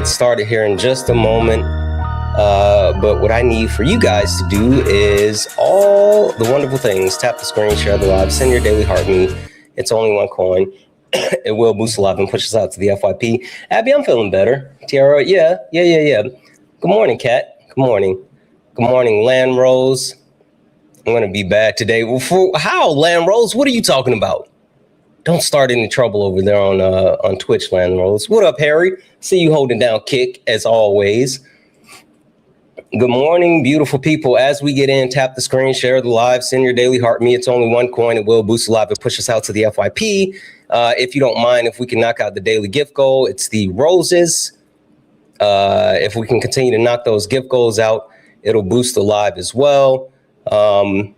started here in just a moment. But what I need for you guys to do is all the wonderful things. Tap the screen, share the live, send your daily heart me. It's only one coin. It will boost the live and push us out to the FYP. Abby, I'm feeling better. Tiara, yeah. Good morning, Kat. Good morning. Good morning, Land Rose. I'm going to be bad today. How, Land Rose? What are you talking about? Don't start any trouble over there on Twitch, Land Rose. What up, Harry? See you holding down kick, as always. Good morning, beautiful people. As we get in, tap the screen, share the live, send your daily heart me. It's only one coin. It will boost the live and push us out to the FYP. If you don't mind, if we can knock out the daily gift goal, it's the roses. If we can continue to knock those gift goals out, it'll boost the live as well. I've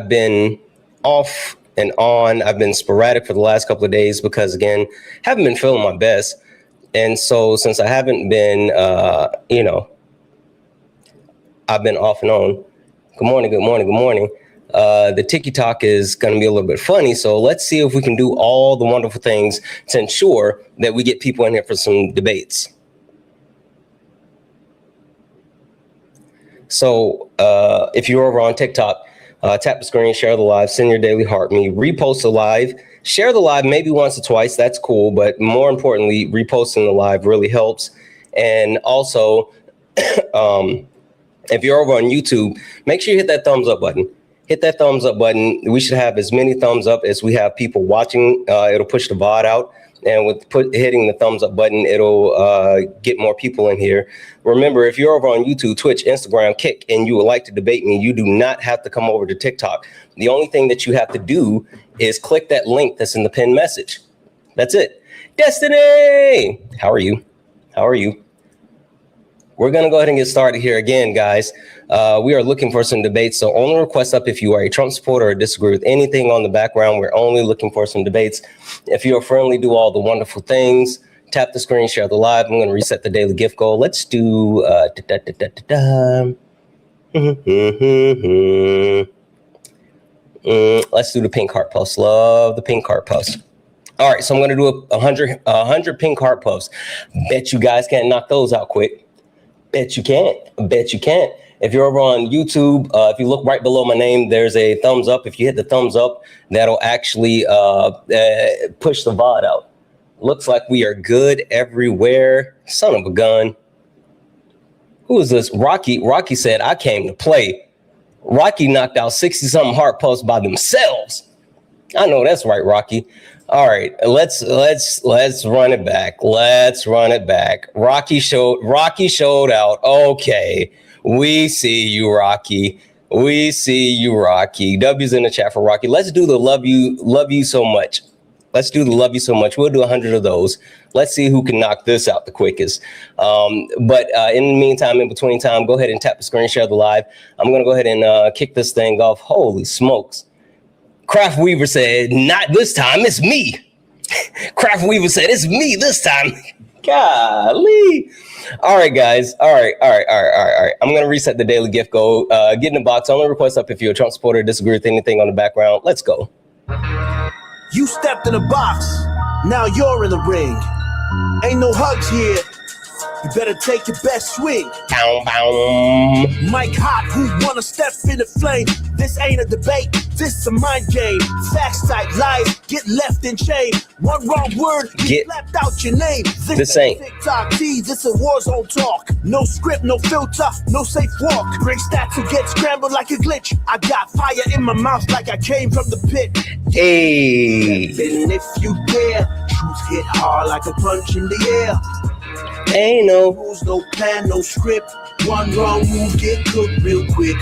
been off and on. I've been sporadic for the last couple of days because, again, haven't been feeling my best. And so since I haven't been, I've been off and on. Good morning. The TikTok is going to be a little bit funny. So let's see if we can do all the wonderful things to ensure that we get people in here for some debates. So if you're over on TikTok, tap the screen, share the live, send your daily heart me, repost the live. Share the live maybe once or twice. That's cool. But more importantly, reposting the live really helps. And also, if you're over on YouTube, make sure you hit that thumbs up button. Hit that thumbs up button. We should have as many thumbs up as we have people watching. It'll push the VOD out. And with hitting the thumbs up button, it'll get more people in here. Remember, if you're over on YouTube, Twitch, Instagram, Kick, and you would like to debate me, you do not have to come over to TikTok. The only thing that you have to do is click that link that's in the pinned message. That's it. Destiny! How are you? We're going to go ahead and get started here again, guys. We are looking for some debates, so only request up if you are a Trump supporter or disagree with anything on the background. We're only looking for some debates. If you're friendly, do all the wonderful things. Tap the screen, share the live. I'm going to reset the daily gift goal. Let's do let's do the pink heart post. Love the pink heart post. All right, so I'm going to do 100 pink heart posts. Bet you guys can't knock those out quick. Bet you can't. If you're over on YouTube, if you look right below my name, there's a thumbs up. If you hit the thumbs up, that'll actually push the VOD out. Looks like we are good everywhere. Son of a gun. Who is this? Rocky. Rocky said, I came to play. Rocky knocked out 60-something heart posts by themselves. I know that's right, Rocky. All right, let's run it back. Rocky showed out. Okay, we see you, Rocky. W's in the chat for Rocky. Let's do the love you so much. We'll do 100 of those. Let's see who can knock this out the quickest. But in the meantime, in between time, go ahead and tap the screen, share the live. I'm going to go ahead and kick this thing off. Holy smokes. Craft Weaver said, not this time, it's me. Craft Weaver said, it's me this time. Golly. All right, guys. All right. I'm going to reset the daily gift goal. Get in the box. Only request up if you're a Trump supporter, disagree with anything on the background. Let's go. You stepped in the box. Now you're in the ring. Ain't no hugs here. You better take your best swing. Mike Hot, who wanna step in the flame? This ain't a debate, this a mind game. Facts type lies, get left in shame. One wrong word, get left out your name. This ain't TikTok T, this a war zone talk. No script, no filter, no safe walk. Great stats will get scrambled like a glitch. I got fire in my mouth like I came from the pit. Hey. And if you dare, truth hit hard like a punch in the air. Ain't no rules, no plan, no script. One wrong move, get cooked real quick.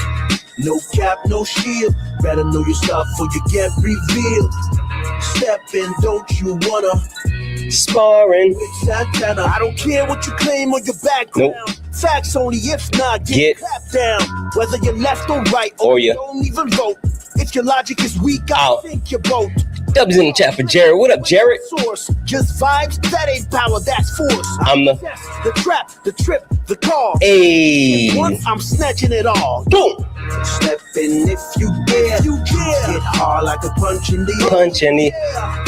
No cap, no shield. Better know your stuff or you get revealed. Step in, don't you wanna? Sparring with Santana. I don't care what you claim or your background. Nope. Facts only, if not, get clapped down. Whether you're left or right, or you don't even vote. If your logic is weak, I think you're both. W's in the chat for Jared. What up, Jared? Source, just vibes, that ain't power, that's force. I'm the trap, the trip, the call. Hey. Once I'm snatching it all. Boom. Step in if you dare. Get hard like a punch in the air. Punch in the...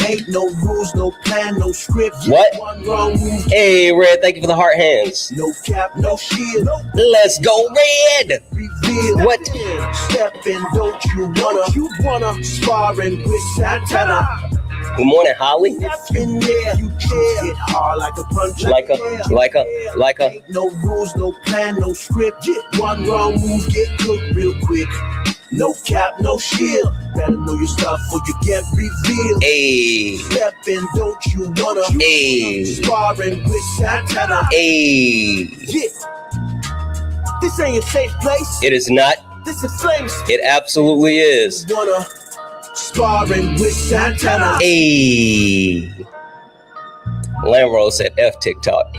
Ain't no rules, no plan, no script. What? One wrong move. Hey, Red, thank you for the heart hands. No cap, no shield. Let's go, Red. Reveal. What? Step in, don't you wanna Sparring with Santana. Good morning, Holly. Step in there, you get hard like a punch. Like a. Ain't no rules, no plan, no script. One wrong move, get cooked real quick. No cap, no shield. Better know your stuff or you get revealed. Hey. Step in, don't you wanna Hey. Sparring with Santana. Hey. Yeah. This ain't a safe place. It is not. This is flames. It absolutely is. Wanna Sparring with Santana. Hey. Lamro said F TikTok.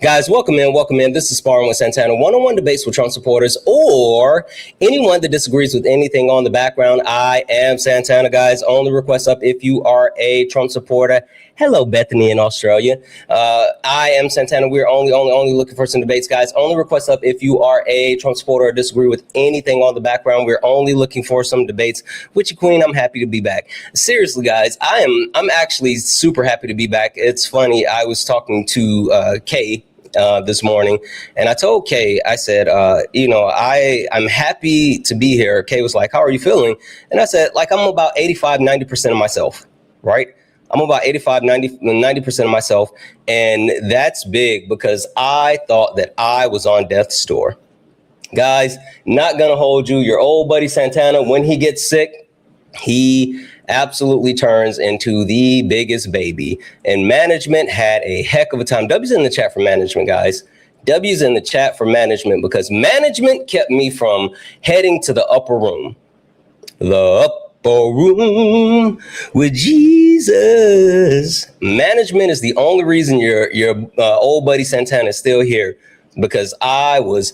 Guys, welcome in. This is Sparring with Santana. One-on-one debates with Trump supporters or anyone that disagrees with anything on the background. I am Santana, guys. Only request up if you are a Trump supporter. Hello, Bethany in Australia. I am Santana. We're only looking for some debates, guys. Only request up if you are a Trump supporter or disagree with anything on the background. We're only looking for some debates. With you, Queen, I'm happy to be back. Seriously, guys, I'm actually super happy to be back. It's funny. I was talking to Kay this morning, and I told Kay, I said, I'm happy to be here. Kay was like, how are you feeling? And I said, like, I'm about 85-90% of myself, right? I'm about 90% of myself. And that's big because I thought that I was on death's door. Guys, not going to hold you. Your old buddy Santana, when he gets sick, he absolutely turns into the biggest baby. And management had a heck of a time. W's in the chat for management, guys. W's in the chat for management because management kept me from heading to the upper room. The upper room with Jesus. Management is the only reason your old buddy Santana is still here because I was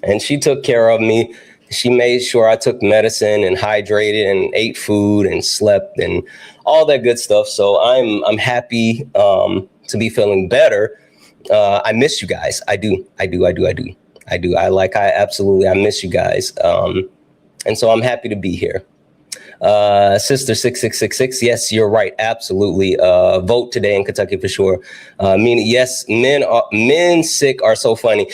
and she took care of me. She made sure I took medicine and hydrated and ate food and slept and all that good stuff. So I'm happy to be feeling better. I miss you guys. I do. I miss you guys. And so I'm happy to be here. Sister 6666. Yes, you're right. Absolutely. Vote today in Kentucky for sure. Yes, men sick are so funny.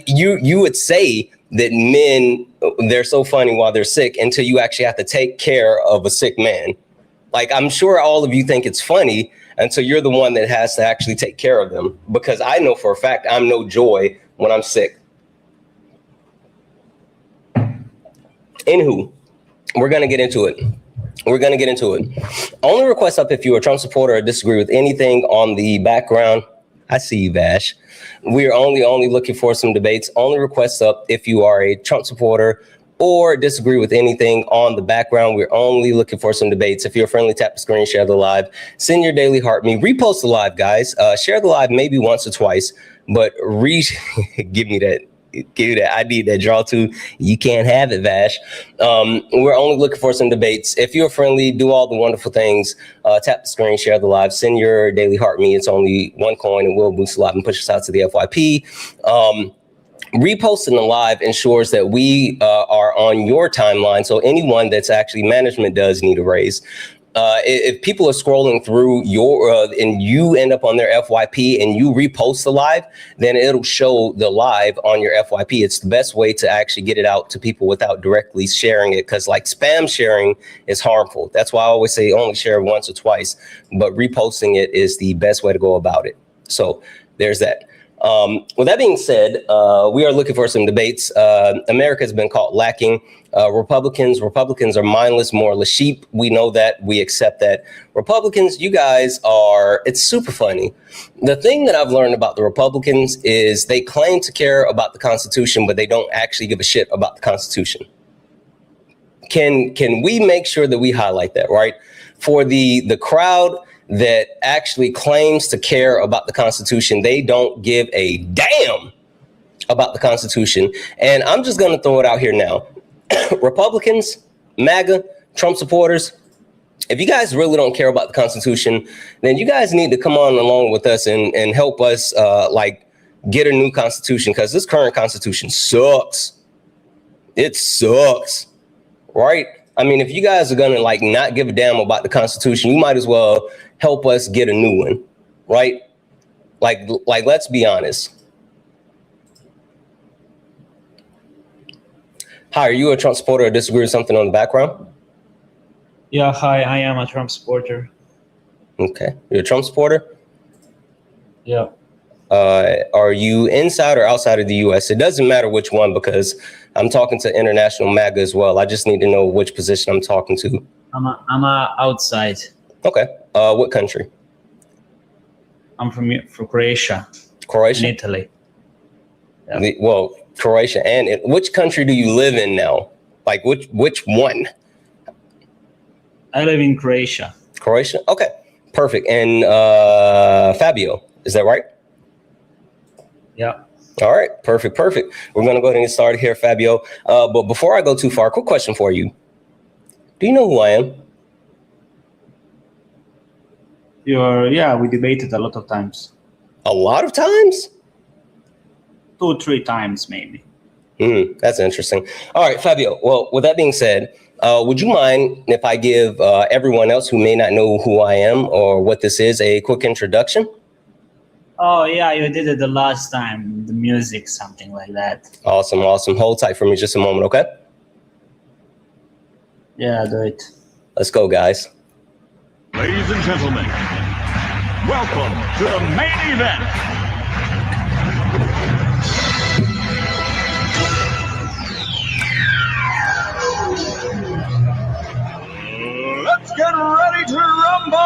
You would say that men, they're so funny while they're sick until you actually have to take care of a sick man. Like, I'm sure all of you think it's funny until you're the one that has to actually take care of them, because I know for a fact I'm no joy when I'm sick. Anywho, we're going to get into it. Only request up if you're a Trump supporter or disagree with anything on the background. I see you, Vash. We are only looking for some debates. Only request up if you are a Trump supporter or disagree with anything on the background. We're only looking for some debates. If you're friendly, tap the screen, share the live, send your daily heart me, repost the live, guys. Share the live maybe once or twice, but give me that. I need that draw too. You can't have it, Vash. We're only looking for some debates. If you're friendly, do all the wonderful things. Tap the screen, share the live, send your daily heart me. It's only one coin and we'll boost the live and push us out to the FYP. Reposting the live ensures that we are on your timeline. So anyone that's actually management does need a raise. If people are scrolling through your and you end up on their FYP and you repost the live, then it'll show the live on your FYP. It's the best way to actually get it out to people without directly sharing it, because like spam sharing is harmful. That's why I always say only share once or twice, but reposting it is the best way to go about it. So there's that. With that being said, we are looking for some debates. America has been caught lacking. Republicans are mindless, moreless sheep. We know that. We accept that. Republicans, you guys are, it's super funny. The thing that I've learned about the Republicans is they claim to care about the Constitution, but they don't actually give a shit about the Constitution. Can we make sure that we highlight that, right? For the crowd that actually claims to care about the Constitution, they don't give a damn about the Constitution. And I'm just going to throw it out here now. Republicans, MAGA, Trump supporters, if you guys really don't care about the Constitution, then you guys need to come on along with us and help us like get a new Constitution, because this current Constitution sucks. It sucks, right? I mean, if you guys are gonna like not give a damn about the Constitution, you might as well help us get a new one, right? Like let's be honest. Hi, are you a Trump supporter or disagree with something on the background? Yeah, hi, I am a Trump supporter. Okay, you're a Trump supporter? Yeah. Are you inside or outside of the U.S.? It doesn't matter which one, because I'm talking to international MAGA as well. I just need to know which position I'm talking to. I'm outside. Okay. What country? I'm from Croatia. Croatia? In Italy. Yeah. Well, Croatia and which country do you live in now? Like which one? I live in Croatia. Croatia? Okay, perfect. And Fabio, is that right? Yeah. All right, perfect. We're gonna go ahead and get started here, Fabio. But before I go too far, quick question for you. Do you know who I am? Yeah, we debated a lot of times. A lot of times? 2-3 times, maybe. That's interesting. All right, Fabio. Well, with that being said, would you mind if I give everyone else who may not know who I am or what this is a quick introduction? Oh, yeah, you did it the last time. The music, something like that. Awesome. Hold tight for me just a moment, okay? Yeah, do it. Let's go, guys. Ladies and gentlemen, welcome to the main event. Let's get ready to rumble!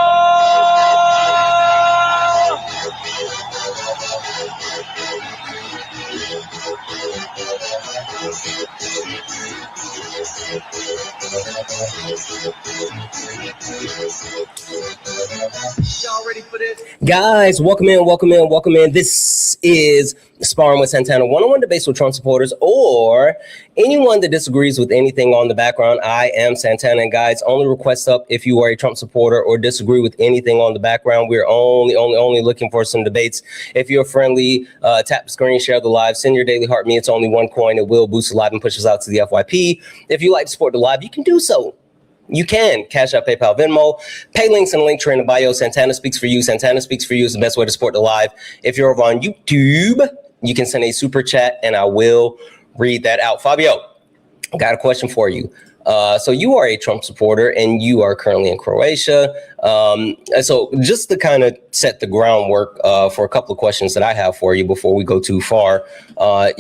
Y'all ready for this? Guys, welcome in. This is Sparring with Santana, one-on-one debates with Trump supporters or anyone that disagrees with anything on the background. I am Santana, and guys, only request up if you are a Trump supporter or disagree with anything on the background. We're only looking for some debates. If you're friendly, tap the screen, share the live, send your daily heart me. It's only one coin. It will boost the live and push us out to the FYP. If you like to support the live, you can do so. You can Cash App, PayPal, Venmo, pay links in the link tree in the bio. Santana Speaks for You. Santana Speaks for You is the best way to support the live. If you're over on YouTube, you can send a super chat and I will read that out. Fabio, I got a question for you. So you are a Trump supporter and you are currently in Croatia. And so just to kind of set the groundwork for a couple of questions that I have for you before we go too far. Have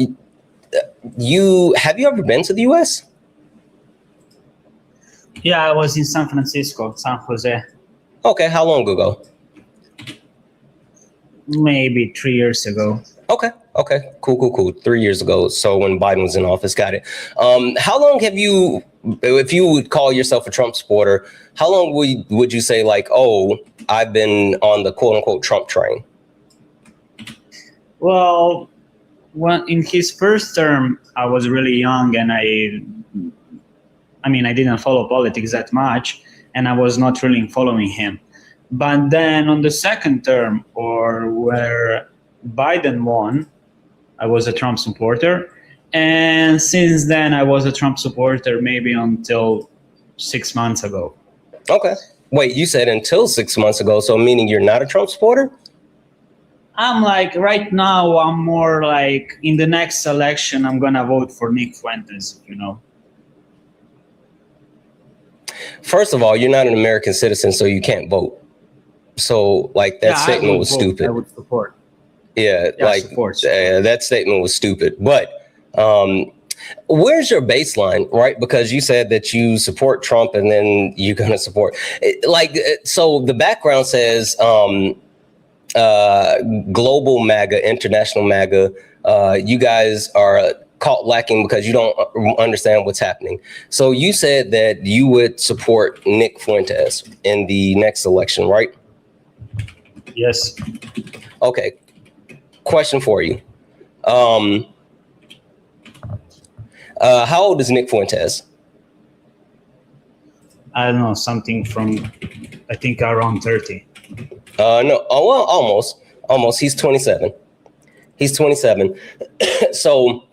you ever been to the US? Yeah, I was in San Francisco, San Jose. Okay, how long ago? Maybe 3 years ago. Okay, cool. 3 years ago. So when Biden was in office, got it. How long have you, if you would call yourself a Trump supporter, how long would you say like, oh, I've been on the quote unquote Trump train? Well, when in his first term, I was really young and I didn't follow politics that much, and I was not really following him. But then on the second term, or where Biden won, I was a Trump supporter. And since then, I was a Trump supporter maybe until 6 months ago. Okay. Wait, you said until 6 months ago, so meaning you're not a Trump supporter? I'm like, right now, I'm more like, in the next election, I'm going to vote for Nick Fuentes, you know. First of all, you're not an American citizen, so you can't vote. So, like, that statement was stupid. I would support. Yeah, like, support. That statement was stupid. But where's your baseline, right? Because you said that you support Trump and then you're going to support. So the background says global MAGA, international MAGA. You guys are caught lacking because you don't understand what's happening. So you said that you would support Nick Fuentes in the next election, right? Yes. Okay. Question for you. How old is Nick Fuentes? I don't know, something from, I think, around 30. No, well, almost. He's 27. He's 27. So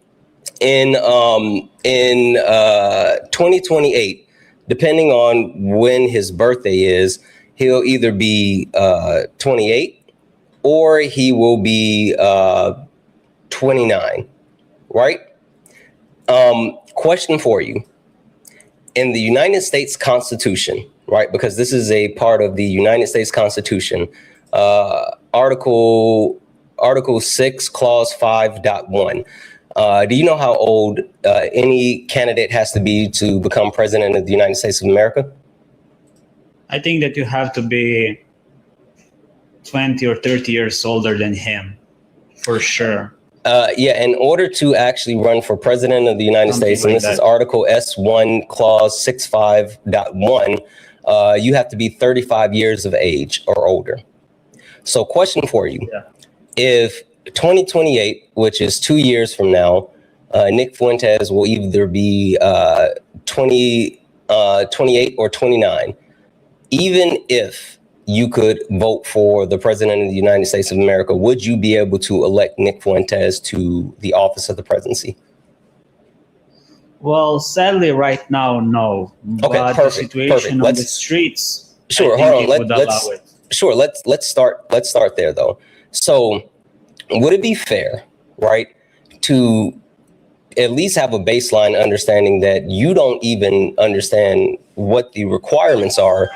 in 2028, depending on when his birthday is, he'll either be 28 or he will be 29, right? Question for you. In the United States Constitution, right, because this is a part of the United States Constitution, Article 6, Clause 5.1. Do you know how old any candidate has to be to become president of the United States of America? I think that you have to be 20 or 30 years older than him, for sure. Yeah, in order to actually run for president of the United States, and this is Article S1, Clause 65.1, you have to be 35 years of age or older. So question for you. Yeah. If 2028, which is 2 years from now, Nick Fuentes will either be 28 or 29, even if you could vote for the president of the United States of America, would you be able to elect Nick Fuentes to the office of the presidency? Well, sadly, right now, no. Okay, but perfect. The situation on the streets, sure. Hold on. Let's start there though. So, would it be fair, right, to at least have a baseline understanding that you don't even understand what the requirements are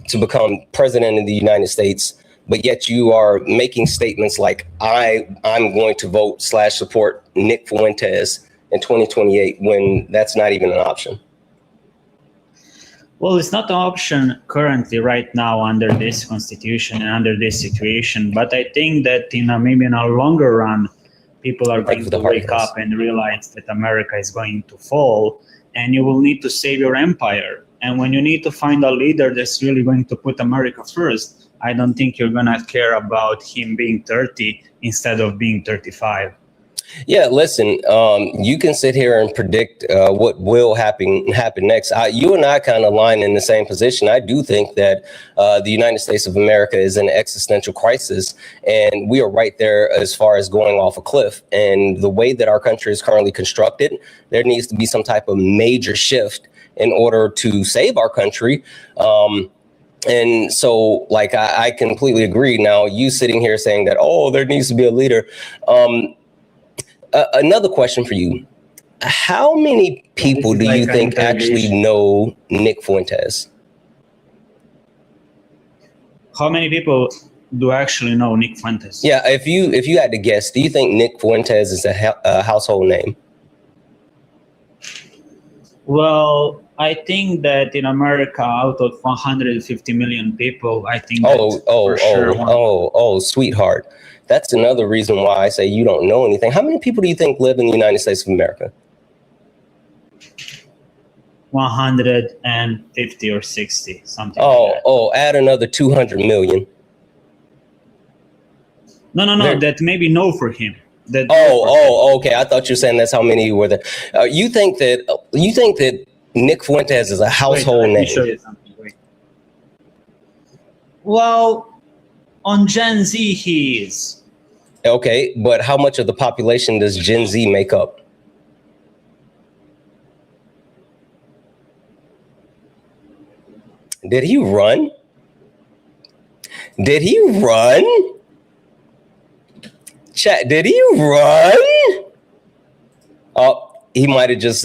to become president of the United States, but yet you are making statements like I'm going to vote / support Nick Fuentes in 2028 when that's not even an option? Well, it's not an option currently right now under this constitution and under this situation, but I think that maybe in a longer run, people are going to wake up and realize that America is going to fall and you will need to save your empire. And when you need to find a leader that's really going to put America first, I don't think you're going to care about him being 30 instead of being 35. Yeah, listen, you can sit here and predict what will happen next. You and I kind of line in the same position. I do think that the United States of America is in an existential crisis, and we are right there as far as going off a cliff. And the way that our country is currently constructed, there needs to be some type of major shift in order to save our country. And so, like, I completely agree. Now, you sitting here saying that, oh, there needs to be a leader. Another question for you. How many people do you think actually know Nick Fuentes? How many people do actually know Nick Fuentes? Yeah, if you had to guess, do you think Nick Fuentes is a household name? Well, I think that in America, out of 150 million people, I think sweetheart. That's another reason why I say you don't know anything. How many people do you think live in the United States of America? 150 or 60, something like that. Add another 200 million. No, that maybe no for him. Okay. I thought you were saying that's how many were there. You think that Nick Fuentes is a household name? Let me show you something. Wait. Well, on Gen Z, he is. Okay, but how much of the population does Gen Z make up? Did he run? Chat, did he run? Oh, he might have just,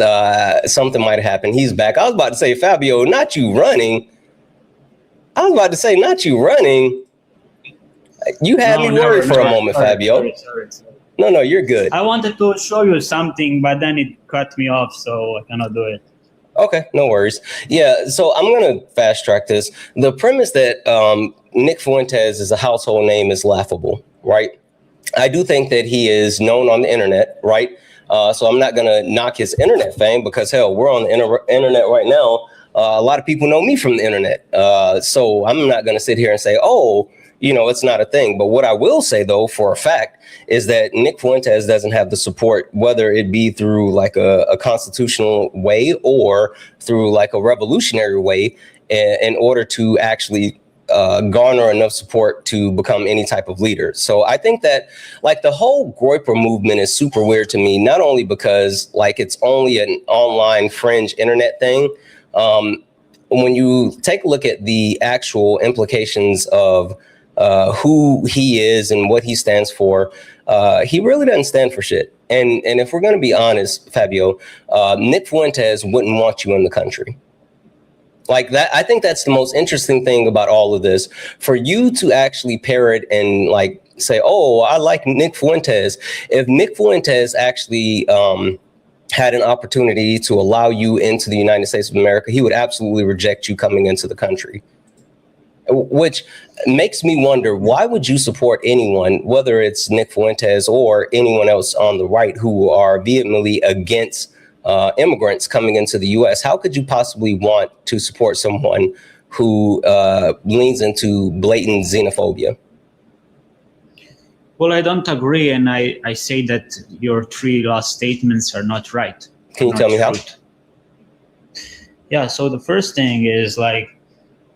something might have happened. He's back. I was about to say, Fabio, not you running. You had me worried for a moment, Fabio. Sorry. No, you're good. I wanted to show you something, but then it cut me off, so I cannot do it. Okay, no worries. Yeah, so I'm going to fast track this. The premise that Nick Fuentes is a household name is laughable, right? I do think that he is known on the internet, right? So I'm not going to knock his internet fame because, hell, we're on the internet right now. A lot of people know me from the internet. So I'm not going to sit here and say, it's not a thing. But what I will say, though, for a fact, is that Nick Fuentes doesn't have the support, whether it be through like a constitutional way or through like a revolutionary way in order to actually garner enough support to become any type of leader. So I think that like the whole Groyper movement is super weird to me, not only because like it's only an online fringe internet thing. When you take a look at the actual implications of who he is and what he stands for, he really doesn't stand for shit. And if we're going to be honest, Fabio, Nick Fuentes wouldn't want you in the country. Like that, I think that's the most interesting thing about all of this. For you to actually parrot and like say, "Oh, I like Nick Fuentes." If Nick Fuentes actually had an opportunity to allow you into the United States of America, he would absolutely reject you coming into the country. Which makes me wonder, why would you support anyone, whether it's Nick Fuentes or anyone else on the right who are vehemently against immigrants coming into the U.S.? How could you possibly want to support someone who leans into blatant xenophobia? Well, I don't agree, and I say that your three last statements are not right. Can you tell me how? Yeah, so the first thing is like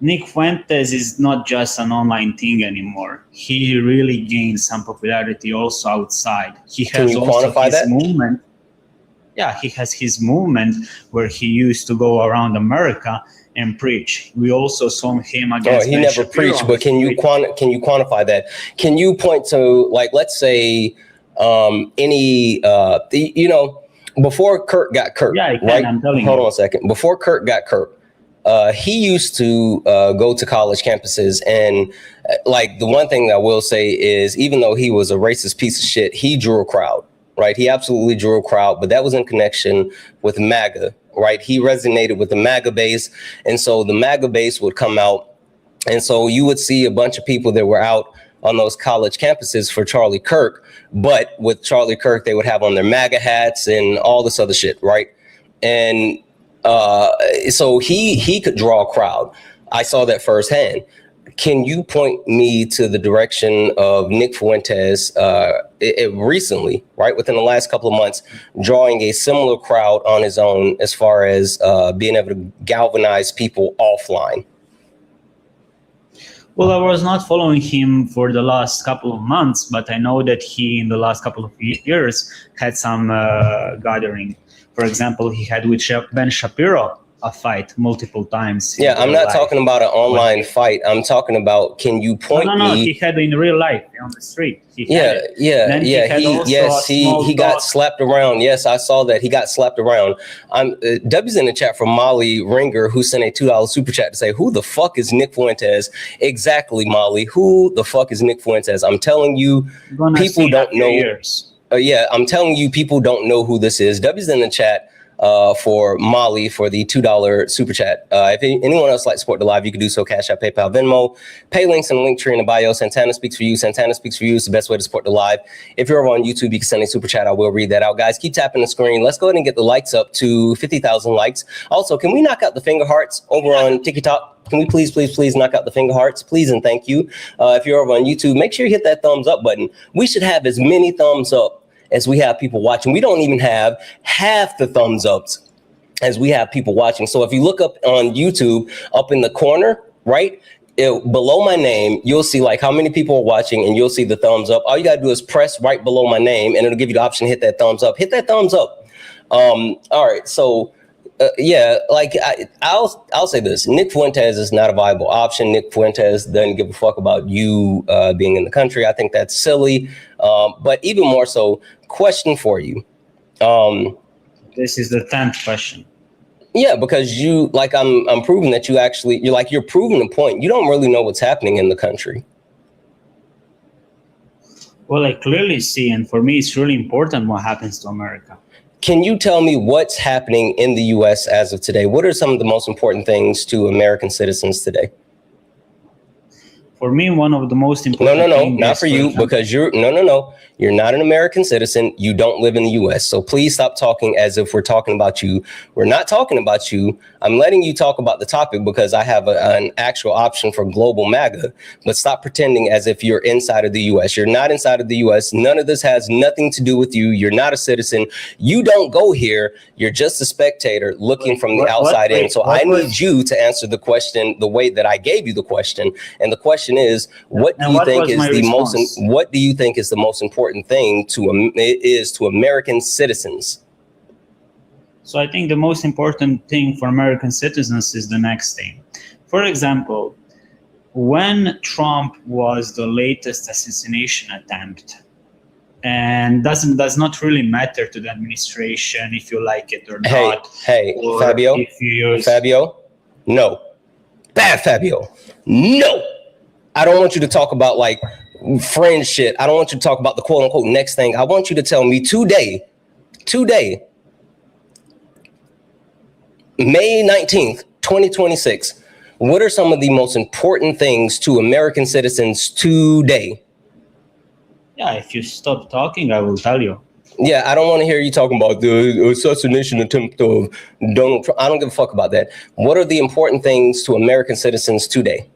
Nick Fuentes is not just an online thing anymore. He really gained some popularity also outside. He has also his movement. Yeah, he has his movement where he used to go around America and preach. We also saw him against. Oh, he never preached, but can you quantify that? Can you point to, like, let's say any before Kurt got Kurt? Yeah, I can. Right? I'm telling you. Hold on a second. Before Kurt got Kurt, he used to go to college campuses, and like the one thing I will say is, even though he was a racist piece of shit, he drew a crowd. Right, he absolutely drew a crowd, but that was in connection with MAGA. Right, he resonated with the MAGA base, and so the MAGA base would come out, and so you would see a bunch of people that were out on those college campuses for Charlie Kirk. But with Charlie Kirk, they would have on their MAGA hats and all this other shit, right? And so he could draw a crowd. I saw that firsthand. Can you point me to the direction of Nick Fuentes recently, right, within the last couple of months, drawing a similar crowd on his own as far as being able to galvanize people offline? Well, I was not following him for the last couple of months, but I know that he, in the last couple of years, had some gathering. For example, he had with Ben Shapiro a fight multiple times. Yeah, I'm not talking about an online fight. I'm talking about, can you point me? No, he had in real life on the street. He got slapped around. Yes, I saw that. He got slapped around. W's in the chat from Molly Ringer, who sent a $2 super chat to say, who the fuck is Nick Fuentes? Exactly, Molly. Who the fuck is Nick Fuentes? I'm telling you, people don't know. I'm telling you, people don't know who this is. W's in the chat for Molly for the $2 super chat. If anyone else likes to support the live, you can do so. Cash App, PayPal, Venmo. Pay links in the link tree in the bio. Santana speaks for you. Santana speaks for you is the best way to support the live. If you're over on YouTube, you can send a super chat. I will read that out. Guys, keep tapping the screen. Let's go ahead and get the likes up to 50,000 likes. Also, can we knock out the finger hearts over on TikTok? Can we please knock out the finger hearts? Please and thank you. If you're over on YouTube, make sure you hit that thumbs up button. We should have as many thumbs up as we have people watching. We don't even have half the thumbs ups as we have people watching. So if you look up on YouTube, up in the corner, right, below my name, you'll see like how many people are watching, and you'll see the thumbs up. All you gotta do is press right below my name, and it'll give you the option to hit that thumbs up. Hit that thumbs up. All right, so I'll say this: Nick Fuentes is not a viable option. Nick Fuentes doesn't give a fuck about you being in the country. I think that's silly. But even more so, question for you. This is the 10th question. Yeah, because you, like, I'm proving that you're proving a point. You don't really know what's happening in the country. Well, I clearly see, and for me, it's really important what happens to America. Can you tell me what's happening in the U.S. as of today? What are some of the most important things to American citizens today? For me, one of the most important No, things not is, for you, example, because you're not an American citizen. You don't live in the US. So please stop talking as if we're talking about you. We're not talking about you. I'm letting you talk about the topic because I have an actual option for global MAGA, but stop pretending as if you're inside of the US. You're not inside of the US. None of this has nothing to do with you. You're not a citizen. You don't go here. You're just a spectator looking from the outside in. So I need you to answer the question the way that I gave you the question. And the question is, what do you think is the most important thing to American citizens? So I think the most important thing for American citizens is the next thing. For example, when Trump was the latest assassination attempt, and does not really matter to the administration if you like it or not. Hey, or Fabio, if you use... Fabio, no. Bad Fabio, no. I don't want you to talk about like friend shit. I don't want you to talk about the quote unquote next thing. I want you to tell me today, May 19th, 2026, what are some of the most important things to American citizens today? Yeah, if you stop talking, I will tell you. Yeah, I don't want to hear you talking about the assassination attempt of Donald Trump. I don't give a fuck about that. What are the important things to American citizens today?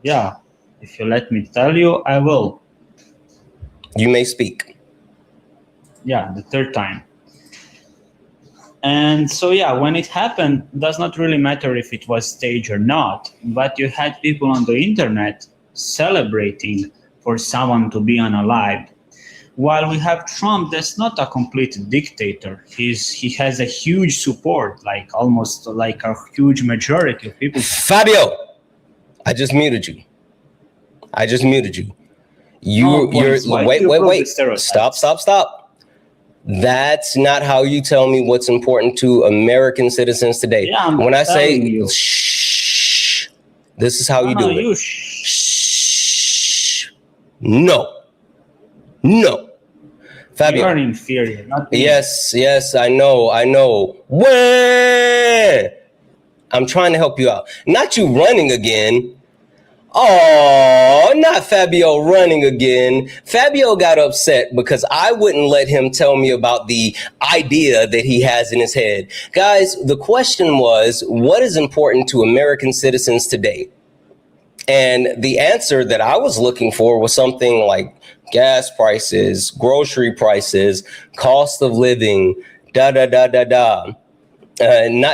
Yeah, if you let me tell you, I will. You may speak. Yeah, the third time. And so, yeah, when it happened, does not really matter if it was staged or not, but you had people on the internet celebrating for someone to be unalived. While we have Trump, that's not a complete dictator. He has a huge support, like almost like a huge majority of people. Fabio, I just muted you. Wait. Stop. That's not how you tell me what's important to American citizens today. Yeah, when I say you. Shh, this is how you do it. Shh. No. Fabio. You are inferior, not me. Yes, I know. Where? I'm trying to help you out. Not you running again. Oh, not Fabio running again. Fabio got upset because I wouldn't let him tell me about the idea that he has in his head. Guys, the question was, what is important to American citizens today? And the answer that I was looking for was something like gas prices, grocery prices, cost of living, Not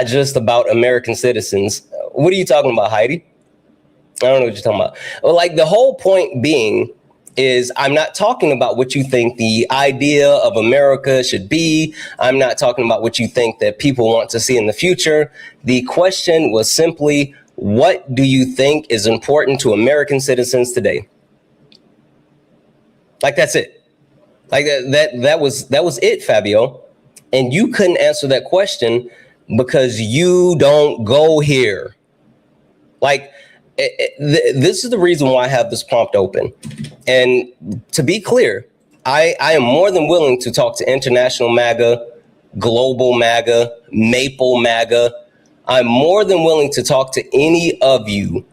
just about American citizens. What are you talking about, Heidi? I don't know what you're talking about. Well, like the whole point being is I'm not talking about what you think the idea of America should be. I'm not talking about what you think that people want to see in the future. The question was simply, what do you think is important to American citizens today? Like, that's it. Like that was it, Fabio. And you couldn't answer that question because you don't go here. Like, this is the reason why I have this prompt open. And to be clear, I am more than willing to talk to international MAGA, global MAGA, maple MAGA. I'm more than willing to talk to any of you.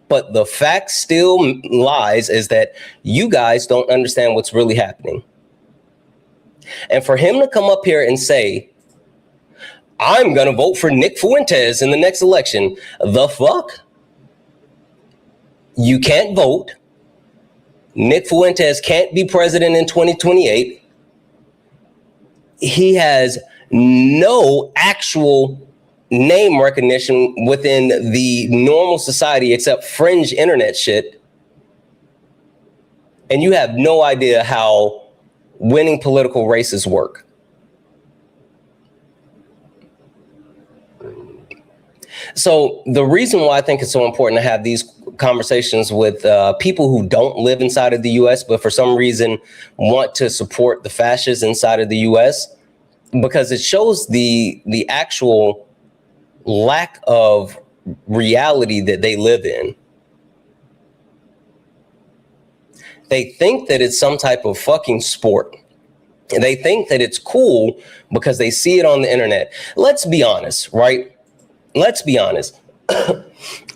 But the fact still lies is that you guys don't understand what's really happening. And for him to come up here and say, I'm going to vote for Nick Fuentes in the next election, the fuck? You can't vote. Nick Fuentes can't be president in 2028. He has no actual name recognition within the normal society except fringe internet shit. And you have no idea how winning political races work. So the reason why I think it's so important to have these conversations with people who don't live inside of the US, but for some reason want to support the fascists inside of the US, because it shows the actual lack of reality that they live in. They think that it's some type of fucking sport. They think that it's cool because they see it on the internet. Let's be honest, right? Let's be honest.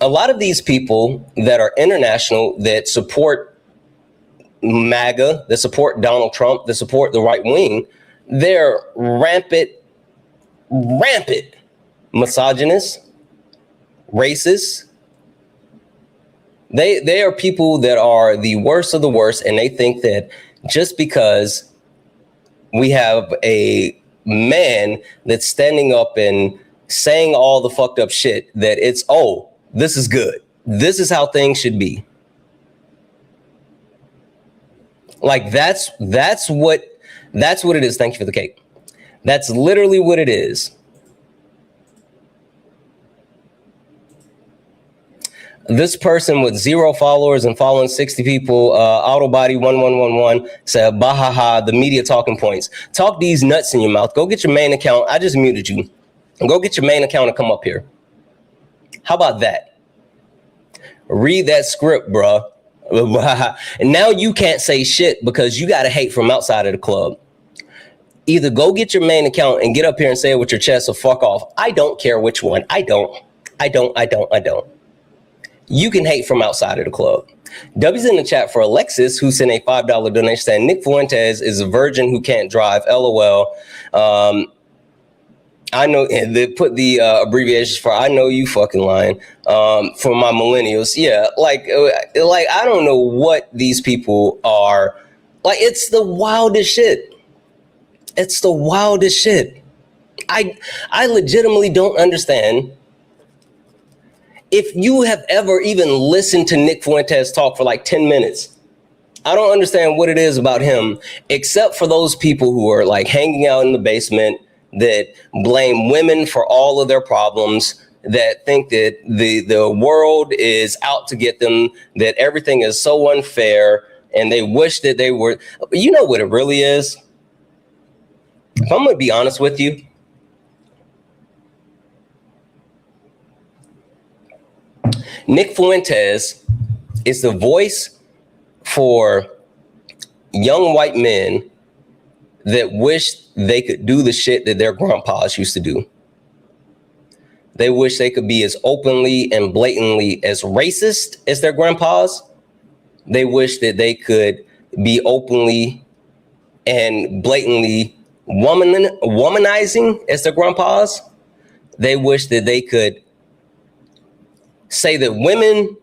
A lot of these people that are international, that support MAGA, that support Donald Trump, that support the right wing, they're rampant misogynists, racists. They are people that are the worst of the worst, and they think that just because we have a man that's standing up and saying all the fucked up shit, that it's, oh, this is good. This is how things should be. Like that's what it is. Thank you for the cake. That's literally what it is. This person with 0 followers and following 60 people, Autobody 1111 said, bahaha, the media talking points. Talk these nuts in your mouth. Go get your main account. I just muted you. Go get your main account and come up here. How about that? Read that script, bruh. And now you can't say shit because you got to hate from outside of the club. Either go get your main account and get up here and say it with your chest or fuck off. I don't care which one. I don't. You can hate from outside of the club. W's in the chat for Alexis, who sent a $5 donation saying Nick Fuentes is a virgin who can't drive. LOL. I know they put the abbreviations for I know you fucking lying. For my millennials. Yeah, like I don't know what these people are. Like, it's the wildest shit. It's the wildest shit. I legitimately don't understand. If you have ever even listened to Nick Fuentes talk for like 10 minutes, I don't understand what it is about him, except for those people who are like hanging out in the basement, that blame women for all of their problems, that think that the world is out to get them, that everything is so unfair, and they wish that they were. You know what it really is? If I'm going to be honest with you, Nick Fuentes is the voice for young white men that wish they could do the shit that their grandpas used to do. They wish they could be as openly and blatantly as racist as their grandpas. They wish that they could be openly and blatantly womanizing as their grandpas. They wish that they could say that women,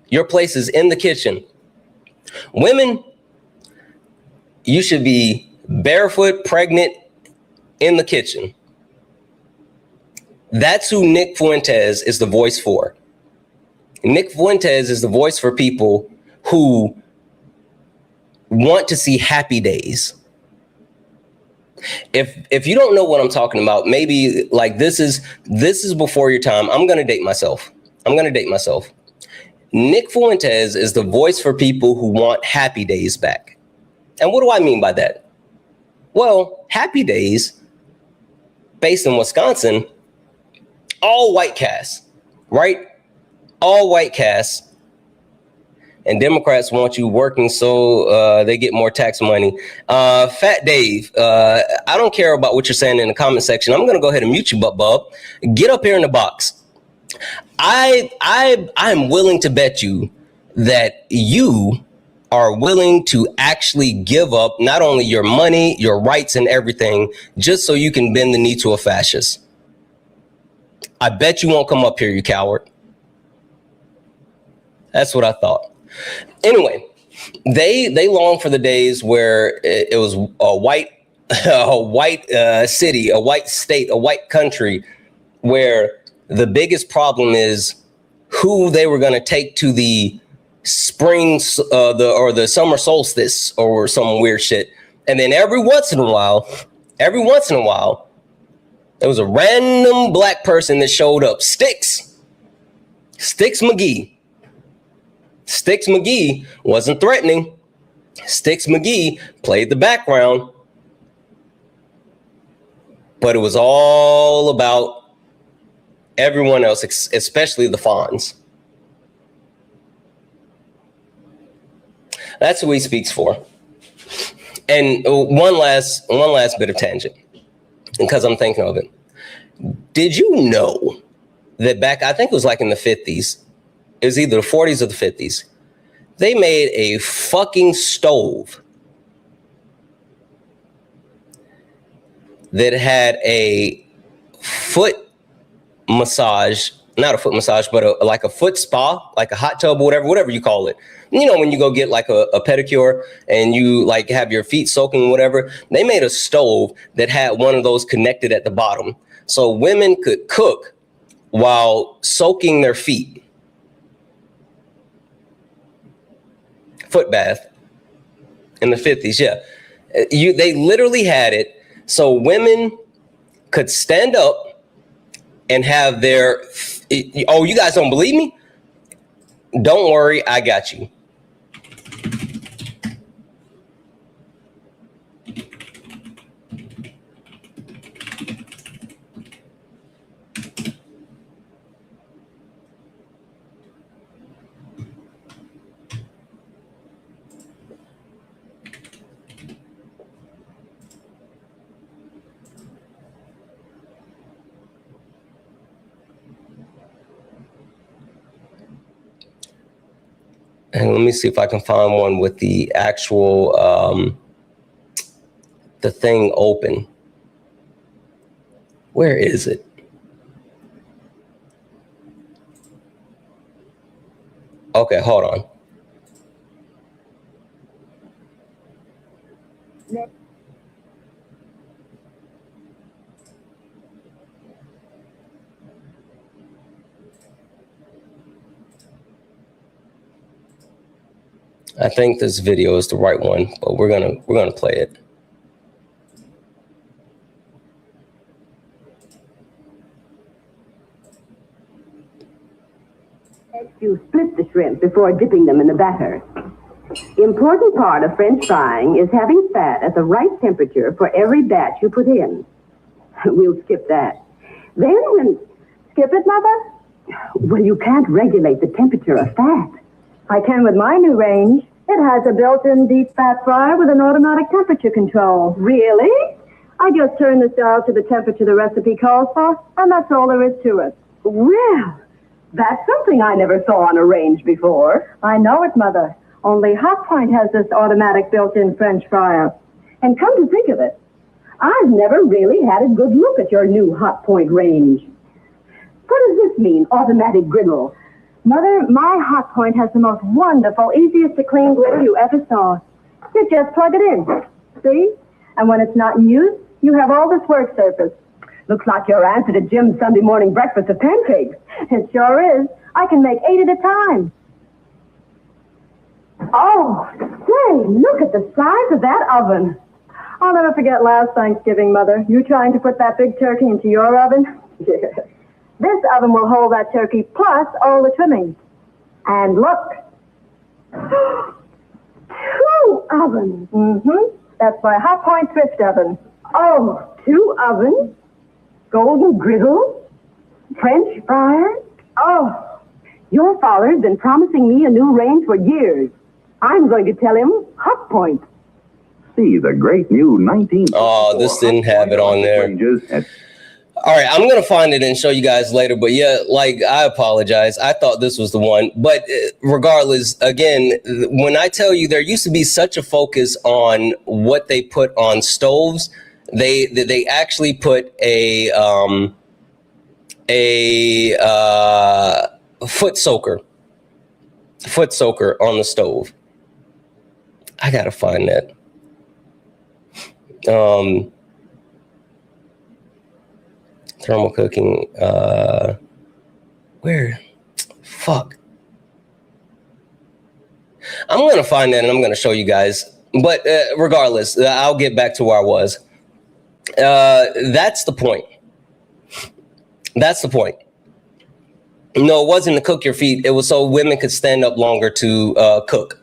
your place is in the kitchen. Women, you should be barefoot, pregnant, in the kitchen. That's who Nick Fuentes is the voice for. Nick Fuentes is the voice for people who want to see happy days. If you don't know what I'm talking about, maybe like this is before your time. I'm gonna date myself. Nick Fuentes is the voice for people who want happy days back. And what do I mean by that? Well, happy days, based in Wisconsin, all white cast, right? All white cast. And Democrats want you working so they get more tax money. Fat Dave, I don't care about what you're saying in the comment section. I'm going to go ahead and mute you, bub. Get up here in the box. I'm willing to bet you that you are willing to actually give up not only your money, your rights and everything, just so you can bend the knee to a fascist. I bet you won't come up here, you coward. That's what I thought. Anyway, they long for the days where it was a white city, a white state, a white country, where the biggest problem is who they were going to take to the spring, the summer solstice or some weird shit. And then every once in a while, there was a random black person that showed up. Sticks McGee. Sticks McGee wasn't threatening. Sticks McGee played the background. But it was all about everyone else, especially the Fonz. That's who he speaks for. And one last bit of tangent, because I'm thinking of it. Did you know that back, I think it was like in the 50s. It was either the 40s or the 50s. They made a fucking stove that had a foot massage, not a foot massage, but like a foot spa, like a hot tub or whatever you call it. You know, when you go get like a pedicure and you like have your feet soaking, whatever, they made a stove that had one of those connected at the bottom. So women could cook while soaking their feet. Foot bath in the 50s, yeah. They literally had it so women could stand up and have their, oh, you guys don't believe me? Don't worry, I got you. And let me see if I can find one with the actual, the thing open. Where is it? Okay, hold on. I think this video is the right one, but we're gonna play it. You split the shrimp before dipping them in the batter. Important part of French frying is having fat at the right temperature for every batch you put in. We'll skip that. Then skip it, Mother? Well, you can't regulate the temperature of fat. I can with my new range. It has a built-in deep fat fryer with an automatic temperature control. Really? I just turn this dial to the temperature the recipe calls for, and that's all there is to it. Well, that's something I never saw on a range before. I know it, Mother. Only Hot Point has this automatic built-in French fryer. And come to think of it, I've never really had a good look at your new Hot Point range. What does this mean, automatic griddle? Mother, my Hot Point has the most wonderful, easiest to clean griddle you ever saw. You just plug it in, see? And when it's not in use, you have all this work surface. Looks like your aunt at a gym Sunday morning breakfast of pancakes. It sure is. I can make 8 at a time. Oh, say, look at the size of that oven. I'll never forget last Thanksgiving, Mother. You trying to put that big turkey into your oven? This oven will hold that turkey plus all the trimmings. And look. 2 ovens. Mm-hmm. That's my Hot Point thrift oven. Oh, 2 ovens? Golden griddle? French fryer? Oh, your father's been promising me a new range for years. I'm going to tell him Hot Point. See the great new 19. Oh, this didn't have it on there. All right, I'm going to find it and show you guys later. But yeah, like, I apologize. I thought this was the one. But regardless, again, when I tell you there used to be such a focus on what they put on stoves, they actually put a foot soaker on the stove. I got to find that. Thermal cooking, where? Fuck. I'm going to find that and I'm going to show you guys. But regardless, I'll get back to where I was. That's the point. That's the point. No, it wasn't to cook your feet. It was so women could stand up longer to cook.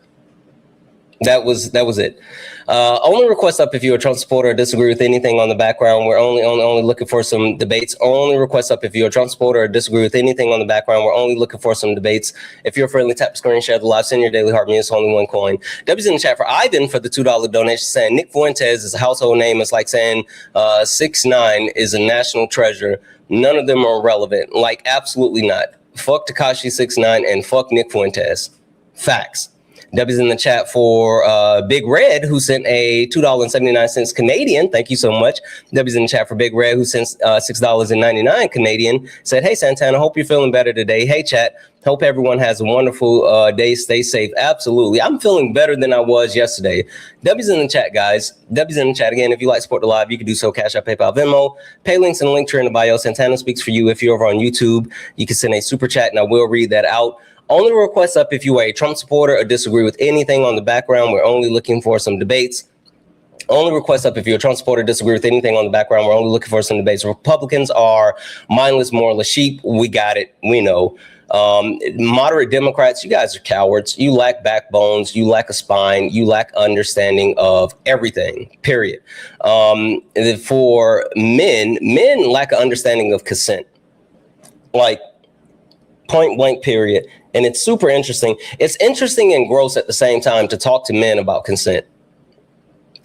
That was it. Only request up if you're a Trump supporter or disagree with anything on the background. We're only looking for some debates. Only request up if you're a Trump supporter or disagree with anything on the background. We're only looking for some debates. If you're friendly, tap the screen, share the live, send your daily heart. Me, it's only one coin. W's in the chat for Ivan for the $2 donation, saying Nick Fuentes is a household name. It's like saying 6ix9ine is a national treasure. None of them are relevant. Like, absolutely not. Fuck Tekashi 6ix9ine and fuck Nick Fuentes. Facts. W's in the chat for Big Red, who sent a $2.79 Canadian. Thank you so much. W's in the chat for Big Red, who sent $6.99 Canadian. Said, hey, Santana, hope you're feeling better today. Hey, chat. Hope everyone has a wonderful day. Stay safe. Absolutely. I'm feeling better than I was yesterday. W's in the chat, guys. W's in the chat. Again, if you like to support the live, you can do so. Cash App, PayPal, Venmo. Pay links in the link tree in the bio. Santana speaks for you. If you're over on YouTube, you can send a super chat, and I will read that out. Only request up if you are a Trump supporter or disagree with anything on the background. We're only looking for some debates. Only request up if you're a Trump supporter or disagree with anything on the background. We're only looking for some debates. Republicans are mindless, moralist sheep. We got it. We know. Moderate Democrats, you guys are cowards. You lack backbones. You lack a spine. You lack understanding of everything, period. For men lack an understanding of consent. Like, point blank, period. And it's super interesting. It's interesting and gross at the same time to talk to men about consent.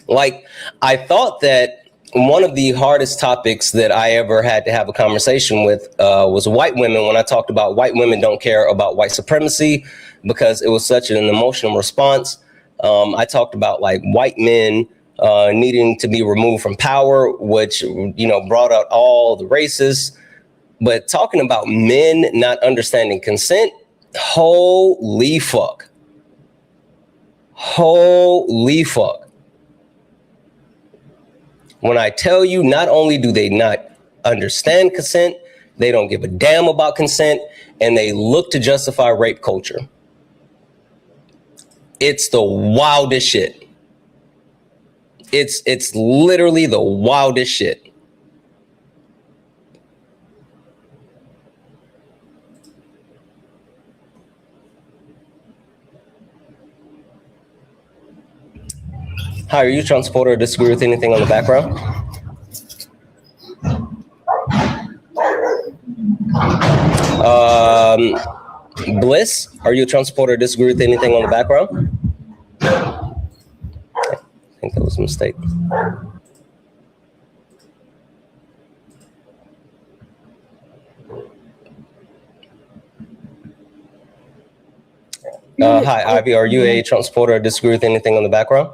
Like, I thought that one of the hardest topics that I ever had to have a conversation with was white women, when I talked about white women don't care about white supremacy because it was such an emotional response. I talked about like white men needing to be removed from power, which, you know, brought out all the racists. But talking about men not understanding consent, holy fuck. Holy fuck. When I tell you, not only do they not understand consent, they don't give a damn about consent, and they look to justify rape culture. It's the wildest shit. It's literally the wildest shit. Hi, are you a Trump supporter or disagree with anything on the background? Bliss, are you a Trump supporter or disagree with anything on the background? I think that was a mistake. Hi, Ivy, are you a Trump supporter or disagree with anything on the background?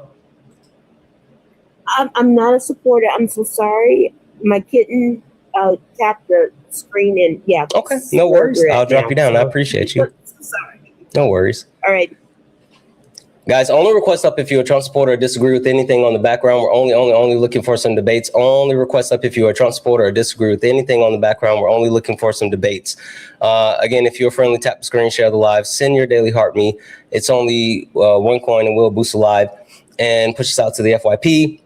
I'm not a supporter. I'm so sorry. My kitten tapped the screen and yeah. Okay, no worries. I'll drop you down. I appreciate you. Sorry. No worries. All right. Guys, only request up if you're a Trump supporter or disagree with anything on the background. We're only looking for some debates. Only request up if you're a Trump supporter or disagree with anything on the background. We're only looking for some debates. Again, if you're friendly, tap the screen, share the live, send your daily heart me. It's only one coin and we'll boost the live and push us out to the FYP.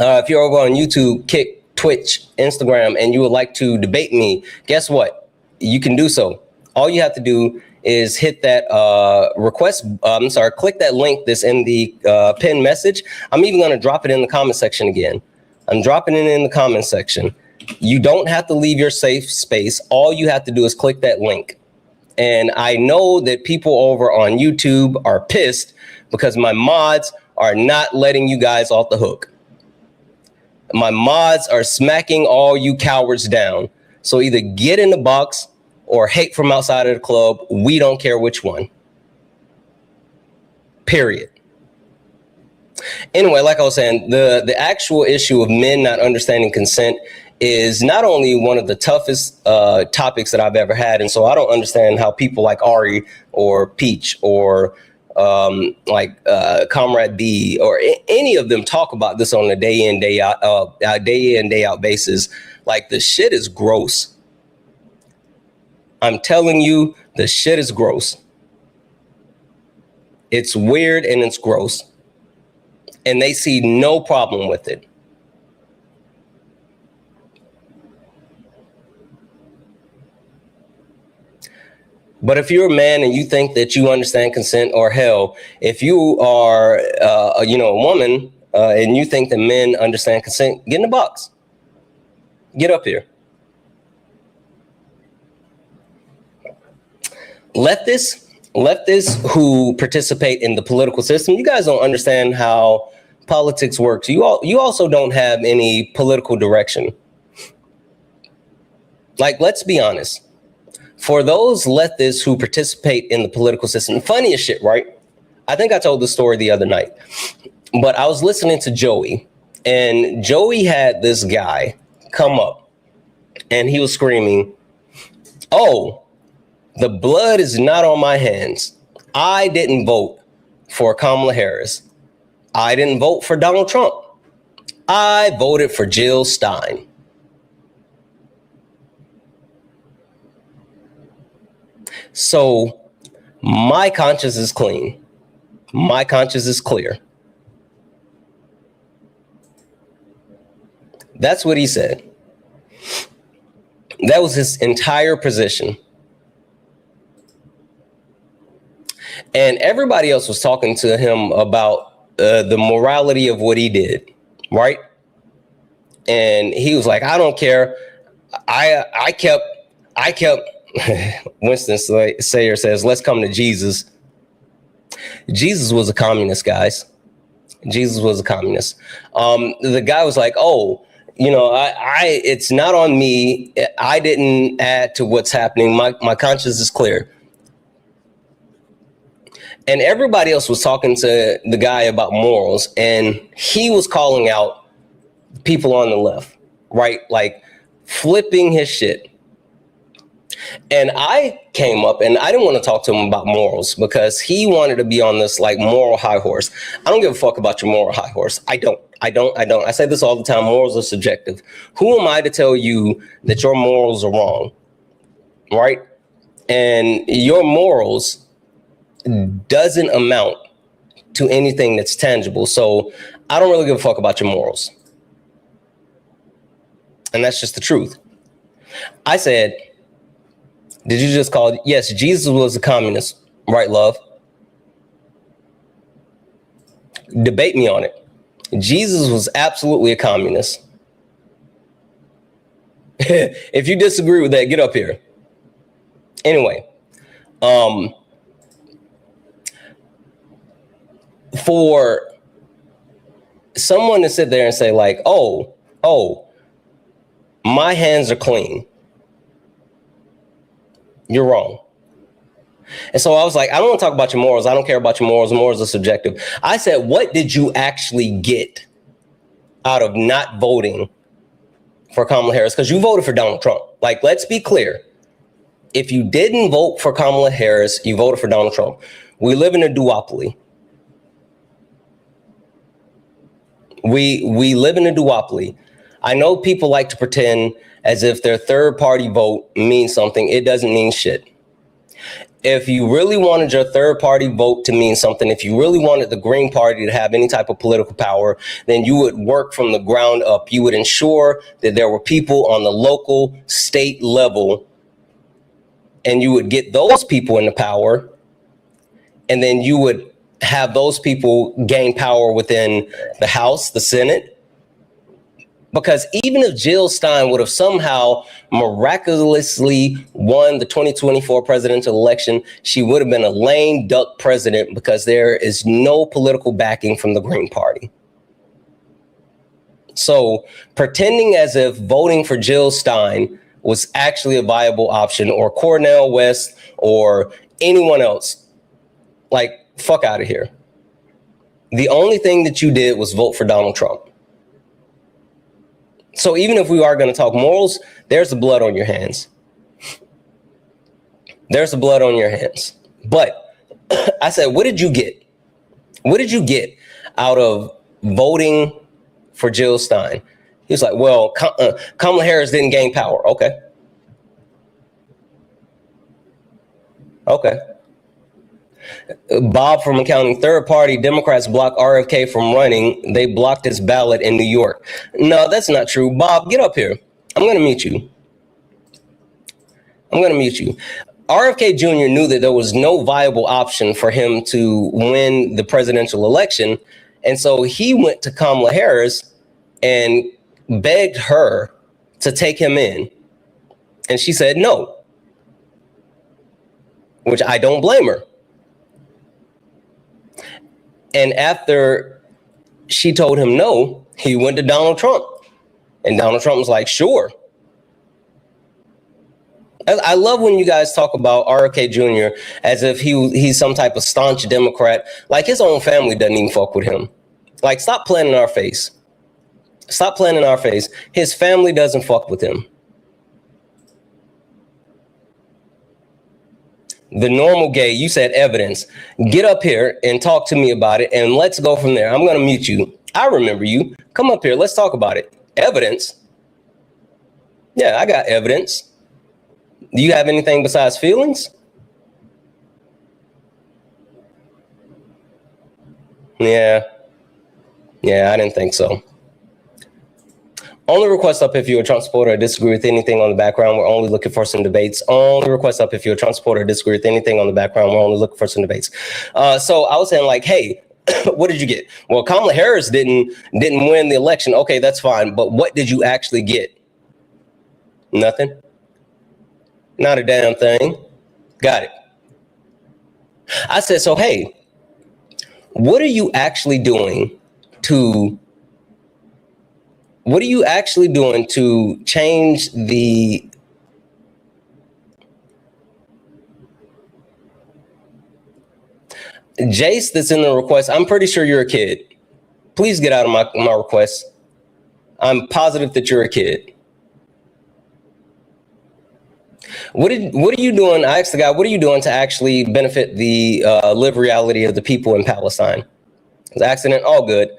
If you're over on YouTube, Kick, Twitch, Instagram, and you would like to debate me, guess what? You can do so. All you have to do is hit that click that link that's in the pinned message. I'm even going to drop it in the comment section again. I'm dropping it in the comment section. You don't have to leave your safe space. All you have to do is click that link. And I know that people over on YouTube are pissed because my mods are not letting you guys off the hook. My mods are smacking all you cowards down. So either get in the box or hate from outside of the club. We don't care which one. Period. Anyway, like I was saying, the actual issue of men not understanding consent is not only one of the toughest topics that I've ever had. And so I don't understand how people like Ari or Peach or Comrade B or any of them talk about this on a day in, day out basis. Like, the shit is gross. I'm telling you, the shit is gross. It's weird and it's gross. And they see no problem with it. But if you're a man and you think that you understand consent, or hell, if you are, a woman and you think that men understand consent, get in the box. Get up here. Leftists who participate in the political system, you guys don't understand how politics works. You also don't have any political direction. Like, let's be honest. For those leftists who participate in the political system, funny as shit, right? I think I told the story the other night, but I was listening to Joey, and Joey had this guy come up and he was screaming, "Oh, the blood is not on my hands. I didn't vote for Kamala Harris. I didn't vote for Donald Trump. I voted for Jill Stein." So my conscience is clean. My conscience is clear. That's what he said. That was his entire position. And everybody else was talking to him about the morality of what he did, right? And he was like, "I don't care. I kept Winston Sayer says, "Let's come to Jesus." Jesus was a communist, guys. Jesus was a communist. The guy was like, "Oh, it's not on me. I didn't add to what's happening. My conscience is clear." And everybody else was talking to the guy about morals, and he was calling out people on the left, right? Like flipping his shit. And I came up and I didn't want to talk to him about morals because he wanted to be on this like moral high horse. I don't give a fuck about your moral high horse. I don't. I say this all the time. Morals are subjective. Who am I to tell you that your morals are wrong? Right? And your morals doesn't amount to anything that's tangible. So I don't really give a fuck about your morals. And that's just the truth. I said, did you just call? Yes, Jesus was a communist, right, love? Debate me on it. Jesus was absolutely a communist. If you disagree with that, get up here. Anyway, for someone to sit there and say like, oh, my hands are clean. You're wrong. And so I was like, I don't want to talk about your morals. I don't care about your morals. Morals are subjective. I said, what did you actually get out of not voting for Kamala Harris? Because you voted for Donald Trump. Like, let's be clear. If you didn't vote for Kamala Harris, you voted for Donald Trump. We live in a duopoly. We live in a duopoly. I know people like to pretend as if their third party vote means something. It doesn't mean shit. If you really wanted your third party vote to mean something, if you really wanted the Green Party to have any type of political power, then you would work from the ground up. You would ensure that there were people on the local, state level, and you would get those people into power, and then you would have those people gain power within the House, the Senate. Because even if Jill Stein would have somehow miraculously won the 2024 presidential election, she would have been a lame duck president because there is no political backing from the Green Party. So pretending as if voting for Jill Stein was actually a viable option, or Cornel West or anyone else, like, fuck out of here. The only thing that you did was vote for Donald Trump. So even if we are going to talk morals, there's the blood on your hands. There's the blood on your hands. But I said, what did you get? What did you get out of voting for Jill Stein? He was like, well, Kamala Harris didn't gain power. Okay. Bob from accounting, third party Democrats blocked RFK from running. They blocked his ballot in New York. No, that's not true. Bob, get up here. I'm going to mute you. RFK Jr. knew that there was no viable option for him to win the presidential election. And so he went to Kamala Harris and begged her to take him in. And she said no, which I don't blame her. And after she told him no, he went to Donald Trump. And Donald Trump was like, sure. I love when you guys talk about RFK Jr. as if he's some type of staunch Democrat. Like, his own family doesn't even fuck with him. Like, stop playing in our face. Stop playing in our face. His family doesn't fuck with him. The normal gay, you said evidence. Get up here and talk to me about it, and let's go from there. I'm going to mute you. I remember you. Come up here. Let's talk about it. Evidence? Yeah, I got evidence. Do you have anything besides feelings? Yeah, I didn't think so. Only request up if you're a Trump supporter or disagree with anything on the background. We're only looking for some debates. Only request up if you're a Trump supporter or disagree with anything on the background. We're only looking for some debates. So I was saying, like, hey, what did you get? Well, Kamala Harris didn't win the election. Okay, that's fine. But what did you actually get? Nothing. Not a damn thing. Got it. I said, so, hey, what are you actually doing to change the Jace that's in the request? I'm pretty sure you're a kid. Please get out of my request. I'm positive that you're a kid. What are you doing? I asked the guy, what are you doing to actually benefit the live reality of the people in Palestine? It was an accident, all good.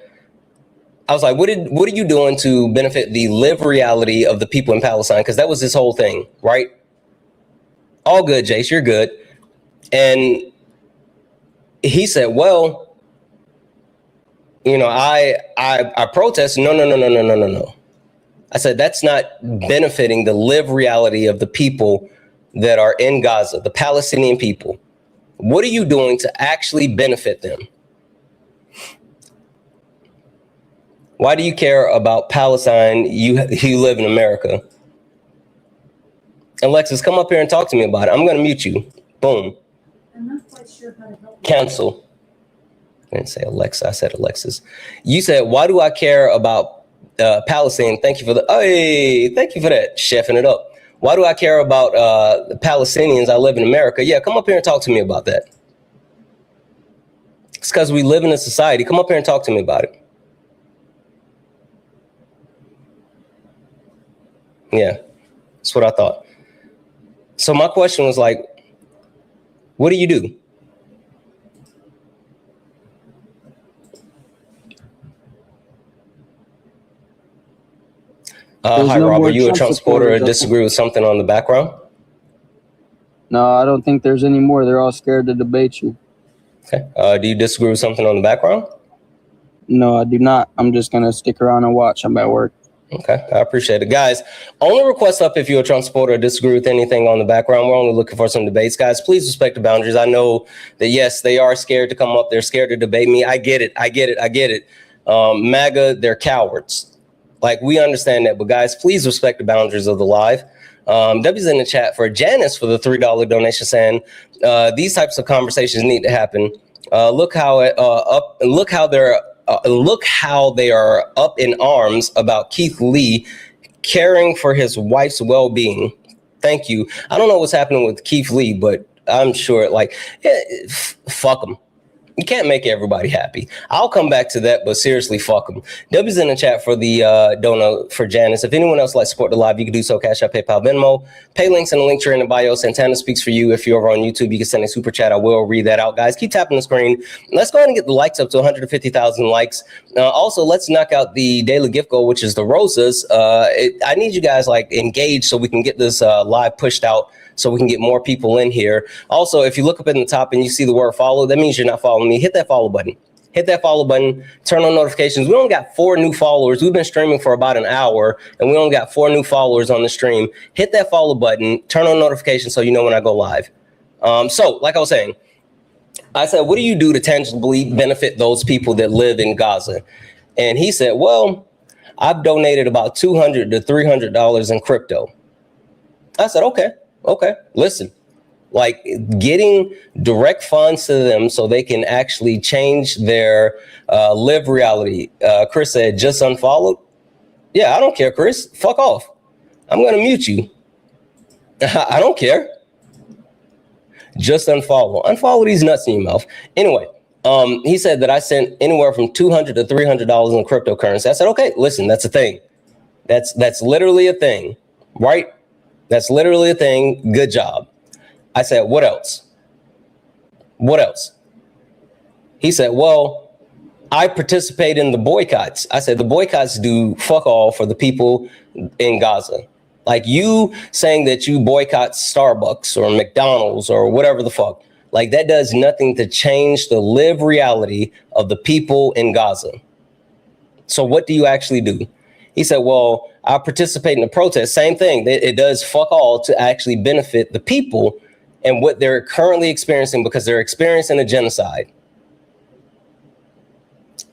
I was like, what are you doing to benefit the live reality of the people in Palestine? Because that was his whole thing, right? All good, Jace, you're good. And he said, well, you know, I protest. No. I said, that's not benefiting the live reality of the people that are in Gaza, the Palestinian people. What are you doing to actually benefit them? Why do you care about Palestine? You live in America. Alexis, come up here and talk to me about it. I'm going to mute you. Boom. I'm not quite sure how to help. Cancel. I didn't say Alexa. I said Alexis. You said, why do I care about Palestine? Thank you for thank you for that, chefing it up. Why do I care about the Palestinians? I live in America. Yeah, come up here and talk to me about that. It's because we live in a society. Come up here and talk to me about it. Yeah, that's what I thought. So my question was like, what do you do? Hi, Rob. Are you a Trump supporter or disagree with something on the background? No, I don't think there's any more. They're all scared to debate you. Okay. Do you disagree with something on the background? No, I do not. I'm just going to stick around and watch. I'm at work. Okay, I appreciate it. Guys, only request up if you're a Trump supporter or disagree with anything on the background. We're only looking for some debates. Guys, please respect the boundaries. I know that, yes, they are scared to come up. They're scared to debate me. I get it. MAGA, they're cowards. Like, we understand that. But, guys, please respect the boundaries of the live. W's in the chat for Janice for the $3 donation saying these types of conversations need to happen. Look how they are up in arms about Keith Lee caring for his wife's well-being. Thank you. I don't know what's happening with Keith Lee, but I'm sure, like, fuck him. You can't make everybody happy. I'll come back to that, but seriously, fuck them. W's in the chat for the dono for Janice. If anyone else would like to support the live, you can do so. Cash App, PayPal, Venmo. Pay links in the link tree in the bio. Santana speaks for you. If you're over on YouTube, you can send a super chat. I will read that out, guys. Keep tapping the screen. Let's go ahead and get the likes up to 150,000 likes. Also, let's knock out the daily gift goal, which is the roses. I need you guys like engaged so we can get this live pushed out, so we can get more people in here. Also, if you look up in the top and you see the word follow, that means you're not following me. Hit that follow button. Hit that follow button. Turn on notifications. We only got 4 new followers. We've been streaming for about an hour, and we only got 4 new followers on the stream. Hit that follow button. Turn on notifications so you know when I go live. So like I was saying, I said, what do you do to tangibly benefit those people that live in Gaza? And he said, well, I've donated about $200 to $300 in crypto. I said, okay, listen, like getting direct funds to them so they can actually change their live reality. Chris said, just unfollowed. Yeah, I don't care, Chris. Fuck off. I'm going to mute you. I don't care. Just unfollow. Unfollow these nuts in your mouth. Anyway, he said that I sent anywhere from $200 to $300 in cryptocurrency. I said, okay, listen, that's a thing. That's literally a thing, right? That's literally a thing. Good job. I said, what else? What else? He said, well, I participate in the boycotts. I said, the boycotts do fuck all for the people in Gaza. Like you saying that you boycott Starbucks or McDonald's or whatever the fuck, like that does nothing to change the live reality of the people in Gaza. So what do you actually do? He said, well, I participate in the protest. Same thing. It does fuck all to actually benefit the people and what they're currently experiencing because they're experiencing a genocide.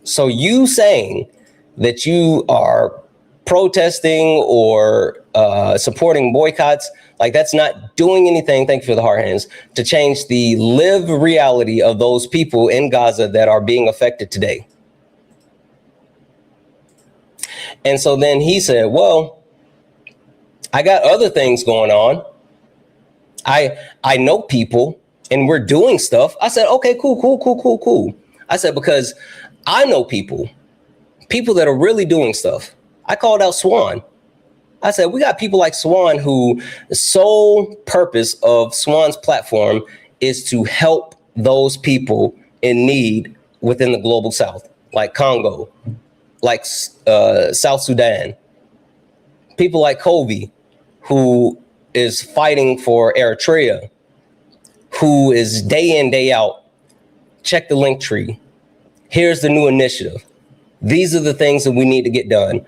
So you saying that you are protesting or supporting boycotts, like that's not doing anything, thank you for the hard hands, to change the live reality of those people in Gaza that are being affected today. And so then he said, well, I got other things going on. I know people and we're doing stuff. I said, okay, cool. I said, because I know people that are really doing stuff. I called out Swan. I said, we got people like Swan who the sole purpose of Swan's platform is to help those people in need within the global South, like Congo, like South Sudan. People like Kobe, who is fighting for Eritrea, who is day in, day out. Check the link tree. Here's the new initiative. These are the things that we need to get done.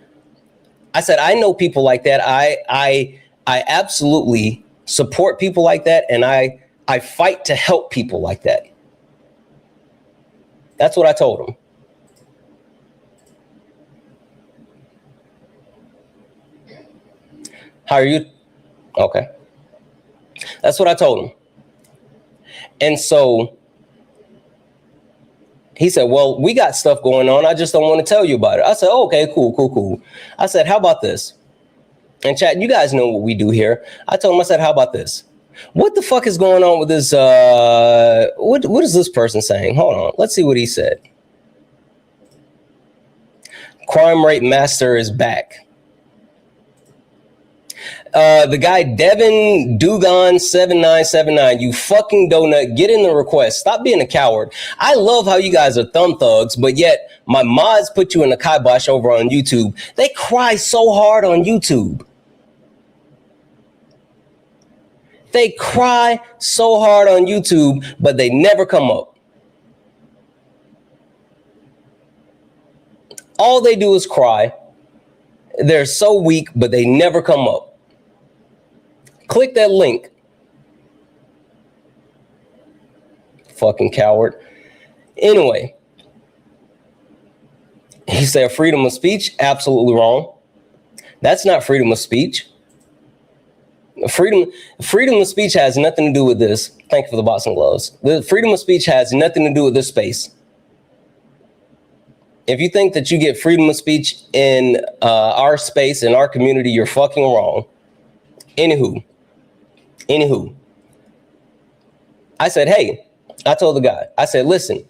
I said, I know people like that. I absolutely support people like that. And I fight to help people like that. That's what I told him. How are you? Okay. That's what I told him. And so he said, well, we got stuff going on. I just don't want to tell you about it. I said, oh, okay, cool. I said, how about this? And chat, you guys know what we do here. I told him, I said, how about this? What the fuck is going on with this? What is this person saying? Hold on. Let's see what he said. Crime rate master is back. The guy Devin Dugan 7979, you fucking donut, get in the request. Stop being a coward. I love how you guys are thumb thugs, but yet my mods put you in the kibosh over on YouTube. They cry so hard on YouTube. They cry so hard on YouTube, but they never come up. All they do is cry. They're so weak, but they never come up. Click that link. Fucking coward. Anyway, he said freedom of speech. Absolutely wrong. That's not freedom of speech. Freedom of speech has nothing to do with this. Thank you for the boxing gloves. The freedom of speech has nothing to do with this space. If you think that you get freedom of speech in our space, in our community, you're fucking wrong. Anywho, I said, hey, I told the guy, I said, listen,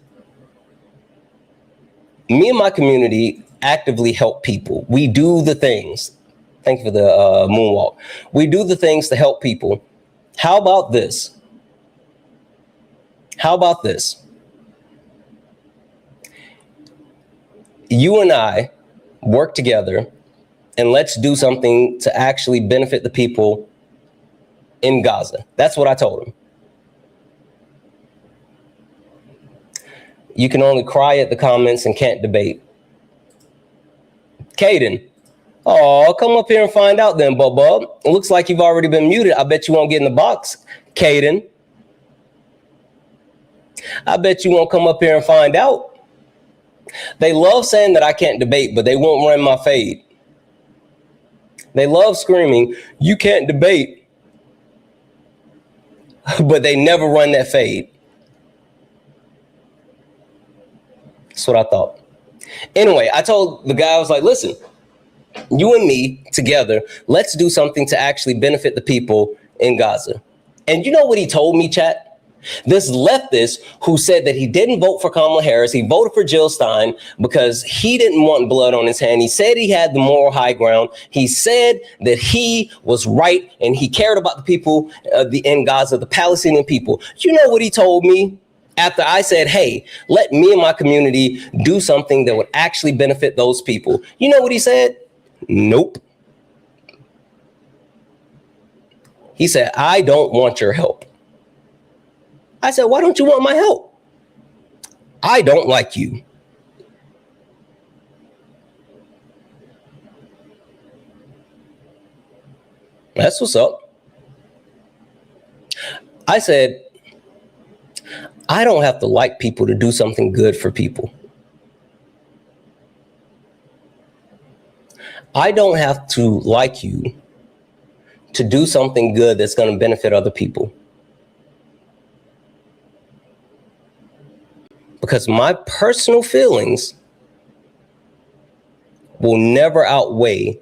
me and my community actively help people. We do the things. Thank you for the moonwalk. We do the things to help people. How about this? How about this? You and I work together and let's do something to actually benefit the people in Gaza. That's what I told him. You can only cry at the comments and can't debate. Caden. Oh, come up here and find out then, Bub. It looks like you've already been muted. I bet you won't get in the box, Caden. I bet you won't come up here and find out. They love saying that I can't debate, but they won't run my fade. They love screaming, you can't debate, but they never run that fade. That's what I thought. Anyway, I told the guy, I was like, listen, you and me together, let's do something to actually benefit the people in Gaza. And you know what he told me, chat? This leftist who said that he didn't vote for Kamala Harris, he voted for Jill Stein because he didn't want blood on his hand. He said he had the moral high ground. He said that he was right and he cared about the people in Gaza, the Palestinian people. You know what he told me? After I said, hey, let me and my community do something that would actually benefit those people. You know what he said? Nope. He said, I don't want your help. I said, why don't you want my help? I don't like you. That's what's up. I said, I don't have to like people to do something good for people. I don't have to like you to do something good that's going to benefit other people. Because my personal feelings will never outweigh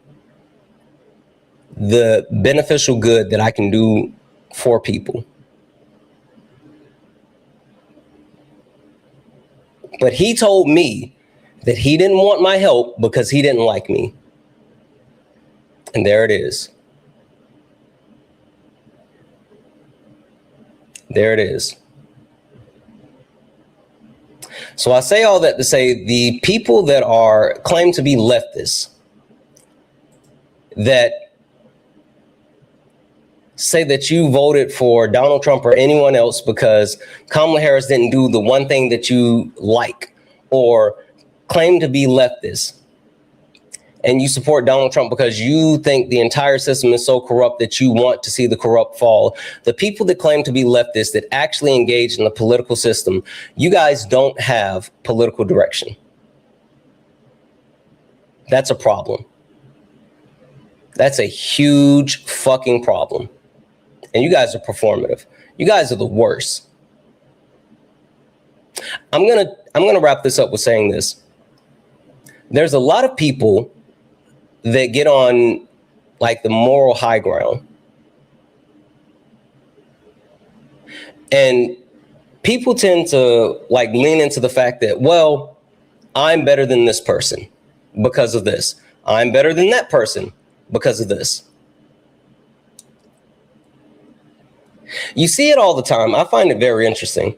the beneficial good that I can do for people. But he told me that he didn't want my help because he didn't like me. And there it is. There it is. So I say all that to say the people that claim to be leftists, that say that you voted for Donald Trump or anyone else because Kamala Harris didn't do the one thing that you like, or claim to be leftist, and you support Donald Trump because you think the entire system is so corrupt that you want to see the corrupt fall. The people that claim to be leftists that actually engage in the political system, you guys don't have political direction. That's a problem. That's a huge fucking problem. And you guys are performative. You guys are the worst. I'm gonna wrap this up with saying this. There's a lot of people that get on like the moral high ground. And people tend to like lean into the fact that, well, I'm better than this person because of this. I'm better than that person because of this. You see it all the time. I find it very interesting.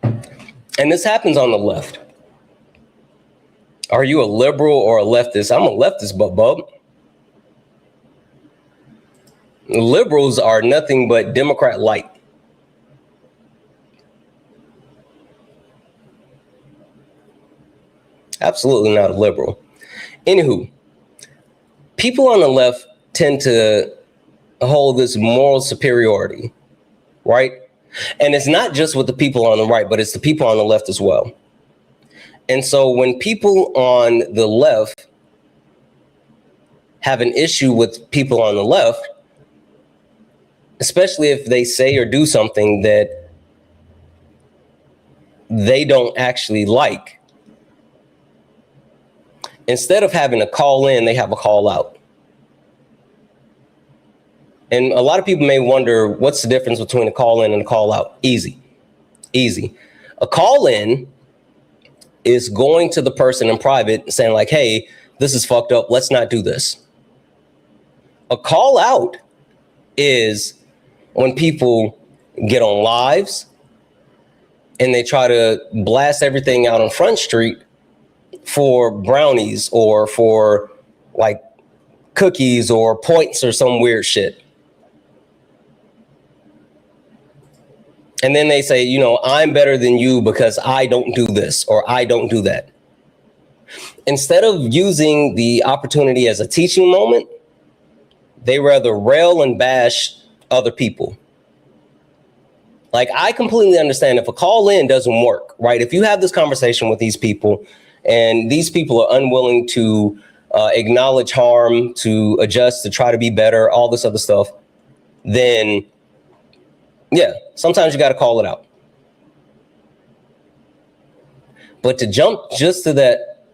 And this happens on the left. Are you a liberal or a leftist? I'm a leftist, bub. Liberals are nothing but Democrat light. Absolutely not a liberal. Anywho, people on the left tend to hold this moral superiority, right? And it's not just with the people on the right, but it's the people on the left as well. And so when people on the left have an issue with people on the left, especially if they say or do something that they don't actually like, instead of having a call in, they have a call out. And a lot of people may wonder, what's the difference between a call in and a call out? Easy. A call in is going to the person in private saying like, hey, this is fucked up. Let's not do this. A call out is when people get on lives and they try to blast everything out on Front Street for brownies or for like cookies or points or some weird shit. And then they say, you know, I'm better than you because I don't do this or I don't do that. Instead of using the opportunity as a teaching moment, they rather rail and bash other people. Like, I completely understand if a call in doesn't work, right? If you have this conversation with these people and these people are unwilling to acknowledge harm, to adjust, to try to be better, all this other stuff, then yeah, sometimes you got to call it out. But to jump just to that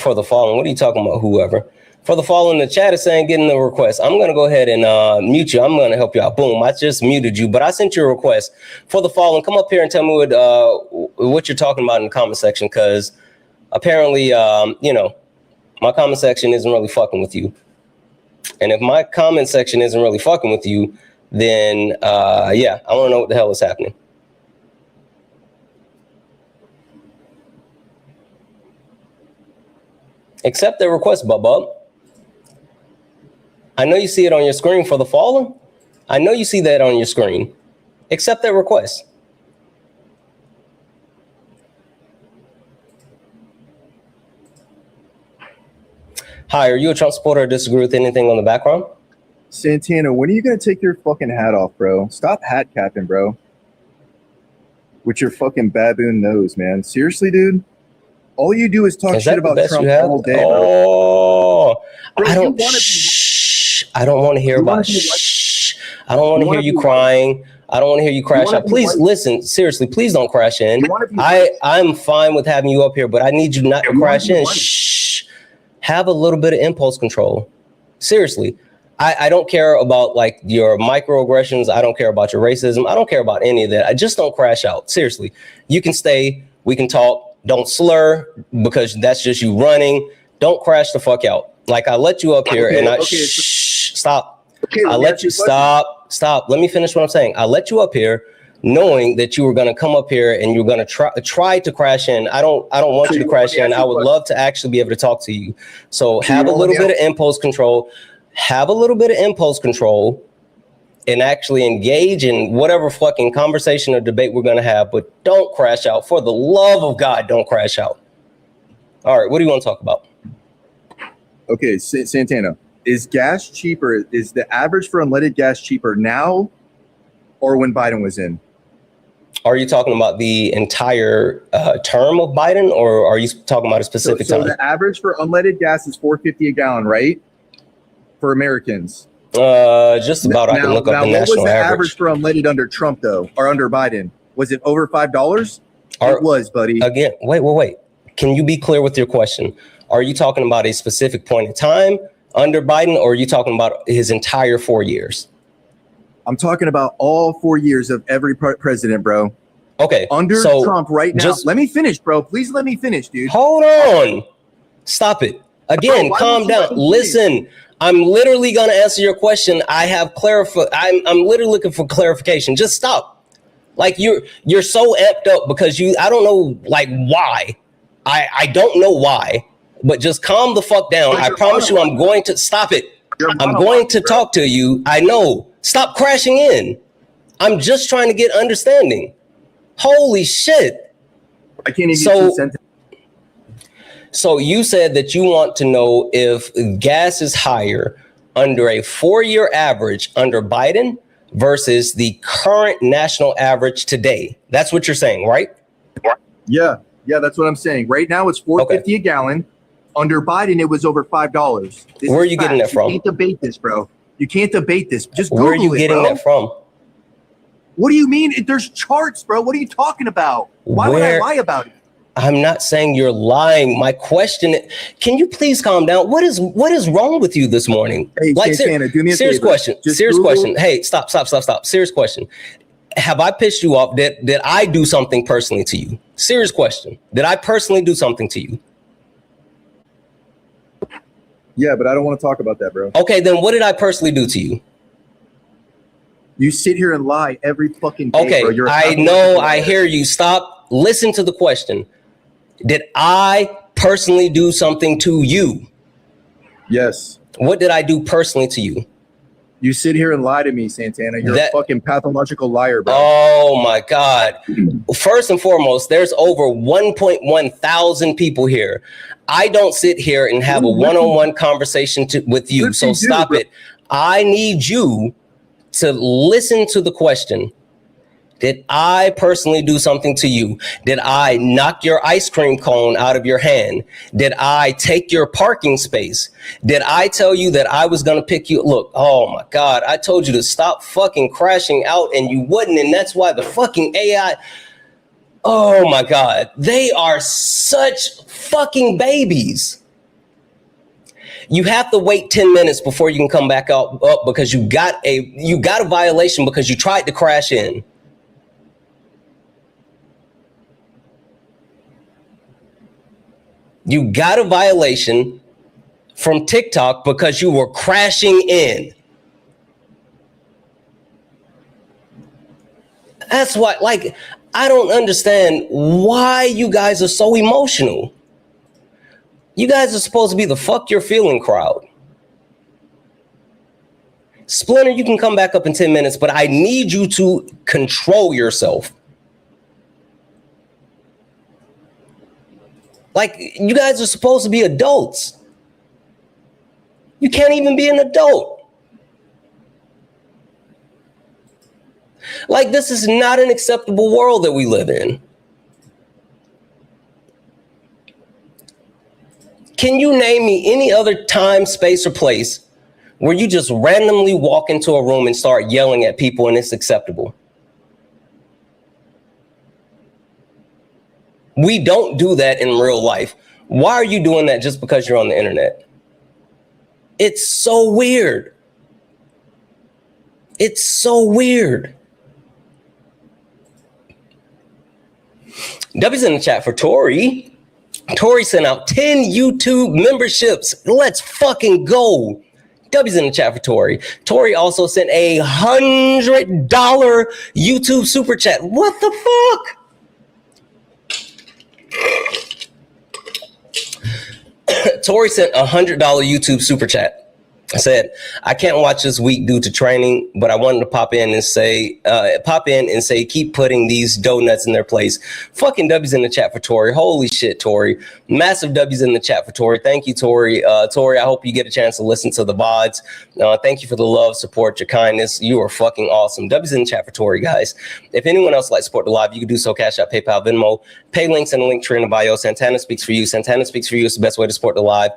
for the fallen, what are you talking about, whoever? For the fallen, the chat is saying getting the request. I'm going to go ahead and mute you. I'm going to help you out. Boom, I just muted you, but I sent you a request. For the fallen, come up here and tell me what you're talking about in the comment section, because apparently, you know, my comment section isn't really fucking with you. And if my comment section isn't really fucking with you, then yeah, I want to know what the hell is happening. Accept their request, Bubba. I know you see it on your screen for the fallen. I know you see that on your screen. Accept their request. Hi, are you a Trump supporter or disagree with anything on the background? Santana, when are you going to take your fucking hat off, bro? Stop hat capping, bro. With your fucking baboon nose, man. Seriously, dude? All you do is talk shit about Trump all day, bro. Oh, Bro, I don't. I don't want to hear about. I don't want to hear you crying. I don't want to hear you crash out. Please listen. Seriously, please don't crash in. I'm fine with having you up here, but I need you not to crash in. Shh. Have a little bit of impulse control. Seriously. I don't care about like your microaggressions. I don't care about your racism. I don't care about any of that. I just don't crash out. Seriously. You can stay. We can talk. Don't slur, because that's just you running. Don't crash the fuck out. Like, I let you up here and stop. I let you stop. Let me finish what I'm saying. I let you up here knowing that you were going to come up here and you're going to try to crash in. I don't want you to crash in. I would love to actually be able to talk to you. So have a little bit of impulse control. Have a little bit of impulse control and actually engage in whatever fucking conversation or debate we're going to have, but don't crash out. For the love of God, don't crash out. All right, what do you want to talk about? Okay, Santana, is gas cheaper? Is the average for unleaded gas cheaper now or when Biden was in? Are you talking about the entire term of Biden, or are you talking about a specific time? So the average for unleaded gas is $4.50 a gallon, right? For Americans. Just about. I can look up the national average. What was the average for unleaded under Trump, though, or under Biden? Was it over $5? It was, buddy. Again, wait. Can you be clear with your question? Are you talking about a specific point in time under Biden, or are you talking about his entire 4 years? I'm talking about all 4 years of every president, bro. Okay. Under Trump right now. Let me finish, bro. Please let me finish, dude. Hold on. Stop it. Again, calm down. Listen. I'm literally going to answer your question. I have I'm literally looking for clarification. Just stop. Like, you're so amped up because I don't know like why. I don't know why, but just calm the fuck down. I promise you I'm going to stop it. I'm going to talk to you. I know. Stop crashing in. I'm just trying to get understanding. Holy shit. I can't even get 2 sentences. So you said that you want to know if gas is higher under a 4-year average under Biden versus the current national average today. That's what you're saying, right? Yeah, that's what I'm saying. Right now it's $4.50 a gallon. Under Biden, it was over $5. Where are you getting that from? You can't debate this, bro. You can't debate this. Just Google it. Where are you getting that from? What do you mean? There's charts, bro. What are you talking about? Why would I lie about it? I'm not saying you're lying. My question, can you please calm down? What is wrong with you this morning? Hey, like, Santana, do me a serious favor. Question. Serious question. Hey, stop. Serious question. Have I pissed you off? Did I do something personally to you? Serious question. Did I personally do something to you? Yeah, but I don't want to talk about that, bro. Okay, then what did I personally do to you? You sit here and lie every fucking day, okay, bro. I know. I hear you. Stop. Listen to the question. Did I personally do something to you? Yes. What did I do personally to you? You sit here and lie to me, Santana. You're a fucking pathological liar, bro. Oh, my God. First and foremost, there's over 1.1 thousand people here. I don't sit here and have a one-on-one conversation with you. So stop it. I need you to listen to the question, did I personally do something to you? Did I knock your ice cream cone out of your hand? Did I take your parking space? Did I tell you that I was going to pick you? Look, oh my God, I told you to stop fucking crashing out and you wouldn't. And that's why the fucking AI, oh my God, they are such fucking babies. You have to wait 10 minutes before you can come back up because you got a violation because you tried to crash in. You got a violation from TikTok because you were crashing in. That's why, like, I don't understand why you guys are so emotional. You guys are supposed to be the fuck you're feeling crowd. Splinter, you can come back up in 10 minutes, but I need you to control yourself. Like, you guys are supposed to be adults. You can't even be an adult. Like, this is not an acceptable world that we live in. Can you name me any other time, space, or place where you just randomly walk into a room and start yelling at people and it's acceptable? We don't do that in real life. Why are you doing that just because you're on the internet? It's so weird. It's so weird. W's in the chat for Tori. Tori sent out 10 YouTube memberships. Let's fucking go. W's in the chat for Tori. Tori also sent a $100 YouTube super chat. What the fuck? Tori sent a $100 YouTube super chat. I said, I can't watch this week due to training, but I wanted to pop in and say, keep putting these donuts in their place. Fucking W's in the chat for Tori. Holy shit, Tori. Massive W's in the chat for Tori. Thank you, Tori. Tori, I hope you get a chance to listen to the VODs. Thank you for the love, support, your kindness. You are fucking awesome. W's in the chat for Tori, guys. If anyone else would like to support the live, you can do so. Cash App, PayPal, Venmo. Pay links in the link tree in the bio. Santana speaks for you. Santana speaks for you. It's the best way to support the live.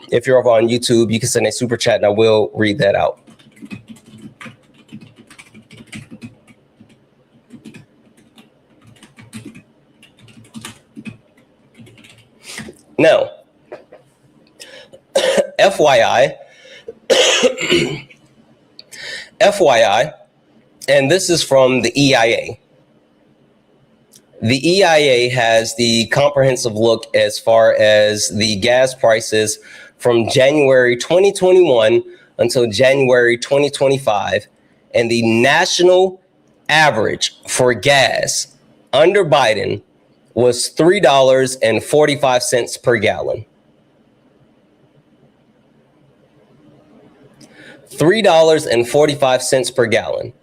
If you're over on YouTube, you can send a super chat and I will read that out. Now, FYI, and this is from the EIA. The EIA has the comprehensive look as far as the gas prices from January 2021 until January 2025, and the national average for gas under Biden was $3.45 per gallon. $3.45 per gallon.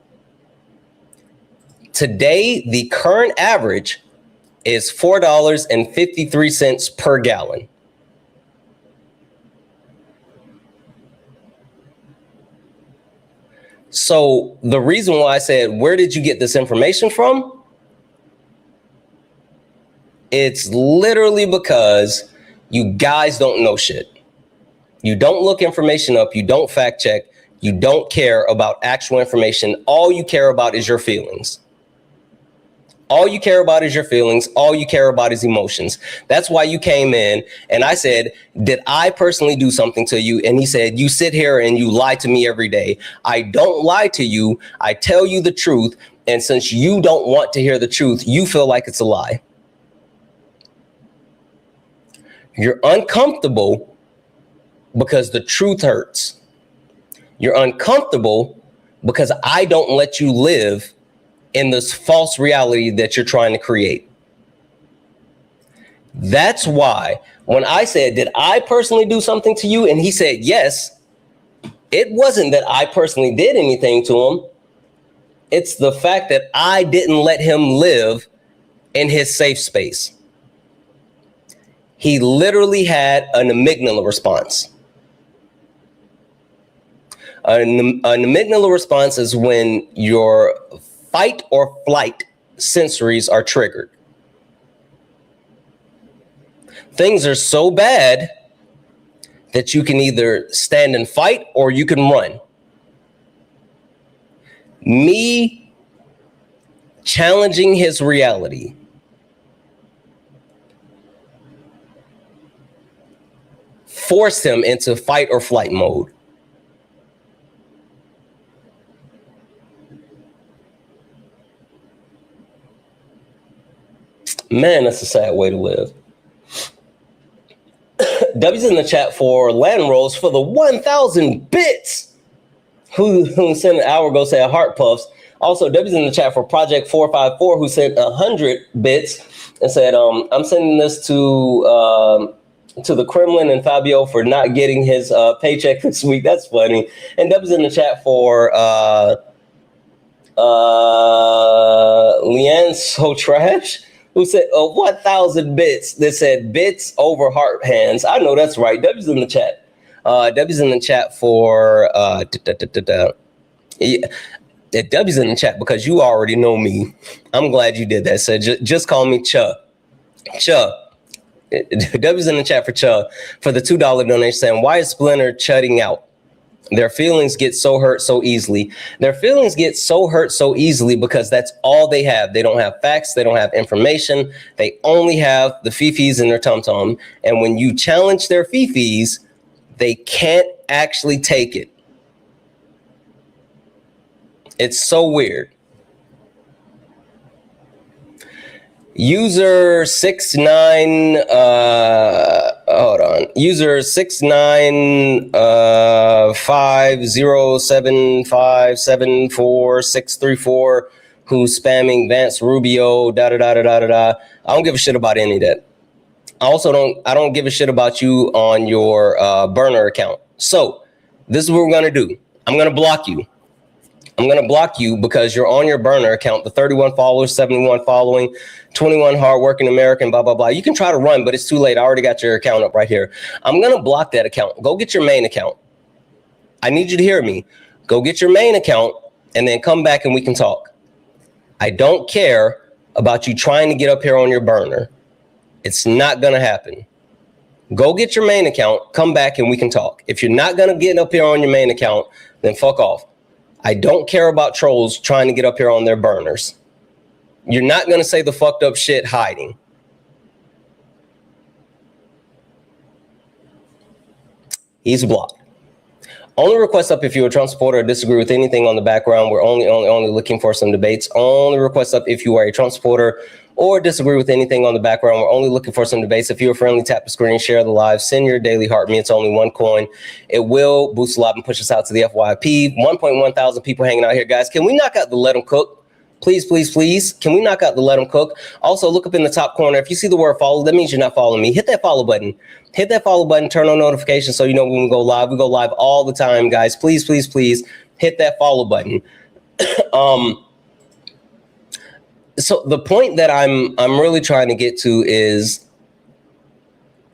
Today, the current average is $4.53 per gallon. So the reason why I said, where did you get this information from? It's literally because you guys don't know shit. You don't look information up. You don't fact check. You don't care about actual information. All you care about is your feelings. All you care about is your feelings. All you care about is emotions. That's why you came in and I said, did I personally do something to you? And he said, you sit here and you lie to me every day. I don't lie to you. I tell you the truth. And since you don't want to hear the truth, you feel like it's a lie. You're uncomfortable because the truth hurts. You're uncomfortable because I don't let you live in this false reality that you're trying to create. That's why when I said, did I personally do something to you? And he said, yes, it wasn't that I personally did anything to him. It's the fact that I didn't let him live in his safe space. He literally had an amygdala response. An amygdala response is when your fight or flight sensories are triggered. Things are so bad that you can either stand and fight or you can run. Me challenging his reality forced him into fight or flight mode. Man, that's a sad way to live. W's in the chat for land rolls for the 1,000 bits. Who sent an hour ago said heart puffs. Also, W's in the chat for Project 454 who sent 100 bits and said, I'm sending this to the Kremlin and Fabio for not getting his paycheck this week. That's funny. And W's in the chat for Leanne So Trash, who said 1,000 bits. That said bits over heart hands. I know that's right. W's in the chat. W's in the chat for W's in the chat because you already know me. I'm glad you did that. So just call me Chuh. Chuh. W's in the chat for Chuh for the $2 donation saying, why is Splinter chutting out? Their feelings get so hurt so easily. Their feelings get so hurt so easily because that's all they have. They don't have facts. They don't have information. They only have the fifis in their tum-tum. And when you challenge their fifis, they can't actually take it. It's so weird. User 69, hold on. User 69507574634, who's spamming Vance Rubio, I don't give a shit about any of that. I don't give a shit about you on your burner account. So this is what we're gonna do. I'm gonna block you. I'm going to block you because you're on your burner account, the 31 followers, 71 following, 21 hardworking American, blah, blah, blah. You can try to run, but it's too late. I already got your account up right here. I'm going to block that account. Go get your main account. I need you to hear me. Go get your main account and then come back and we can talk. I don't care about you trying to get up here on your burner. It's not going to happen. Go get your main account, come back and we can talk. If you're not going to get up here on your main account, then fuck off. I don't care about trolls trying to get up here on their burners. You're not going to say the fucked up shit hiding. He's blocked. Only request up if you're a Trump supporter or disagree with anything on the background. We're only looking for some debates. Only request up if you are a Trump supporter or disagree with anything on the background. We're only looking for some debates. If you're friendly, tap the screen, share the live, send your daily heart. Me, it's only one coin. It will boost a lot and push us out to the FYP. 1.1 thousand people hanging out here, guys. Can we knock out the let them cook? Please, please, please. Can we knock out the let them cook? Also, look up in the top corner. If you see the word follow, that means you're not following me. Hit that follow button. Hit that follow button. Turn on notifications so you know when we go live. We go live all the time, guys. Please, please, please hit that follow button. So the point that I'm really trying to get to is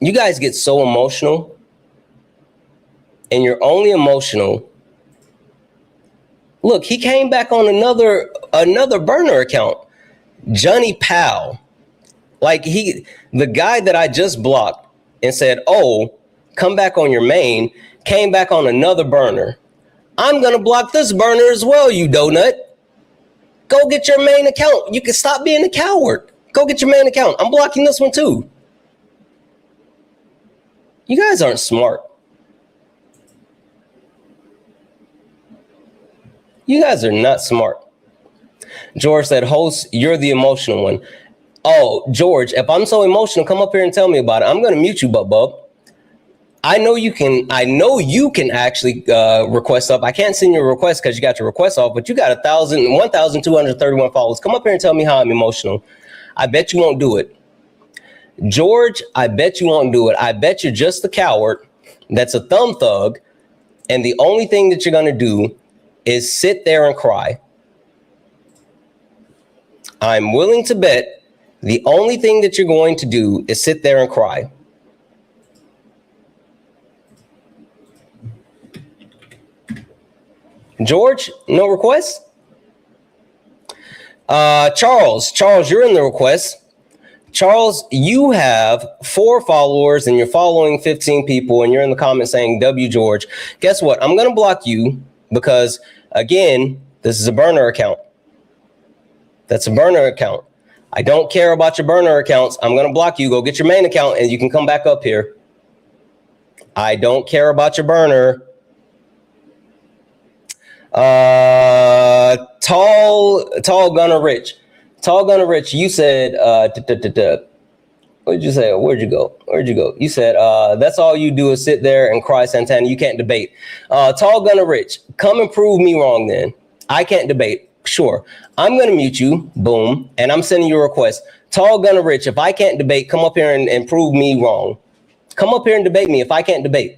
you guys get so emotional and you're only emotional. Look, he came back on another burner account. Johnny Powell. Like the guy that I just blocked and said, oh, come back on your main, came back on another burner. I'm going to block this burner as well, you donut. Go get your main account. You can stop being a coward. Go get your main account. I'm blocking this one too. You guys aren't smart. You guys are not smart. George said, host, you're the emotional one. Oh, George, if I'm so emotional, come up here and tell me about it. I'm going to mute you, Bub. I know you can actually request up. I can't send you a request because you got your request off, but you got 1,231 followers. Come up here and tell me how I'm emotional. I bet you won't do it. George, I bet you won't do it. I bet you're just a coward that's a thumb thug, and the only thing that you're going to do is sit there and cry. I'm willing to bet the only thing that you're going to do is sit there and cry. George, no request. Charles, you're in the request. Charles, you have 4 followers and you're following 15 people and you're in the comments saying W George. Guess what? I'm going to block you because, again, this is a burner account. That's a burner account. I don't care about your burner accounts. I'm going to block you. Go get your main account and you can come back up here. I don't care about your burner. Tall Gunner Rich. Tall Gunner Rich, you said, what did you say? Where'd you go? You said, that's all you do is sit there and cry, Santana. You can't debate. Tall Gunner Rich, come and prove me wrong then. I can't debate. Sure. I'm going to mute you. Boom. And I'm sending you a request. Tall Gunner Rich, if I can't debate, come up here and prove me wrong. Come up here and debate me if I can't debate.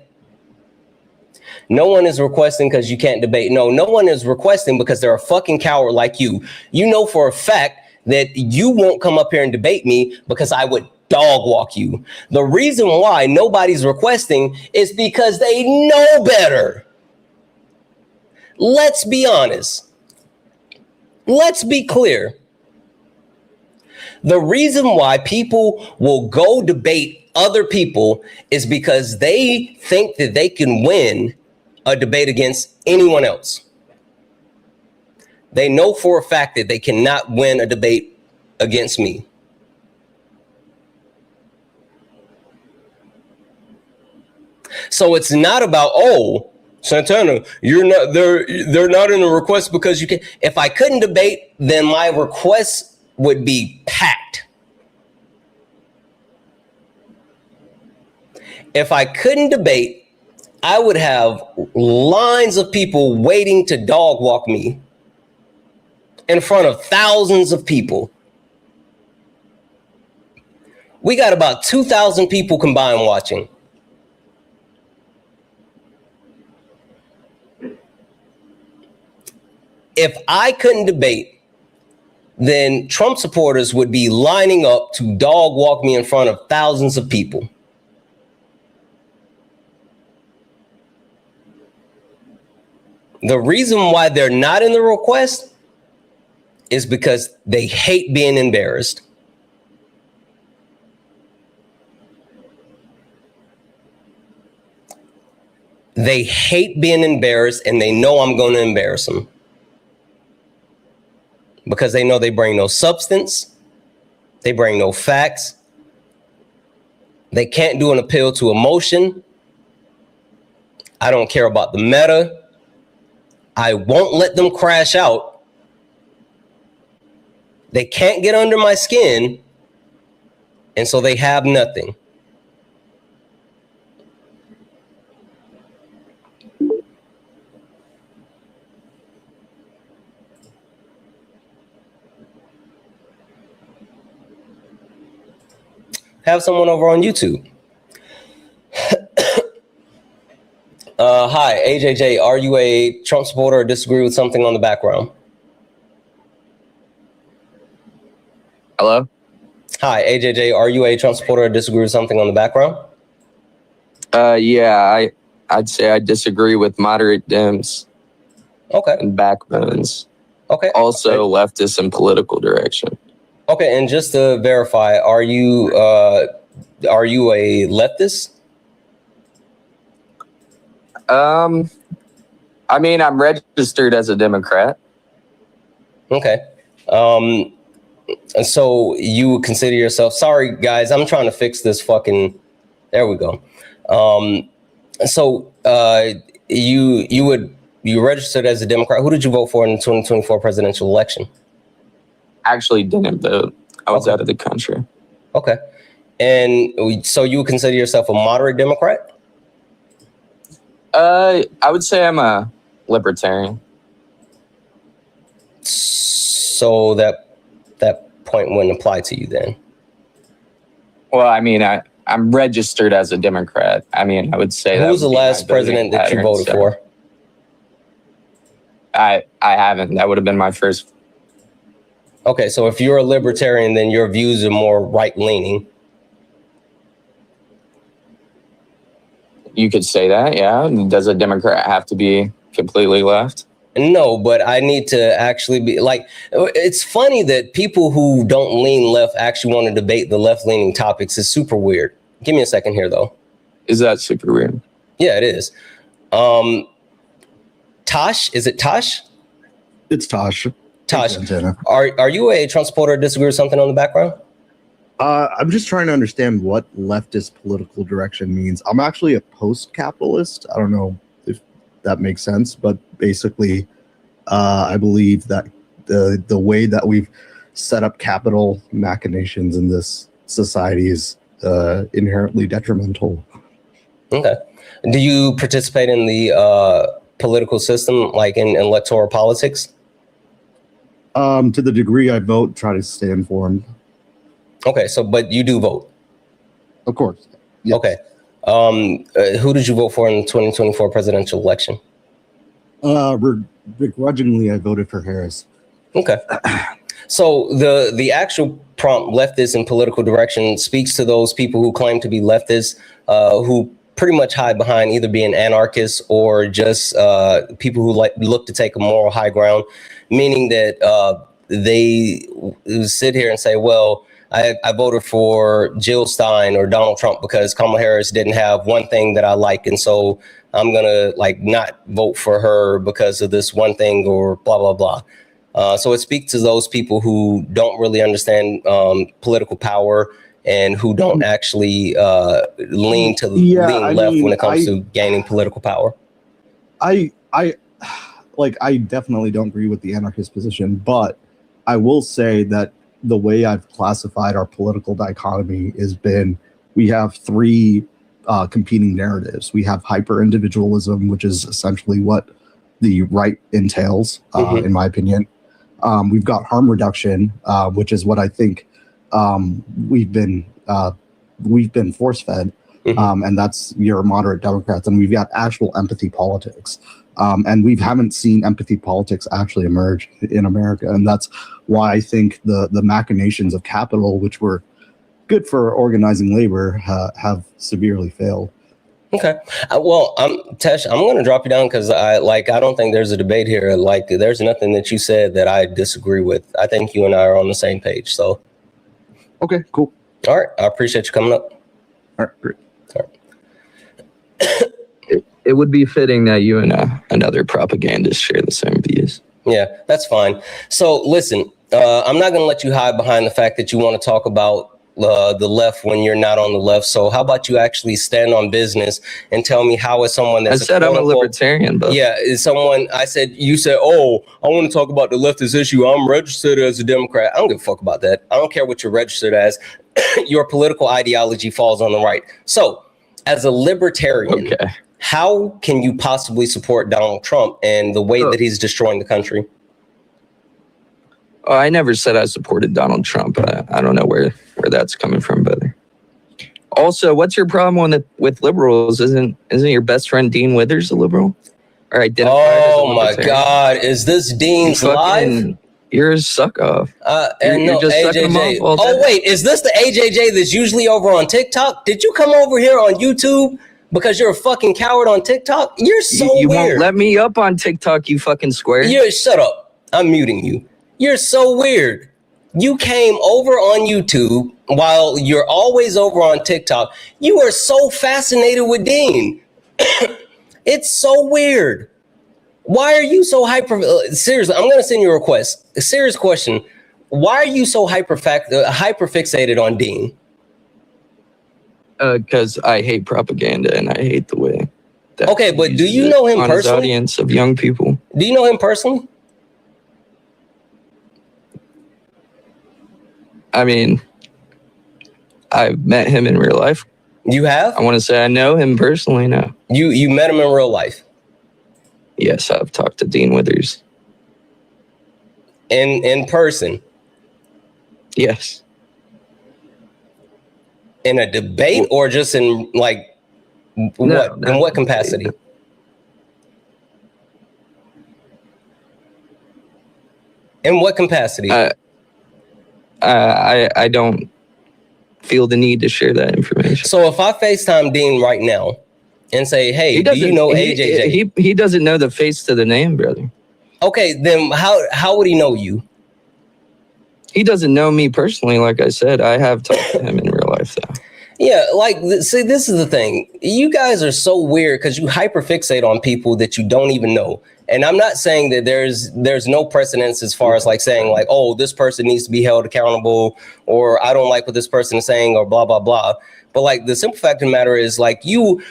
No one is requesting because you can't debate. No one is requesting because they're a fucking coward like you. You know for a fact that you won't come up here and debate me because I would dog walk you. The reason why nobody's requesting is because they know better. Let's be honest. Let's be clear. The reason why people will go debate other people is because they think that they can win a debate against anyone else. They know for a fact that they cannot win a debate against me. So it's not about, oh, Santana, they're not in the request because you can. If I couldn't debate, then my requests would be packed. If I couldn't debate, I would have lines of people waiting to dog walk me in front of thousands of people. We got about 2,000 people combined watching. If I couldn't debate, then Trump supporters would be lining up to dog walk me in front of thousands of people. The reason why they're not in the request is because they hate being embarrassed. They hate being embarrassed and they know I'm going to embarrass them. Because they know they bring no substance. They bring no facts. They can't do an appeal to emotion. I don't care about the meta. I won't let them crash out. They can't get under my skin. And so they have nothing. Have someone over on YouTube. Hi, AJJ, are you a Trump supporter or disagree with something on the background? Hello? Hi, AJJ, are you a Trump supporter or disagree with something on the background? Yeah, I'd say I disagree with moderate Dems. Okay. And backbones. Okay. Also leftist and political direction. Okay, and just to verify, are you a leftist? I mean, I'm registered as a Democrat. Okay. So you would consider yourself, sorry guys, I'm trying to fix this fucking, there we go. You registered as a Democrat. Who did you vote for in the 2024 presidential election? Actually didn't vote. I was out of the country. Okay. And so you would consider yourself a moderate Democrat? I would say I'm a libertarian. So that point wouldn't apply to you then? Well, I mean, I'm registered as a Democrat. I mean, I would say who was the last president that you voted for? I haven't. That would have been my first. Okay, so if you're a libertarian, then your views are more right-leaning. You could say that, yeah. Does a Democrat have to be completely left? No, but I need to actually be like, it's funny that people who don't lean left actually want to debate the left-leaning topics. Is super weird. Give me a second here, though. Is that super weird? Yeah, it is. Tosh, is it Tosh? It's Tosh. Tosh, Santana. are you a Trump supporter or disagree with something on the background? I'm just trying to understand what leftist political direction means. I'm actually a post-capitalist. I don't know if that makes sense, but basically, I believe that the way that we've set up capital machinations in this society is inherently detrimental. Okay. Do you participate in the political system, like in electoral politics? To the degree I vote, try to stay informed. Okay, so but you do vote? Of course. Yes. Okay. Who did you vote for in the 2024 presidential election? Begrudgingly, I voted for Harris. Okay. So the actual prompt, leftist in political direction, speaks to those people who claim to be leftists, who pretty much hide behind either being anarchists or just people who look to take a moral high ground, meaning that they sit here and say, well, I voted for Jill Stein or Donald Trump because Kamala Harris didn't have one thing that I like, and so I'm gonna like not vote for her because of this one thing or blah blah blah. So it speaks to those people who don't really understand political power and who don't actually lean left when it comes to gaining political power. I definitely don't agree with the anarchist position, but I will say that the way I've classified our political dichotomy has been, we have three competing narratives. We have hyper-individualism, which is essentially what the right entails, in my opinion. We've got harm reduction, which is what I think we've been force-fed, and that's your moderate Democrats. And we've got actual empathy politics. And we haven't seen empathy politics actually emerge in America. And that's why I think the machinations of capital, which were good for organizing labor, have severely failed. Okay. Well, Tesh, I'm going to drop you down because I don't think there's a debate here. Like, there's nothing that you said that I disagree with. I think you and I are on the same page. So. Okay, cool. All right. I appreciate you coming up. All right, great. All right. It would be fitting that you and another propagandist share the same views. Yeah, that's fine. So listen, I'm not going to let you hide behind the fact that you want to talk about the left when you're not on the left. So how about you actually stand on business and tell me how is someone that's I said I'm a libertarian, but yeah, is someone you said, oh, I want to talk about the leftist issue. I'm registered as a Democrat. I don't give a fuck about that. I don't care what you're registered as. Your political ideology falls on the right. So as a libertarian, okay, how can you possibly support Donald Trump and the way that he's destroying the country? Oh, I never said I supported Donald Trump. I don't know where that's coming from, brother. Also, what's your problem with liberals? Isn't your best friend Dean Withers a liberal? Or identified oh my God, is this Dean's live? You're a suck off. You're just AJJ. Oh wait, is this the AJJ that's usually over on TikTok? Did you come over here on YouTube? Because you're a fucking coward on TikTok? You're so you weird. Won't let me up on TikTok, you fucking square. Shut up. I'm muting you. You're so weird. You came over on YouTube while you're always over on TikTok. You are so fascinated with Dean. It's so weird. Why are you so seriously, I'm going to send you a request. A serious question. Why are you so hyper fixated on Dean? Because I hate propaganda and I hate the way that. Okay, but do you know him personally? His audience of young people. Do you know him personally? I mean, I've met him in real life. You have? I want to say I know him personally now. You met him in real life? Yes, I've talked to Dean Withers. In person? Yes. In a debate or just in like what capacity? In what capacity? I don't feel the need to share that information. So if I FaceTime Dean right now and say, hey, do you know AJJ? He doesn't know the face to the name, brother. Okay, then how would he know you? He doesn't know me personally. Like I said, I have talked to him in real life, though. Yeah, like, see, this is the thing. You guys are so weird because you hyperfixate on people that you don't even know. And I'm not saying that there's no precedence as far as like saying like, oh, this person needs to be held accountable, or I don't like what this person is saying, or blah, blah, blah. But like the simple fact of the matter is like you've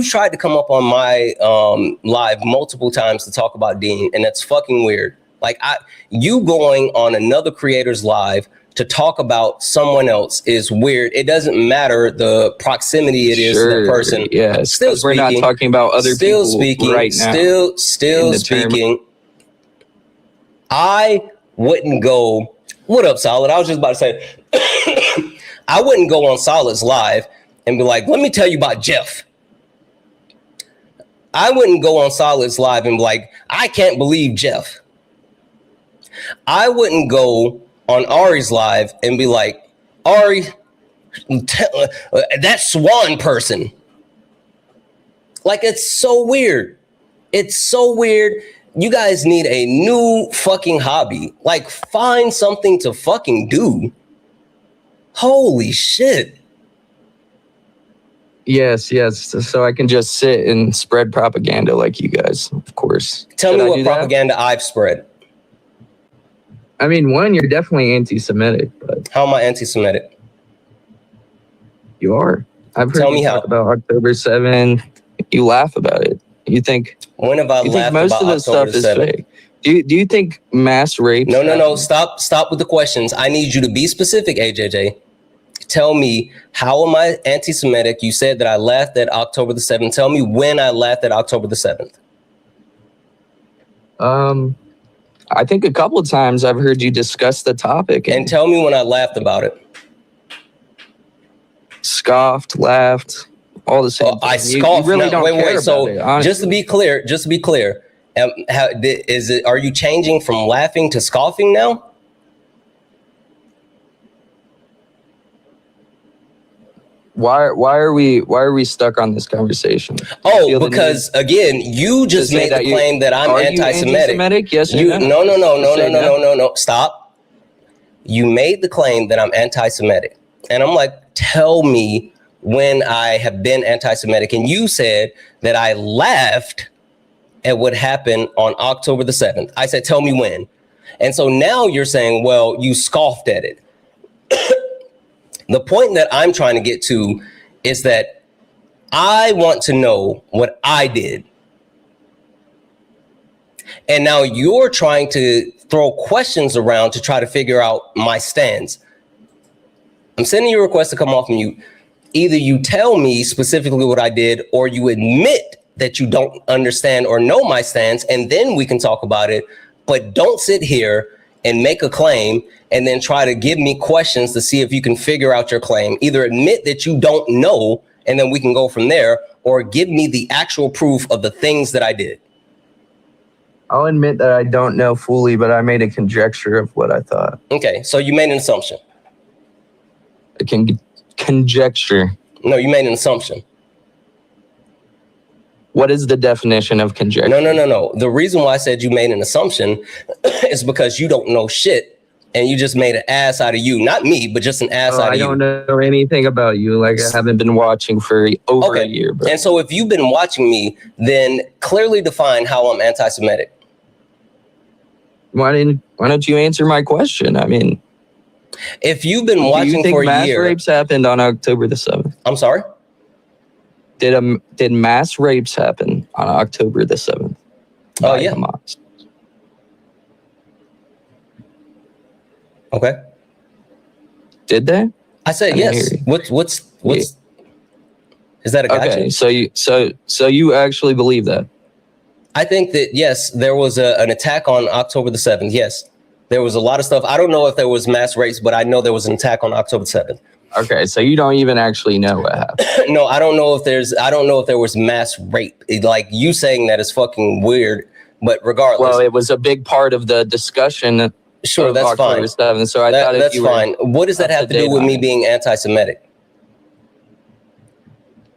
tried to come up on my live multiple times to talk about Dean, and that's fucking weird. Like you going on another creator's live to talk about someone else is weird. It doesn't matter the proximity it is to the person. Yeah, still we're not talking about other people right now. Still speaking. I wouldn't go. What up, Solid? I was just about to say. I wouldn't go on Solid's live and be like, "Let me tell you about Jeff." I wouldn't go on Solid's live and be like, "I can't believe Jeff." I wouldn't go on Ari's live and be like, Ari, that Swan person. Like, it's so weird. It's so weird. You guys need a new fucking hobby. Like, find something to fucking do. Holy shit. Yes. So I can just sit and spread propaganda like you guys, of course. Tell me what propaganda I've spread. I mean, one, you're definitely anti-Semitic, but how am I anti-Semitic? You are. I've heard Tell me you how. talk about October 7th. You laugh about it. You think when have I laughed most about of the October stuff is 7th? fake? Do you think mass rape? No. Stop with the questions. I need you to be specific, AJJ. Tell me, how am I anti-Semitic? You said that I laughed at October the 7th. Tell me when I laughed at October the 7th. I think a couple of times I've heard you discuss the topic. And tell me when I laughed about it. Scoffed, laughed, all the same. I scoffed. You really don't care So about it, honestly. just to be clear, are you changing from laughing to scoffing now? Why are we stuck on this conversation? Oh, because again, you just made the claim that I'm anti-Semitic. Yes. No. Stop. You made the claim that I'm anti-Semitic, and I'm like, tell me when I have been anti-Semitic, and you said that I laughed at what happened on October the 7th. I said, tell me when, and so now you're saying, well, you scoffed at it. The point that I'm trying to get to is that I want to know what I did. And now you're trying to throw questions around to try to figure out my stance. I'm sending you a request to come off mute. Either you tell me specifically what I did, or you admit that you don't understand or know my stance, and then we can talk about it. But don't sit here and make a claim and then try to give me questions to see if you can figure out your claim. Either admit that you don't know, and then we can go from there, or give me the actual proof of the things that I did. I'll admit that I don't know fully, but I made a conjecture of what I thought. Okay, so you made an assumption. I can conjecture. No, you made an assumption. What is the definition of conjecture? No. The reason why I said you made an assumption is because you don't know shit, and you just made an ass out of you. Not me, but just an ass out of you. I don't know anything about you. Like, I haven't been watching for over a year. Bro. And so if you've been watching me, then clearly define how I'm anti-Semitic. Why don't you answer my question? I mean, if you've been watching for a mass year, rapes happened on October the 7th. I'm sorry? Did mass rapes happen on October the 7th? Oh, yeah. Hamas? Okay. Did they? I said yes. What's is that a gotcha? Okay, so you actually believe that? I think that yes, there was an attack on October the 7th. Yes. There was a lot of stuff. I don't know if there was mass rapes, but I know there was an attack on October 7th. Okay, so you don't even actually know what happened. No, I don't know if there was mass rape. Like, you saying that is fucking weird, but regardless. Well, it was a big part of the discussion. Sure, that's fine. 7th, so I thought that's fine. What does that have to do with me being anti-Semitic?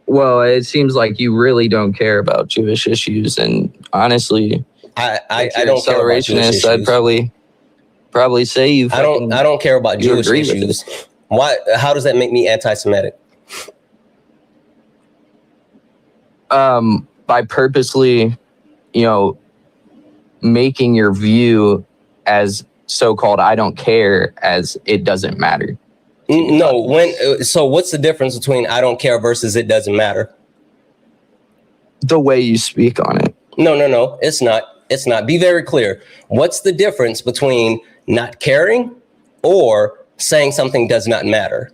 Well, it seems like you really don't care about Jewish issues, and honestly, I don't care about Jewish issues. I'd probably say you. I don't care about Jewish issues. Why? How does that make me anti-Semitic? By purposely, making your view as so-called I don't care as it doesn't matter. No, so what's the difference between I don't care versus it doesn't matter? The way you speak on it. No, it's not. It's not. Be very clear. What's the difference between not caring or saying something does not matter?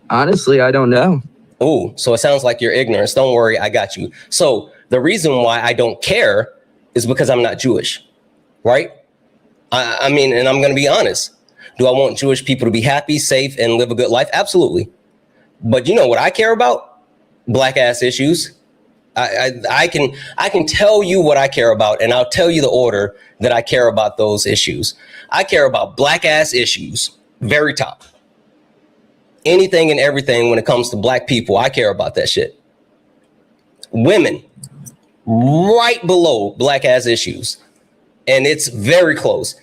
Honestly, I don't know. Ooh, so it sounds like you're ignorant. Don't worry, I got you. So the reason why I don't care is because I'm not Jewish, right? I mean, and I'm going to be honest. Do I want Jewish people to be happy, safe, and live a good life? Absolutely. But you know what I care about? Black ass issues. I can tell you what I care about, and I'll tell you the order that I care about those issues. I care about black ass issues, very top. Anything and everything when it comes to black people, I care about that shit. Women, right below black ass issues, and it's very close.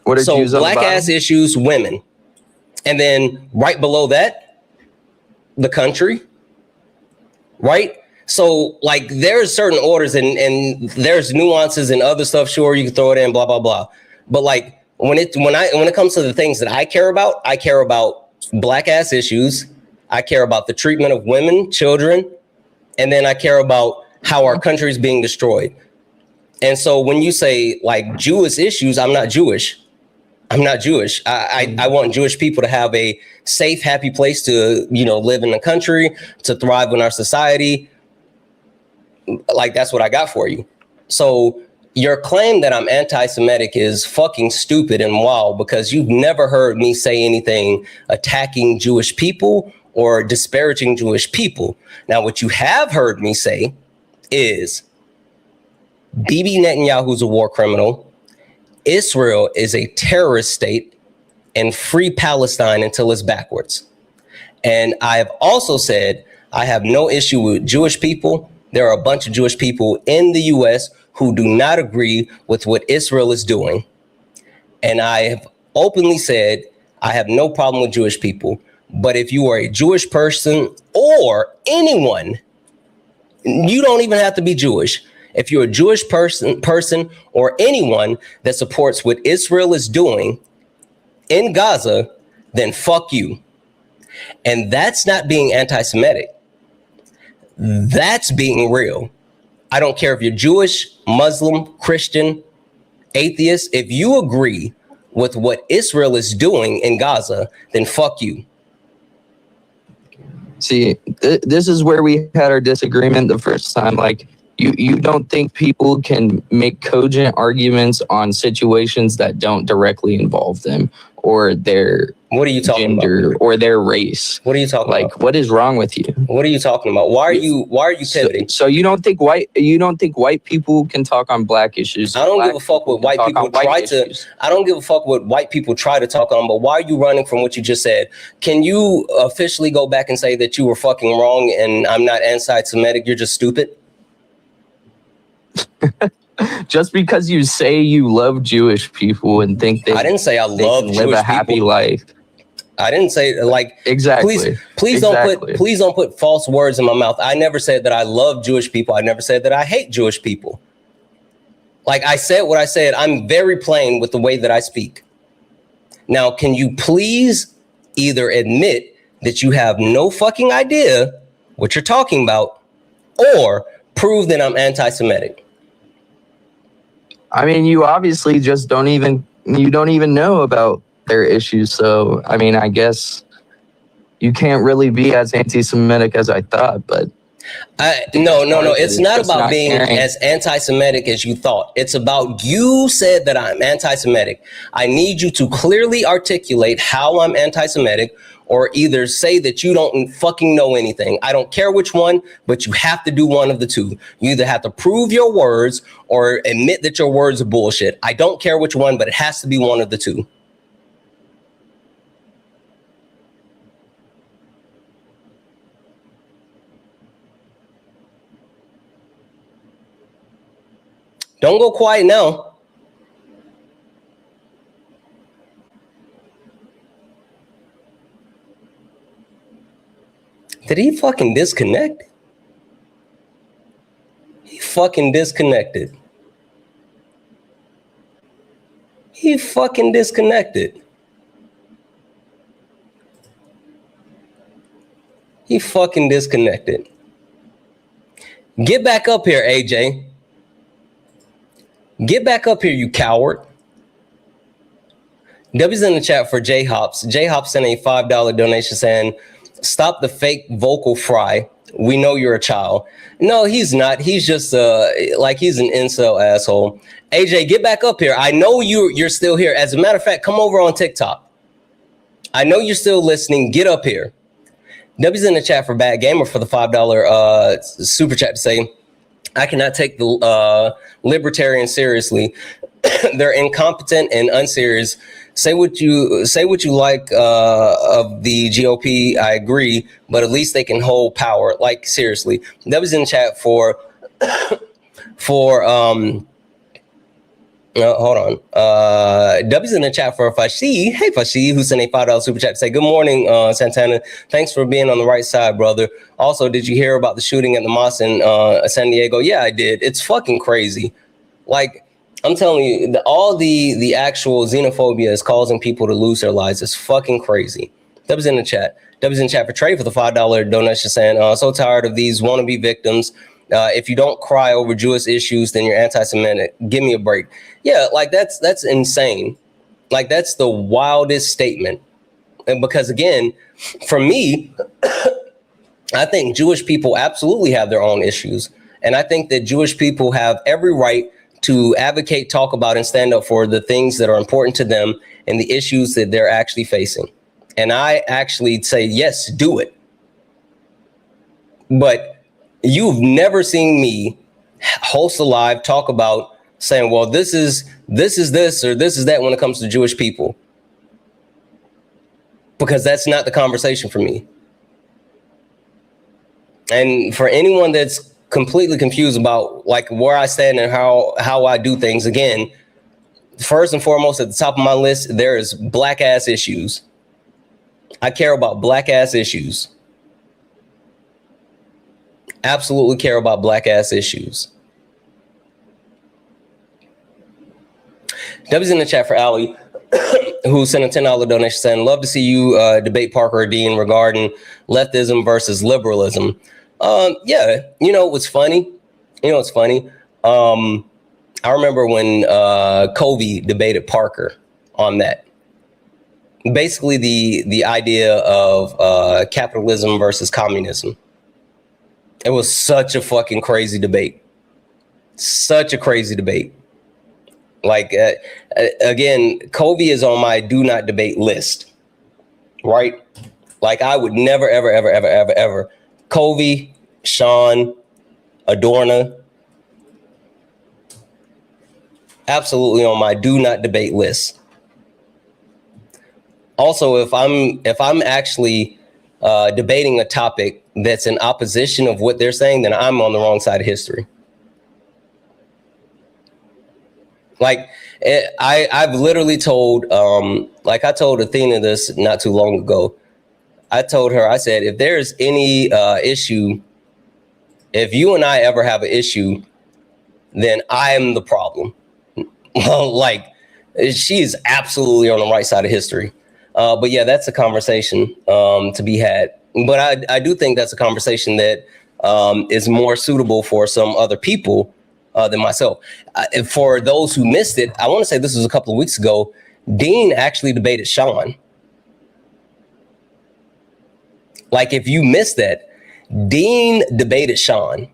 What are so Jews black ass issues, women, and then right below that, the country. Right? So like there's certain orders and there's nuances and other stuff. Sure, you can throw it in, blah, blah, blah. But like when it comes to the things that I care about black ass issues. I care about the treatment of women, children, and then I care about how our country is being destroyed. And so when you say like Jewish issues, I'm not Jewish. I'm not Jewish. I want Jewish people to have a safe, happy place to, live in the country, to thrive in our society. Like, that's what I got for you. So your claim that I'm anti-Semitic is fucking stupid and wild because you've never heard me say anything attacking Jewish people or disparaging Jewish people. Now, what you have heard me say is Bibi Netanyahu's a war criminal. Israel is a terrorist state, and free Palestine until it's backwards. And I have also said I have no issue with Jewish people. There are a bunch of Jewish people in the U.S. who do not agree with what Israel is doing. And I have openly said I have no problem with Jewish people. But if you are a Jewish person or anyone, you don't even have to be Jewish. If you're a Jewish person or anyone that supports what Israel is doing in Gaza, then fuck you. And that's not being anti-Semitic. That's being real. I don't care if you're Jewish, Muslim, Christian, atheist. If you agree with what Israel is doing in Gaza, then fuck you. See, this is where we had our disagreement the first time. Like, you don't think people can make cogent arguments on situations that don't directly involve them or their gender or their race. What are you talking about? Like, what is wrong with you? What are you talking about? Why are you pivoting? So you don't think white people can talk on black issues? I don't give a fuck what white people try to. I don't give a fuck what white people try to talk on. But why are you running from what you just said? Can you officially go back and say that you were fucking wrong and I'm not anti-Semitic? You're just stupid. Just because you say you love Jewish people and think they, I didn't say I love Jewish live a happy people. Life. I didn't say like exactly. Please don't put false words in my mouth. I never said that I love Jewish people. I never said that I hate Jewish people. Like I said what I said. I'm very plain with the way that I speak. Now, can you please either admit that you have no fucking idea what you're talking about, or prove that I'm anti-Semitic? I mean, you obviously just don't even know about their issues. So, I mean, I guess you can't really be as anti-Semitic as I thought, but no. It's not about being as anti-Semitic as you thought. It's about you said that I'm anti-Semitic. I need you to clearly articulate how I'm anti-Semitic, or either say that you don't fucking know anything. I don't care which one, but you have to do one of the two. You either have to prove your words or admit that your words are bullshit. I don't care which one, but it has to be one of the two. Don't go quiet now. Did he fucking disconnect? He fucking disconnected. He fucking disconnected. He fucking disconnected. Get back up here, AJ. Get back up here, you coward. W's in the chat for J Hops. J Hops sent a $5 donation saying, "Stop the fake vocal fry. We know you're a child." No, he's not. He's just like he's an incel asshole. AJ, get back up here. I know you're still here. As a matter of fact, come over on TikTok. I know you're still listening. Get up here. W's in the chat for Bad Gamer for the $5 super chat to say, "I cannot take the libertarians seriously. They're incompetent and unserious. Say what you like of the GOP. I agree, but at least they can hold power. Like seriously." That was in the chat for hold on. W's in the chat for Fashi. Hey Fashi, who sent a $5 super chat to say, "Good morning, Santana. Thanks for being on the right side, brother. Also, did you hear about the shooting at the mosque in San Diego?" Yeah, I did. It's fucking crazy. Like, I'm telling you, all the actual xenophobia is causing people to lose their lives. It's fucking crazy. W's in the chat. W's in the chat for Trey for the $5 donation saying, "So tired of these wannabe victims. If you don't cry over Jewish issues, then you're anti-Semitic. Give me a break." Yeah, like that's insane. Like that's the wildest statement. And because again, for me, I think Jewish people absolutely have their own issues. And I think that Jewish people have every right to advocate, talk about, and stand up for the things that are important to them and the issues that they're actually facing. And I actually say, yes, do it. But you've never seen me host a live, talk about saying, well, this is this or this is that when it comes to Jewish people. Because that's not the conversation for me. And for anyone that's completely confused about like where I stand and how I do things, again, first and foremost, at the top of my list, there is black ass issues. I care about black ass issues. Absolutely care about black ass issues. W's in the chat for Ali, who sent a $10 donation saying, "Love to see you debate Parker or Dean regarding leftism versus liberalism." Yeah, you know what's funny? I remember when Covey debated Parker on that. Basically, the idea of capitalism versus communism. It was such a fucking crazy debate. Such a crazy debate. Like, again, Covey is on my do not debate list, right? Like, I would never, ever, ever, ever, ever, ever. Covey, Sean, Adorna, absolutely on my do not debate list. Also, if I'm actually debating a topic that's in opposition of what they're saying, then I'm on the wrong side of history. Like, I've literally told, like I told Athena this not too long ago. I told her, I said, if there's any issue, if you and I ever have an issue, then I'm the problem. Like, she is absolutely on the right side of history. But yeah, that's a conversation to be had. But I do think that's a conversation that is more suitable for some other people than myself. For those who missed it, I want to say this was a couple of weeks ago. Dean actually debated Sean. Like, if you missed that, Dean debated Sean,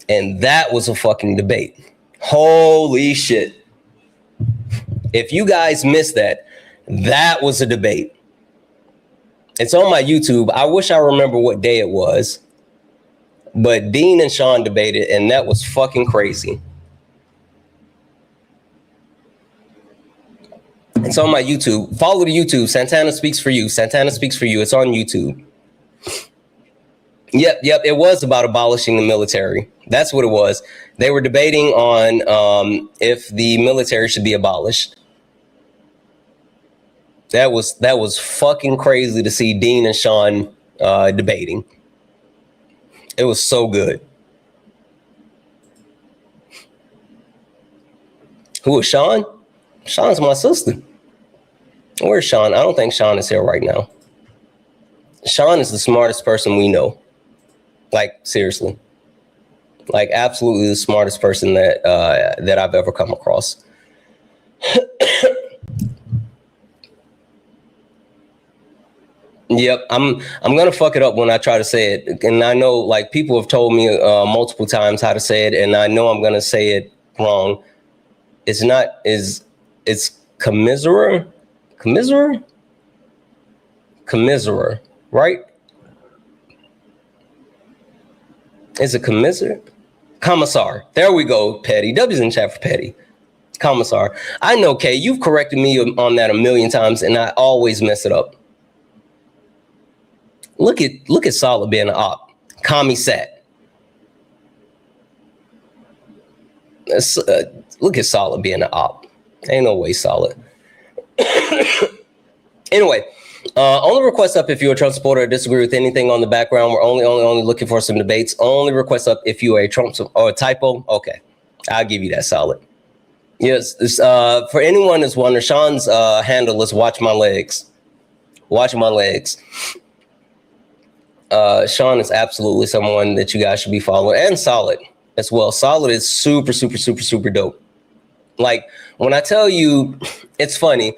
and that was a fucking debate. Holy shit. If you guys missed that, that was a debate. It's on my YouTube. I wish I remember what day it was, but Dean and Sean debated, and that was fucking crazy. It's on my YouTube. Follow the YouTube. Santana Speaks for You. Santana Speaks for You. It's on YouTube. Yep. It was about abolishing the military. That's what it was. They were debating on if the military should be abolished. That was fucking crazy to see Dean and Sean debating. It was so good. Who was Sean? Sean's my sister. Where's Sean? I don't think Sean is here right now. Sean is the smartest person we know. Like, seriously. Like, absolutely the smartest person that I've ever come across. Yep, I'm gonna fuck it up when I try to say it, and I know like people have told me multiple times how to say it, and I know I'm gonna say it wrong. It's commiserate, right? Is it commiserate? Commissar. There we go. Petty. W's in chat for Petty. Commissar. I know, Kay. You've corrected me on that a million times, and I always mess it up. Look at Solid being an op. Commissat. Look at Solid being an op. Ain't no way, Solid. Anyway, only request up if you're a Trump supporter or disagree with anything on the background. We're only looking for some debates. Only request up if you are a Trump or a typo. Okay, I'll give you that, Solid. Yes, for anyone that's wondering, Sean's handle is Watch My Legs. Watch My Legs. Sean is absolutely someone that you guys should be following, and Solid as well. Solid is super, super, super, super dope. Like, when I tell you, it's funny.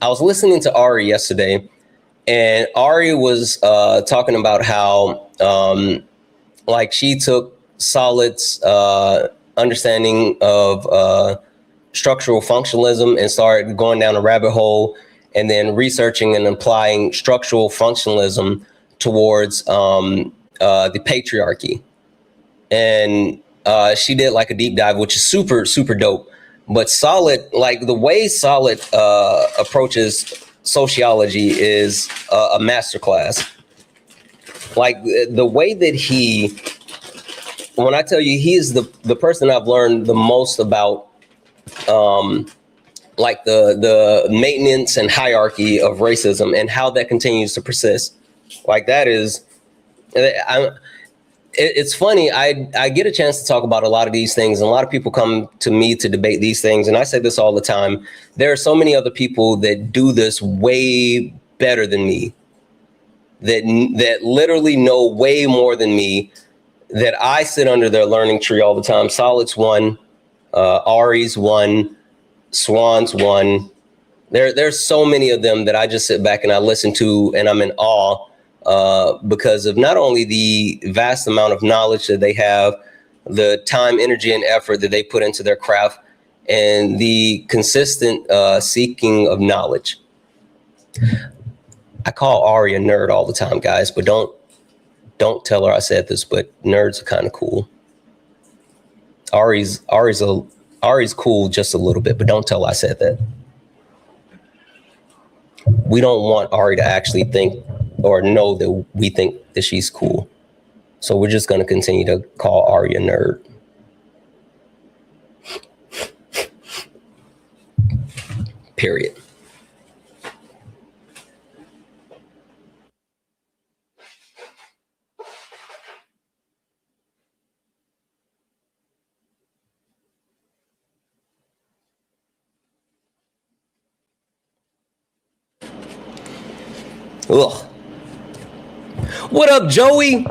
I was listening to Ari yesterday, and Ari was talking about how like she took Solid's understanding of structural functionalism and started going down a rabbit hole, and then researching and applying structural functionalism towards the patriarchy. And she did like a deep dive, which is super, super dope. But Solid, like the way Solid approaches sociology is a masterclass. Like the way that when I tell you, he is the person I've learned the most about, like the maintenance and hierarchy of racism and how that continues to persist. Like that is, it's funny. I get a chance to talk about a lot of these things, and a lot of people come to me to debate these things. And I say this all the time. There are so many other people that do this way better than me, that literally know way more than me, that I sit under their learning tree all the time. Solid's one, Ari's one, Swan's one. There's so many of them that I just sit back and I listen to, and I'm in awe. Because of not only the vast amount of knowledge that they have, the time, energy, and effort that they put into their craft, and the consistent seeking of knowledge. I call Ari a nerd all the time, guys, but don't tell her I said this, but nerds are kind of cool. Ari's cool just a little bit, but don't tell her I said that. We don't want Ari to actually think or know that we think that she's cool. So we're just going to continue to call Ari a nerd. Period. Ugh. What up, Joey?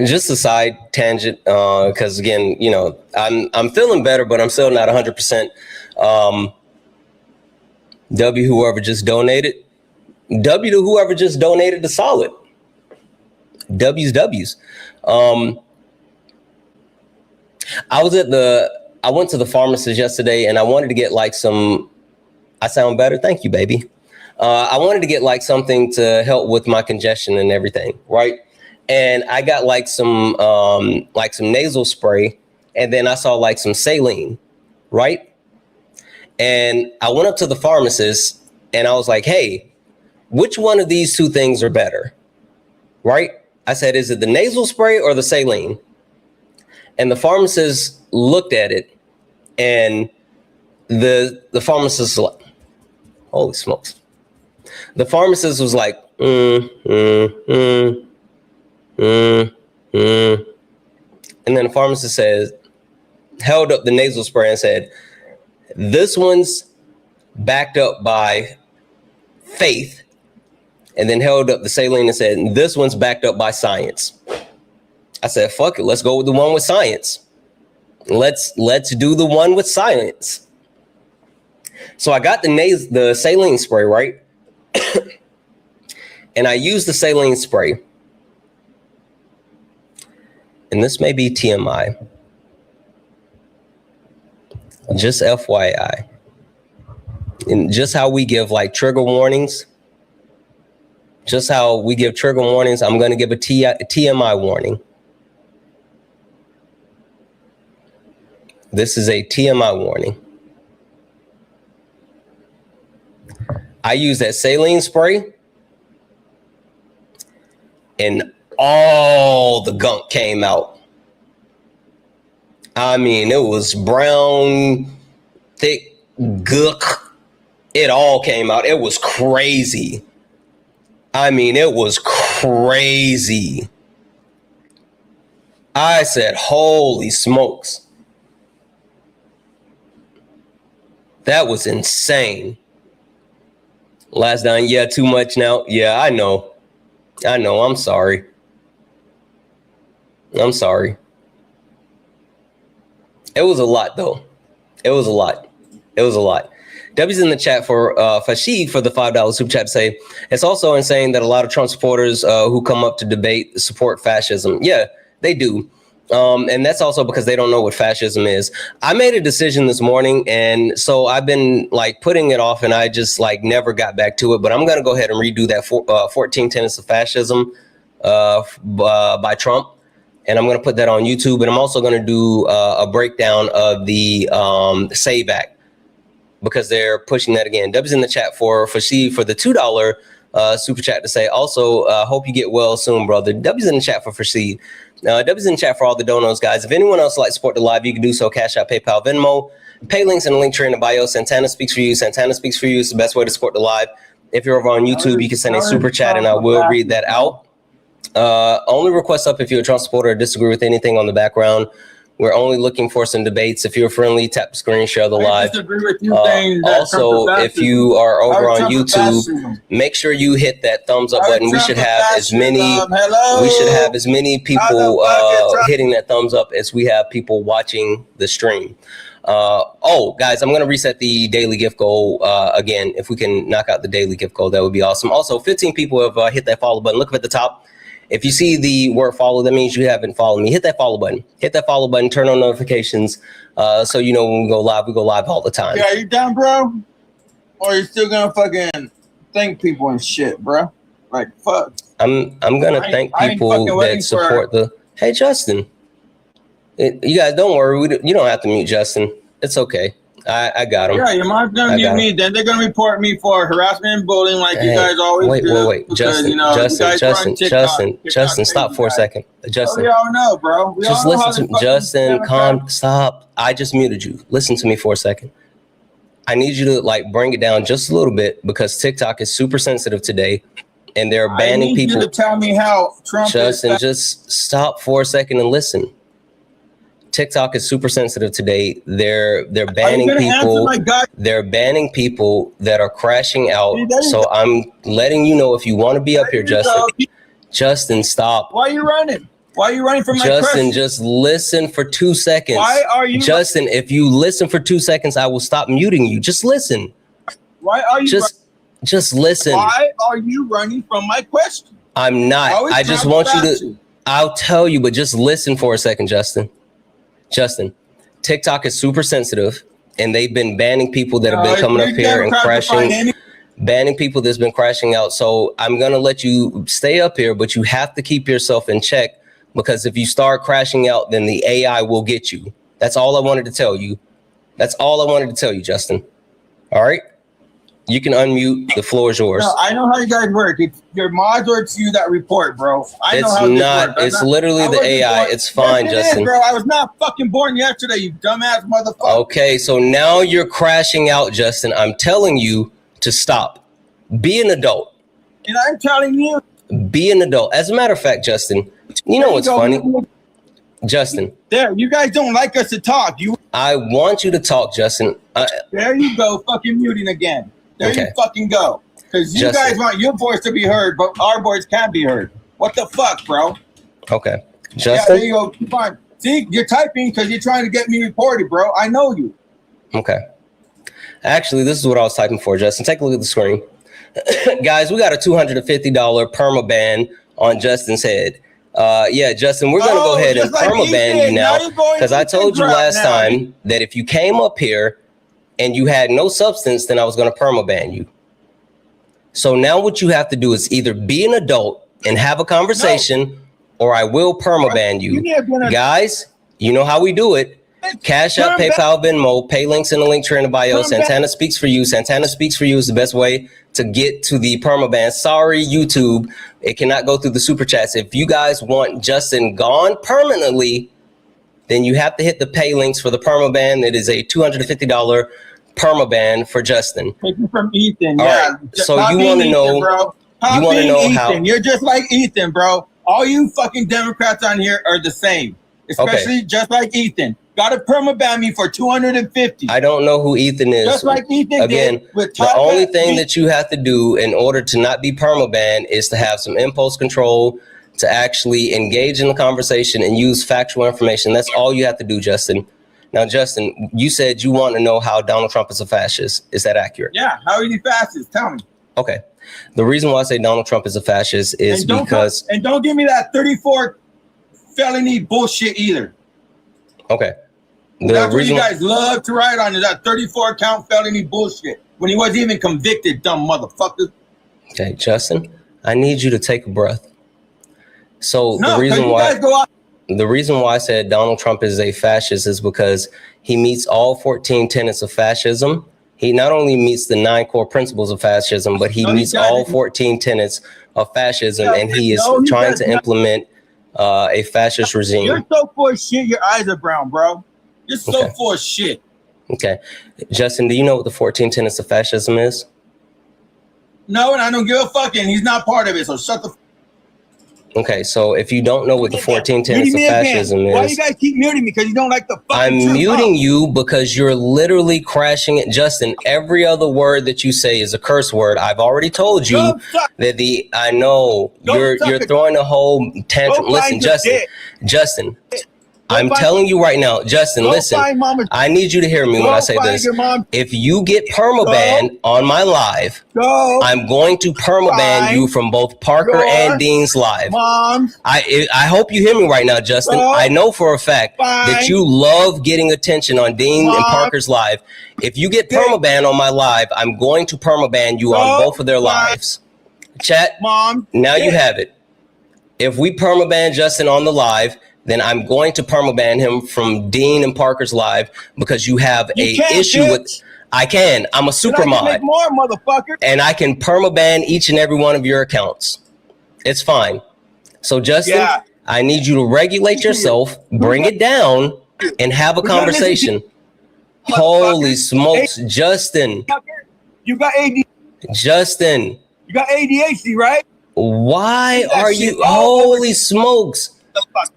Just a side tangent, because again, you know, I'm feeling better, but I'm still not 100%. W whoever just donated. W to whoever just donated to Solid. W's. I went to the pharmacist yesterday, and I wanted to get like some. I sound better. Thank you, baby. I wanted to get like something to help with my congestion and everything, right? And I got like some nasal spray, and then I saw like some saline, right? And I went up to the pharmacist, and I was like, hey, which one of these two things are better? Right? I said, is it the nasal spray or the saline? And the pharmacist looked at it, and the pharmacist was like, holy smokes. The pharmacist was like, And then the pharmacist held up the nasal spray and said, this one's backed up by faith. And then held up the saline and said, this one's backed up by science. I said, fuck it, let's go with the one with science. Let's do the one with science. So I got the saline spray, right? And I used the saline spray. And this may be TMI. Just FYI. And just how we give like trigger warnings. Just how we give trigger warnings, I'm going to give a TMI warning. This is a TMI warning. I use that saline spray, and all the gunk came out. I mean, it was brown, thick gook. It all came out. It was crazy. I mean, it was crazy. I said, holy smokes. That was insane. Last down, yeah, too much now. Yeah, I know. I'm sorry. I'm sorry. It was a lot, though. It was a lot. W's in the chat for Fashid for the $5 super chat to say, it's also insane that a lot of Trump supporters who come up to debate support fascism. Yeah, they do. And that's also because they don't know what fascism is. I made a decision this morning, and so I've been like putting it off, and I just like never got back to it. But I'm going to go ahead and redo that 14 Tenets of Fascism by Trump. And I'm going to put that on YouTube. And I'm also going to do a breakdown of the SAVE Act, because they're pushing that again. W's in the chat for Fashid for the $2 super chat to say, also, hope you get well soon, brother. W's in the chat for Fashid. W's in the chat for all the donos, guys. If anyone else would like to support the live, you can do so. Cash App, PayPal, Venmo. Pay links in the link tree in the bio. Santana speaks for you. Santana speaks for you. It's the best way to support the live. If you're over on YouTube, you can send a super chat, and I will read that out. Only request up if you're a Trump supporter or disagree with anything on the background. We're only looking for some debates. If you're friendly, tap the screen, share the live. Also, if you are over on YouTube, make sure you hit that thumbs up button. We should have as many. We should have as many people hitting that thumbs up as we have people watching the stream. Guys, I'm going to reset the daily gift goal again. If we can knock out the daily gift goal, that would be awesome. Also, 15 people have hit that follow button. Look up at the top. If you see the word follow, that means you haven't followed me. Hit that follow button. Hit that follow button. Turn on notifications so you know when we go live all the time. Yeah, you done, bro? Or you still gonna fucking thank people and shit, bro? Like, fuck. I'm gonna thank people that support the. Hey, Justin. You guys, don't worry. You don't have to mute Justin. It's okay. I got him. Yeah, your mom's gonna mute me. Then they're gonna report me for harassment and bullying, like you guys always do. Wait. Justin, Justin, stop for a second. Justin. We all know, bro. Just listen to Justin. Stop. I just muted you. Listen to me for a second. I need you to like bring it down just a little bit, because TikTok is super sensitive today, and they're banning people. You to tell me how Trump. Justin, just stop for a second and listen. TikTok is super sensitive today. They're banning people. They're banning people that are crashing out. So I'm letting you know, if you want to be up here, Justin. Justin, stop. Why are you running? Why are you running from my Justin, question? just listen for 2 seconds. Why are you Justin, if you listen for 2 seconds, I will stop muting you. Just listen. Why are you just listen. Why are you running from my question? I'm not. I just want you to. I'll tell you, but just listen for a second, Justin. Justin, TikTok is super sensitive, and they've been banning people that have been coming up here and crashing, banning people that's been crashing out. So I'm going to let you stay up here, but you have to keep yourself in check, because if you start crashing out, then the AI will get you. That's all I wanted to tell you. That's all I wanted to tell you, Justin. All right. You can unmute. The floor is yours. No, I know how you guys work. It's your mods or it's you that report, bro. I know how this works. It's literally the AI. Born. It's fine, yes, Justin. Is, bro. I was not fucking born yesterday, you dumbass motherfucker. Okay, so now you're crashing out, Justin. I'm telling you to stop. Be an adult. And I'm telling you. Be an adult. As a matter of fact, Justin, you know what's funny? Justin. There, you guys don't like us to talk. I want you to talk, Justin. There you go, fucking muting again. There you fucking go. Because you guys want your voice to be heard, but our voice can't be heard. What the fuck, bro? Okay. Justin? Yeah, there you go. Fine. See, you're typing because you're trying to get me reported, bro. I know you. Okay. Actually, this is what I was typing for, Justin. Take a look at the screen. Guys, we got a $250 perma ban on Justin's head. Yeah, Justin, we're going to go ahead and perma ban you now because I told you last time that if you came up here and you had no substance, then I was going to permaban you. So now what you have to do is either be an adult and have a conversation, or I will permaban you. Guys, you know how we do it. Cash App, PayPal, Venmo, pay links in the link tree in the bio. Santana speaks for you. Santana speaks for you is the best way to get to the permaban. Sorry, YouTube, it cannot go through the super chats. If you guys want Justin gone permanently, then you have to hit the pay links for the permaban. It is a $250 permaban for Justin. Taken from Ethan. All yeah. right. So you want to know? Bro. You want to know Ethan. how? You're just like Ethan, bro. All you fucking Democrats on here are the same, especially just like Ethan. Got to permaban me for $250. I don't know who Ethan is. Just like Ethan Again, did with the only thing that you have to do in order to not be permaban is to have some impulse control, to actually engage in the conversation and use factual information. That's all you have to do, Justin. Now, Justin, you said you want to know how Donald Trump is a fascist. Is that accurate? Yeah. How are you fascist? Tell me. Okay. The reason why I say Donald Trump is a fascist is because... And don't give me that 34 felony bullshit either. Okay. That's what you guys love to write on, is that 34 count felony bullshit when he wasn't even convicted, dumb motherfucker. Okay, Justin, I need you to take a breath. So No, the reason you why guys go out. the reason why I said Donald Trump is a fascist is because he meets all 14 tenets of fascism. He not only meets the 9 core principles of fascism, but he meets all 14 tenets of fascism, and he is trying to implement a fascist regime. You're so full of shit. Your eyes are brown, bro. You're so full of shit. Okay. Justin, do you know what the 14 tenets of fascism is? No, and I don't give a fuck, and he's not part of it, so shut the fuck. Okay, so if you don't know what the 14 tenets of fascism is... Why you guys keep muting me? Because you don't like the fucking I'm muting you because you're literally crashing it. Justin, every other word that you say is a curse word. I've already told you that I know you're throwing a whole tantrum. Listen, Justin, I'm telling you right now, Justin, listen, I need you to hear me when I say this. If you get permaban on my live, I'm going to permaban you from both Parker and Dean's live. I hope you hear me right now, Justin. I know for a fact that you love getting attention on Dean and Parker's live. If you get permaban on my live, I'm going to permaban you on both of their lives. Chat, now you have it. If we permaban Justin on the live, then I'm going to permaban him from Dean and Parker's live because you have a issue with... I can. I'm a super mod. Make more, motherfucker. And I can permaban each and every one of your accounts. It's fine. So, Justin, I need you to regulate yourself, bring it down, and have a conversation. Holy smokes, Justin. You got ADHD. Justin. You got ADHD, right? Why are you... Holy smokes.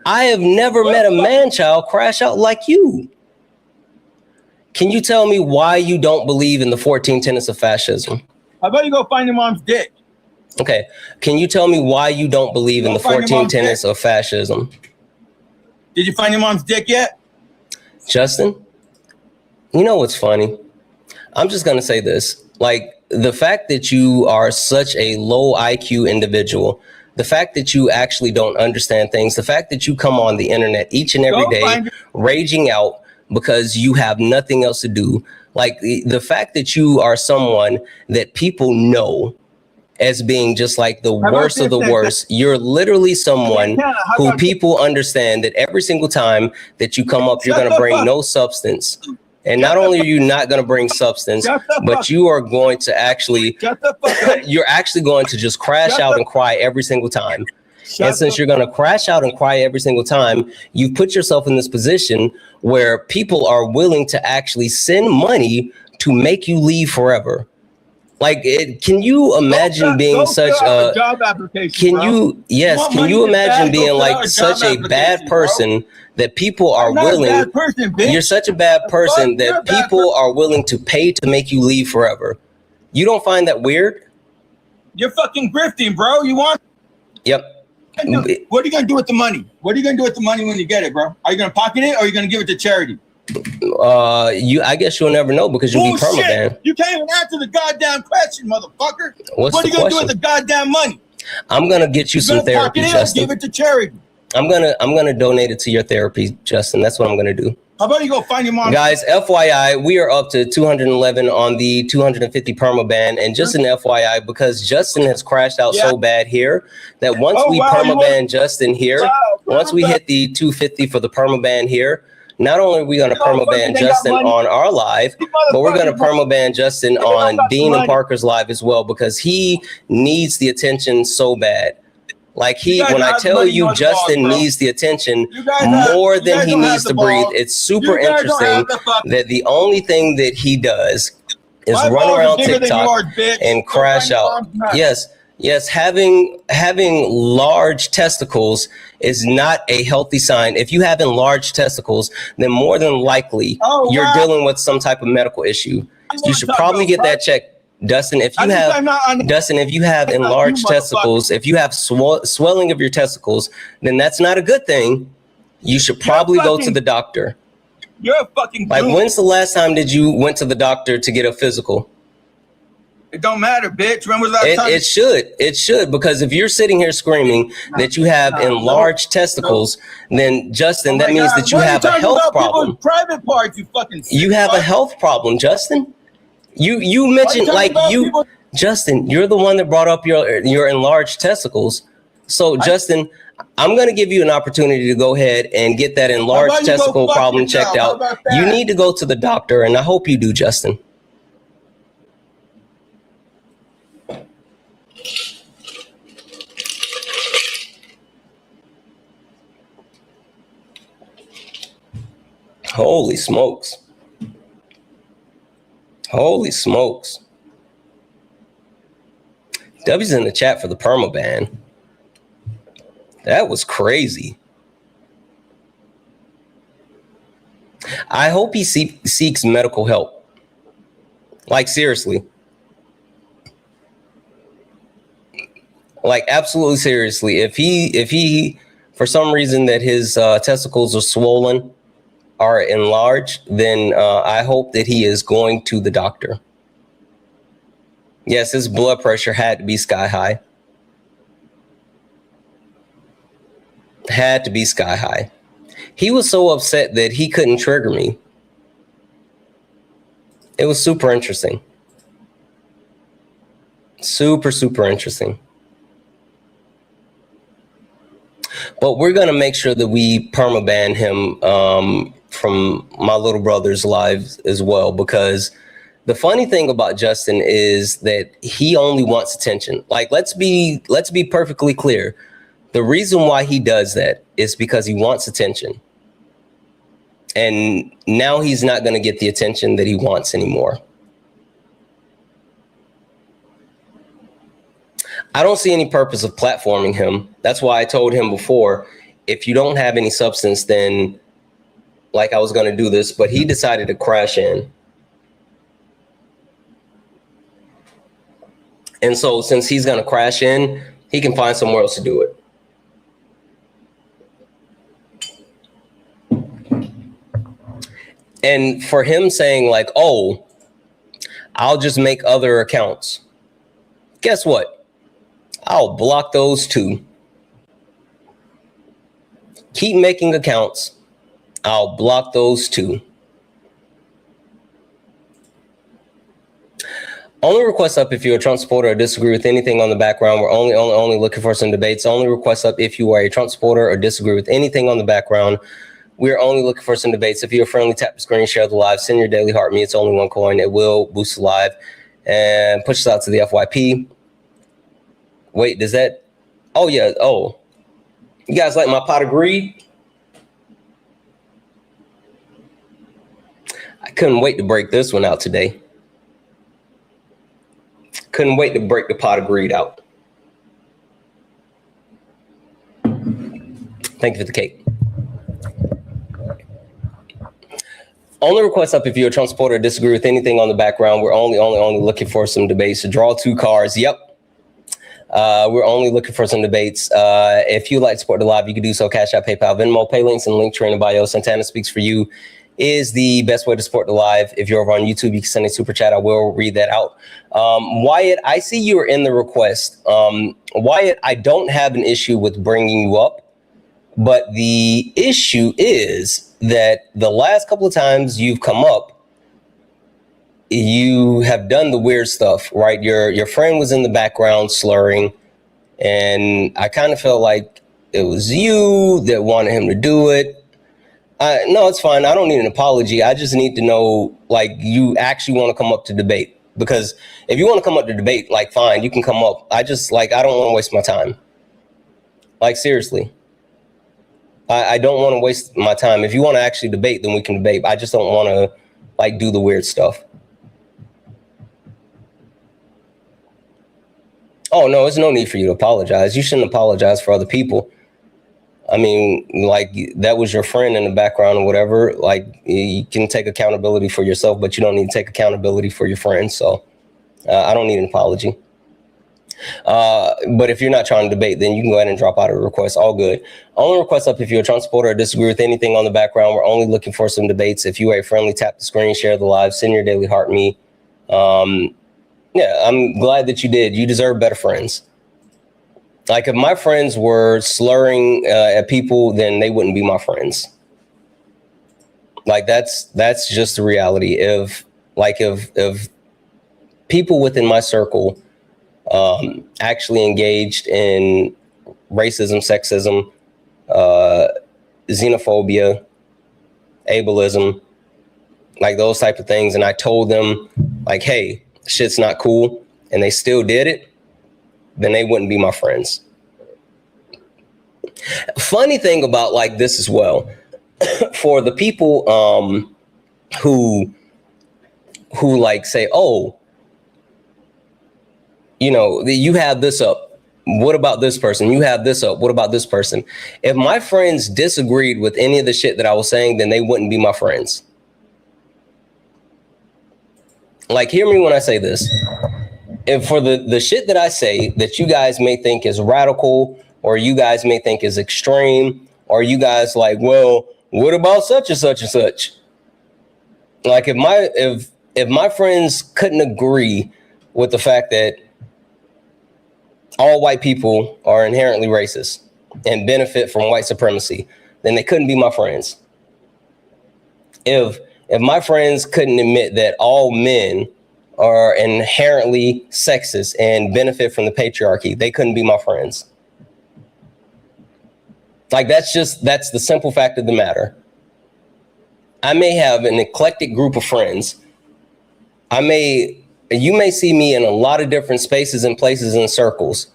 I have never met a man-child crash out like you. Can you tell me why you don't believe in the 14 tenets of fascism? How about you go find your mom's dick? Okay. Can you tell me why you don't believe in the 14 tenets of fascism? Did you find your mom's dick yet? Justin, you know what's funny? I'm just going to say this. Like, the fact that you are such a low IQ individual, the fact that you actually don't understand things, the fact that you come on the internet each and every day raging out because you have nothing else to do. Like the fact that you are someone that people know as being just like the worst of the worst. You're literally someone who people understand that every single time that you come up, you're going to bring no substance. And not only are you not going to bring substance, but you are going to actually, you're actually going to just crash out and cry every single time. And since you're going to crash out and cry every single time, you've put yourself in this position where people are willing to actually send money to make you leave forever. Like, can you imagine being such a job application? Can you imagine being like such a bad person that people are willing? You're such a bad person that people are willing to pay to make you leave forever. You don't find that weird? You're fucking grifting, bro. You want? Yep. What are you gonna do with the money? What are you gonna do with the money when you get it, bro? Are you gonna pocket it or are you gonna give it to charity? I guess you'll never know because you'll be permabanned. You can't even answer the goddamn question, motherfucker. What are you gonna do with the goddamn money? I'm gonna get you some therapy, Justin. Give it to charity. I'm gonna donate it to your therapy, Justin. That's what I'm gonna do. How about you go find your mom? Guys, FYI, we are up to 211 on the 250 permaban, and just an FYI, because Justin has crashed out so bad here that once we permaban Justin here, once we hit the 250 for the permaban here, not only are we going to permaban Justin on our live, but we're going to permaban Justin on Dean and Parker's live as well, because he needs the attention so bad. Like when I tell you Justin needs the attention more than he needs to breathe, it's super interesting that the only thing that he does is run around TikTok and crash out. Yes, having large testicles is not a healthy sign. If you have enlarged testicles, then more than likely you're dealing with some type of medical issue. You should probably get that checked. Dustin, if you have enlarged testicles, if you have swelling of your testicles, then that's not a good thing. You should probably go to the doctor. You're a fucking like, when's the last time did you went to the doctor to get a physical? It don't matter, bitch. When was that time? It should, because if you're sitting here screaming that you have enlarged testicles, then Justin, that means that you have a health problem. Private parts, you fucking. You have a health problem, Justin. You mentioned Justin, you're the one that brought up your enlarged testicles. So Justin, I'm going to give you an opportunity to go ahead and get that enlarged testicle problem checked out. You need to go to the doctor, and I hope you do, Justin. Holy smokes. Holy smokes. W's in the chat for the permaban. That was crazy. I hope he seeks medical help. Like, seriously. Like, absolutely seriously. If he for some reason that his testicles are swollen, are enlarged, then I hope that he is going to the doctor. Yes, his blood pressure had to be sky high. Had to be sky high. He was so upset that he couldn't trigger me. It was super interesting. Super, super interesting. But we're going to make sure that we permaban him from my little brother's lives as well, because the funny thing about Justin is that he only wants attention. Like, let's be perfectly clear. The reason why he does that is because he wants attention. And now he's not going to get the attention that he wants anymore. I don't see any purpose of platforming him. That's why I told him before, if you don't have any substance, then like I was going to do this, but he decided to crash in. And so since he's going to crash in, he can find somewhere else to do it. And for him saying like, oh, I'll just make other accounts. Guess what? I'll block those too. Keep making accounts. I'll block those too. Only request up if you're a Trump supporter or disagree with anything on the background. We're only looking for some debates. Only request up if you are a Trump supporter or disagree with anything on the background. We're only looking for some debates. If you're friendly, tap the screen, share the live, send your daily heart me. It's only one coin. It will boost the live and push us out to the FYP. Wait, does that? Oh, yeah. Oh, you guys like my pot of greed? I couldn't wait to break this one out today. Couldn't wait to break the pot of greed out. Thank you for the cake. Only request up if you're a Trump supporter or disagree with anything on the background. We're only looking for some debates to draw 2 cards. Yep. We're only looking for some debates. If you'd like to support the live, you can do so. Cash App, PayPal, Venmo, pay links, and link tree in the bio. Santana Speaks For You is the best way to support the live. If you're over on YouTube, you can send a super chat. I will read that out. Wyatt, I see you're in the request. Wyatt, I don't have an issue with bringing you up. But the issue is that the last couple of times you've come up, you have done the weird stuff, right? Your friend was in the background slurring, and I kind of felt like it was you that wanted him to do it. No, it's fine. I don't need an apology. I just need to know, like, you actually want to come up to debate. Because if you want to come up to debate, like, fine, you can come up. I don't want to waste my time. Like, seriously. I don't want to waste my time. If you want to actually debate, then we can debate. I just don't want to, like, do the weird stuff. Oh, no, there's no need for you to apologize. You shouldn't apologize for other people. I mean, like, that was your friend in the background or whatever. Like, you can take accountability for yourself, but you don't need to take accountability for your friend. So I don't need an apology. But if you're not trying to debate, then you can go ahead and drop out of the request. All good. Only request up if you're a Trump supporter or disagree with anything on the background. We're only looking for some debates. If you are friendly, tap the screen, share the live, send your daily heart me. Yeah, I'm glad that you did. You deserve better friends. Like, if my friends were slurring at people, then they wouldn't be my friends. Like, that's just the reality. If people within my circle actually engaged in racism, sexism, xenophobia, ableism, like those type of things, and I told them, like, hey, shit's not cool, and they still did it, then they wouldn't be my friends. Funny thing about, like, this as well, for the people who like say, oh, you know, you have this up. What about this person? You have this up. What about this person? If my friends disagreed with any of the shit that I was saying, then they wouldn't be my friends. Like, hear me when I say this. If for the shit that I say that you guys may think is radical, or you guys may think is extreme, or you guys like, well, what about such and such and such? Like, if my friends couldn't agree with the fact that all white people are inherently racist and benefit from white supremacy, then they couldn't be my friends. If my friends couldn't admit that all men are inherently sexist and benefit from the patriarchy, they couldn't be my friends. Like, that's the simple fact of the matter. I may have an eclectic group of friends. You may see me in a lot of different spaces and places and circles.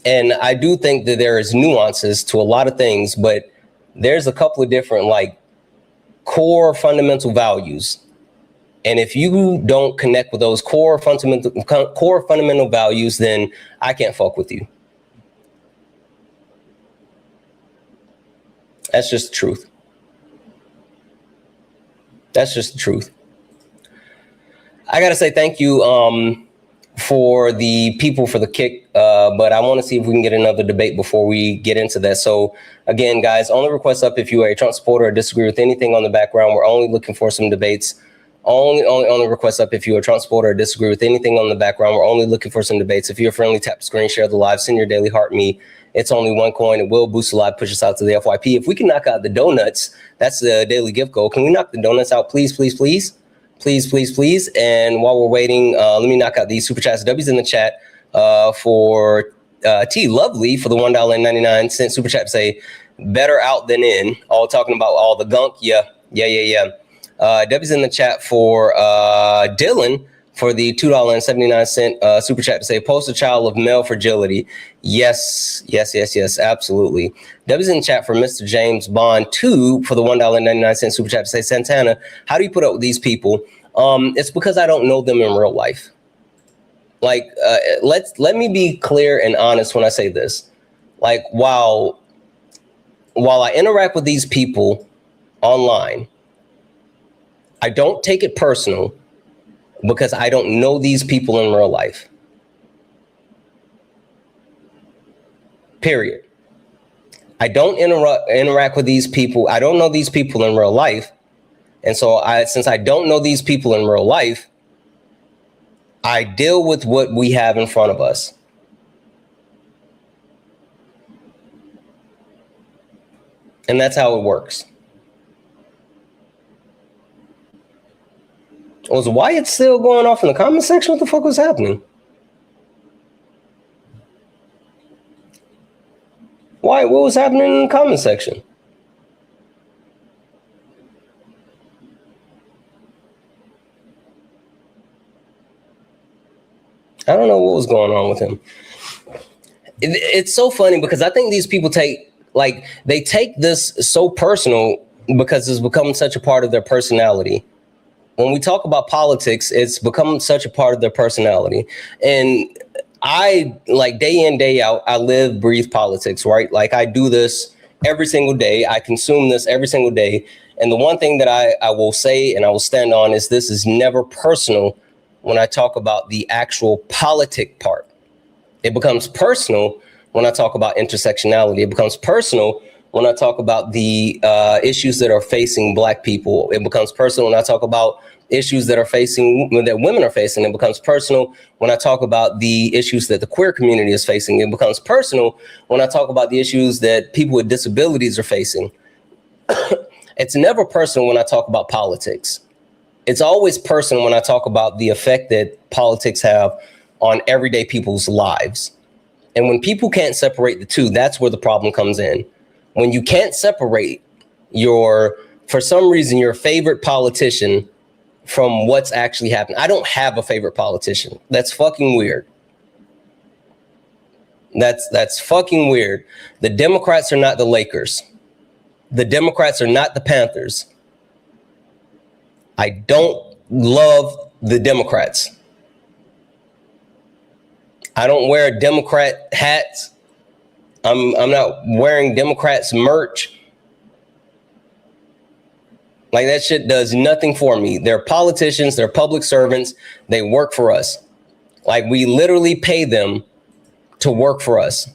And I do think that there is nuances to a lot of things, but there's a couple of different, like, core fundamental values. And if you don't connect with those core fundamental values, then I can't fuck with you. That's just the truth. That's just the truth. I got to say thank you for the people for the kick, but I want to see if we can get another debate before we get into that. So again, guys, only request up if you are a Trump supporter or disagree with anything on the background. We're only looking for some debates. Only request up if you're a Trump supporter or disagree with anything on the background. We're only looking for some debates. If you're friendly, tap the screen, share the live, send your daily heart me. It's only one coin. It will boost the live, push us out to the FYP. If we can knock out the donuts, that's the daily gift goal. Can we knock the donuts out, please, please, please? Please, please, please. And while we're waiting, let me knock out these super chats. W's in the chat for T Lovely for the $1.99 super chat to say better out than in. All talking about all the gunk. Yeah. Debbie's in the chat for Dylan for the $2.79 super chat to say poster child of male fragility. Yes, absolutely. Debbie's in the chat for Mr. James Bond 2 for the $1.99 super chat to say Santana, how do you put up with these people? It's because I don't know them in real life. Like, let me be clear and honest when I say this. Like, while I interact with these people online, I don't take it personal because I don't know these people in real life. Period. I don't interact with these people. I don't know these people in real life. And so since I don't know these people in real life, I deal with what we have in front of us. And that's how it works. Was Wyatt still going off in the comment section? What the fuck was happening? Wyatt, what was happening in the comment section? I don't know what was going on with him. It's so funny because I think these people take this so personal because it's become such a part of their personality. When we talk about politics, it's become such a part of their personality. And I, like, day in, day out, I live, breathe politics, right? Like, I do this every single day. I consume this every single day. And the one thing that I will say and I will stand on is this is never personal when I talk about the actual politic part. It becomes personal when I talk about intersectionality. It becomes personal when I talk about the issues that are facing Black people. It becomes personal when I talk about issues that women are facing. It becomes personal when I talk about the issues that the queer community is facing. It becomes personal when I talk about the issues that people with disabilities are facing. It's never personal when I talk about politics. It's always personal when I talk about the effect that politics have on everyday people's lives. And when people can't separate the two, that's where the problem comes in. When you can't separate for some reason, your favorite politician from what's actually happening. I don't have a favorite politician. That's fucking weird. That's fucking weird. The Democrats are not the Lakers. The Democrats are not the Panthers. I don't love the Democrats. I don't wear Democrat hats. I'm not wearing Democrats merch. Like, that shit does nothing for me. They're politicians, they're public servants, they work for us. Like, we literally pay them to work for us.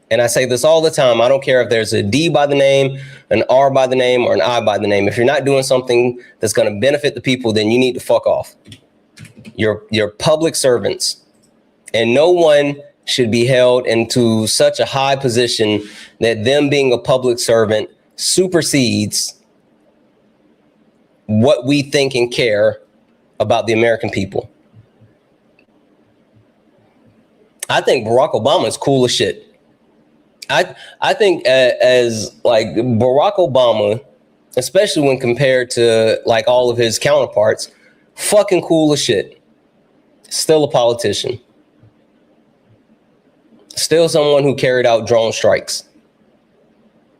And I say this all the time. I don't care if there's a D by the name, an R by the name, or an I by the name. If you're not doing something that's going to benefit the people, then you need to fuck off. You're public servants. And no one should be held into such a high position that them being a public servant supersedes what we think and care about the American people. I think Barack Obama is cool as shit. I think as like Barack Obama, especially when compared to like all of his counterparts, fucking cool as shit. Still a politician. Still someone who carried out drone strikes.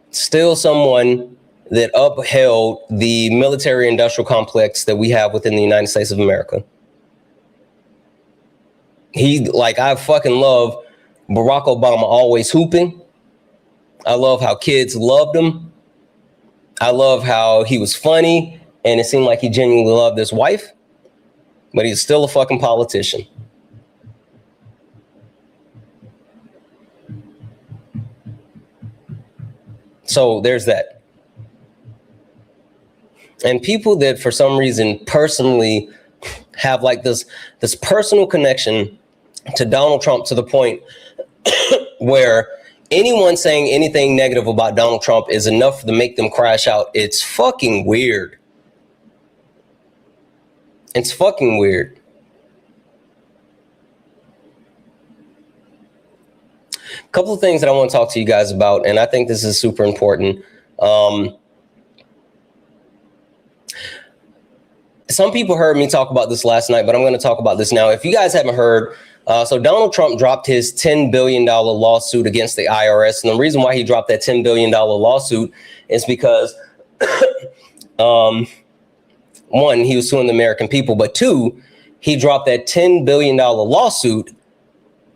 Still someone that upheld the military industrial complex that we have within the United States of America. I fucking love Barack Obama always hooping. I love how kids loved him. I love how he was funny and it seemed like he genuinely loved his wife, but he's still a fucking politician. So there's that. And people that for some reason personally have like this personal connection to Donald Trump to the point where anyone saying anything negative about Donald Trump is enough to make them crash out. It's fucking weird. It's fucking weird. couple of things that I want to talk to you guys about, and I think this is super important. Some people heard me talk about this last night, but I'm going to talk about this now. If you guys haven't heard, so Donald Trump dropped his $10 billion lawsuit against the IRS. And the reason why he dropped that $10 billion lawsuit is because, one, he was suing the American people, but two, he dropped that $10 billion lawsuit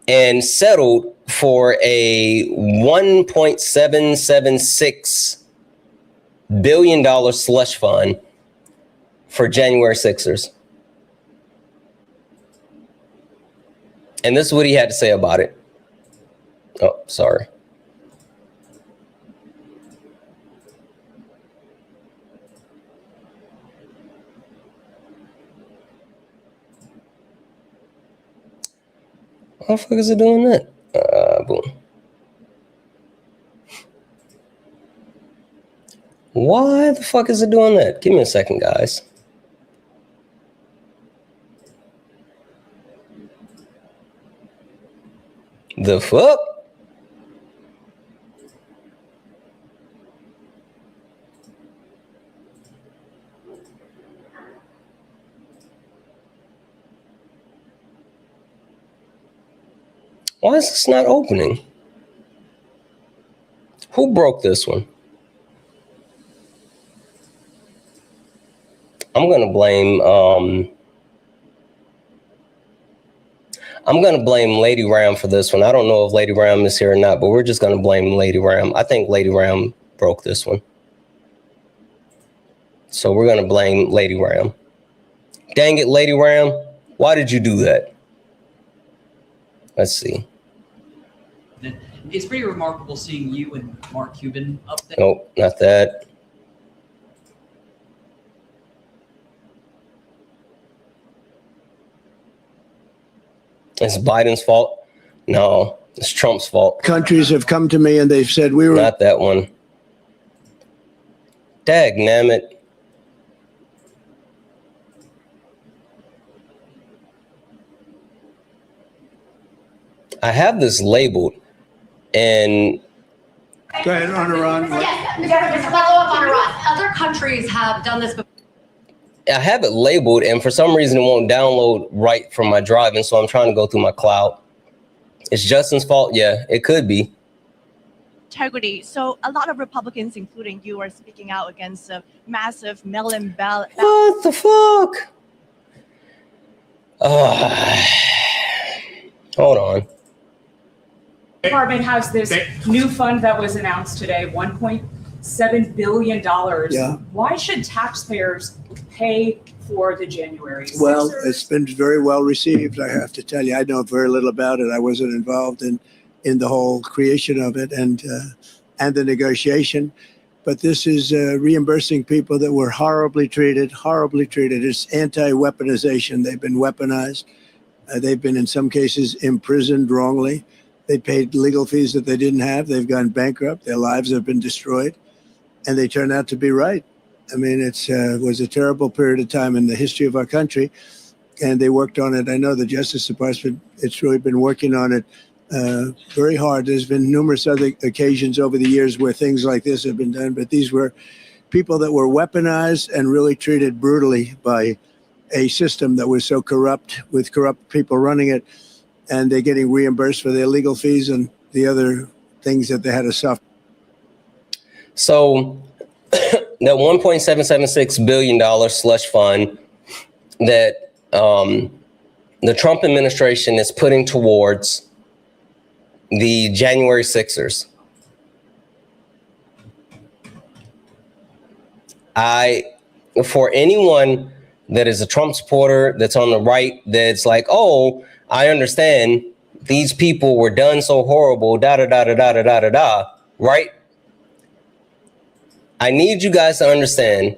and settled for a $1.776 billion slush fund for January 6ers. And this is what he had to say about it. Oh, sorry. How the fuck is it doing that? Boom. Why the fuck is it doing that? Give me a second, guys. The fuck? Why is this not opening? Who broke this one? I'm gonna blame Lady Ram for this one. I don't know if Lady Ram is here or not, but we're just gonna blame Lady Ram. I think Lady Ram broke this one. So we're gonna blame Lady Ram. Dang it, Lady Ram. Why did you do that? Let's see. It's pretty remarkable seeing you and Mark Cuban up there. Nope, not that. It's Biden's fault? No, it's Trump's fault. Countries have come to me and they've said we were... Not that one. Dagnammit. I have this labeled and... Go ahead, on Iran. Yes, just follow up on Iran. Other countries have done this before. I have it labeled, and for some reason it won't download right from my drive, and so I'm trying to go through my cloud. It's Justin's fault? Yeah, it could be. Integrity. So a lot of Republicans, including you, are speaking out against a massive mail-in ballot. What the fuck? Hold on. Department has this new fund that was announced today, $1.7 billion. Yeah. Why should taxpayers pay for the January 6ers? Well, it's been very well received, I have to tell you. I know very little about it. I wasn't involved in the whole creation of it and the negotiation. But this is reimbursing people that were horribly treated, It's anti-weaponization. They've been weaponized. They've been, in some cases, imprisoned wrongly. They paid legal fees that they didn't have. They've gone bankrupt. Their lives have been destroyed. And they turned out to be right. I mean, it was a terrible period of time in the history of our country. And they worked on it. I know the Justice Department, it's really been working on it very hard. There's been numerous other occasions over the years where things like this have been done. But these were people that were weaponized and really treated brutally by a system that was so corrupt, with corrupt people running it. And they're getting reimbursed for their legal fees and the other things that they had to suffer. So that $1.776 billion slush fund that the Trump administration is putting towards the January 6ers. For anyone that is a Trump supporter that's on the right, that's like, oh, I understand these people were done so horrible, right? I need you guys to understand,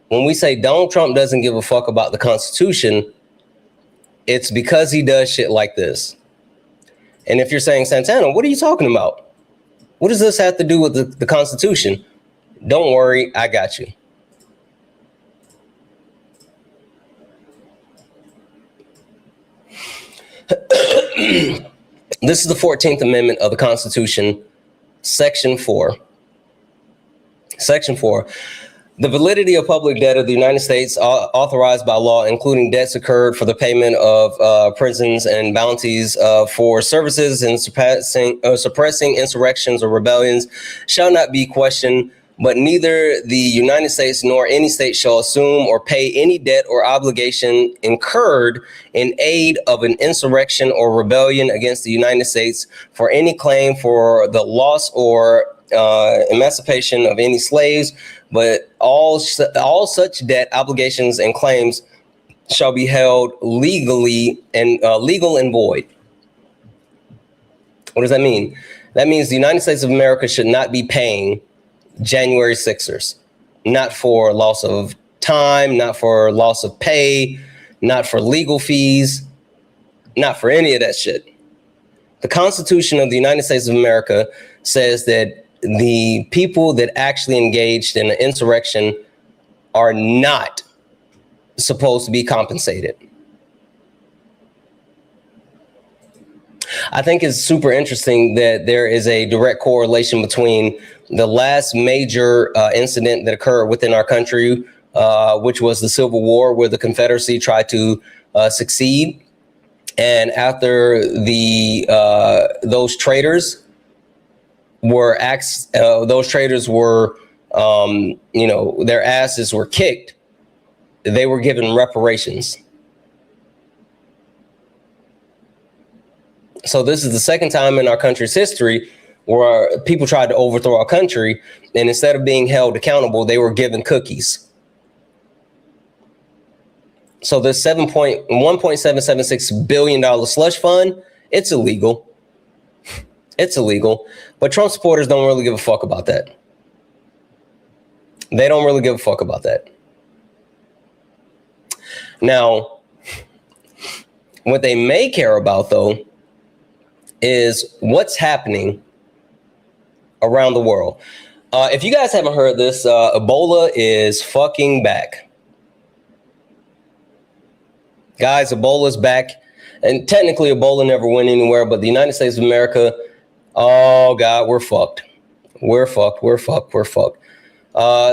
when we say Donald Trump doesn't give a fuck about the Constitution, it's because he does shit like this. And if you're saying, Santana, what are you talking about? What does this have to do with the Constitution? Don't worry, I got you. This is the 14th Amendment of the Constitution, Section 4. Section 4. The validity of public debt of the United States authorized by law, including debts incurred for the payment of prisons and bounties for services in suppressing insurrections or rebellions, shall not be questioned, but neither the United States nor any state shall assume or pay any debt or obligation incurred in aid of an insurrection or rebellion against the United States for any claim for the loss or emancipation of any slaves, but all such debt, obligations, and claims shall be held legally and legal and void. What does that mean? That means the United States of America should not be paying January 6ers, not for loss of time, not for loss of pay, not for legal fees, not for any of that shit. The Constitution of the United States of America says that the people that actually engaged in an insurrection are not supposed to be compensated. I think it's super interesting that there is a direct correlation between the last major incident that occurred within our country, which was the Civil War, where the Confederacy tried to succeed. And after those traitors were their asses were kicked, they were given reparations. So this is the second time in our country's history where people tried to overthrow our country, and instead of being held accountable, they were given cookies. So this $1.776 billion slush fund, it's illegal. It's illegal. But Trump supporters don't really give a fuck about that. They don't really give a fuck about that. Now, what they may care about, though, is what's happening around the world. If you guys haven't heard this, Ebola is fucking back. Guys, Ebola's back. And technically, Ebola never went anywhere, but the United States of America, oh, God, we're fucked. We're fucked. We're fucked. We're fucked.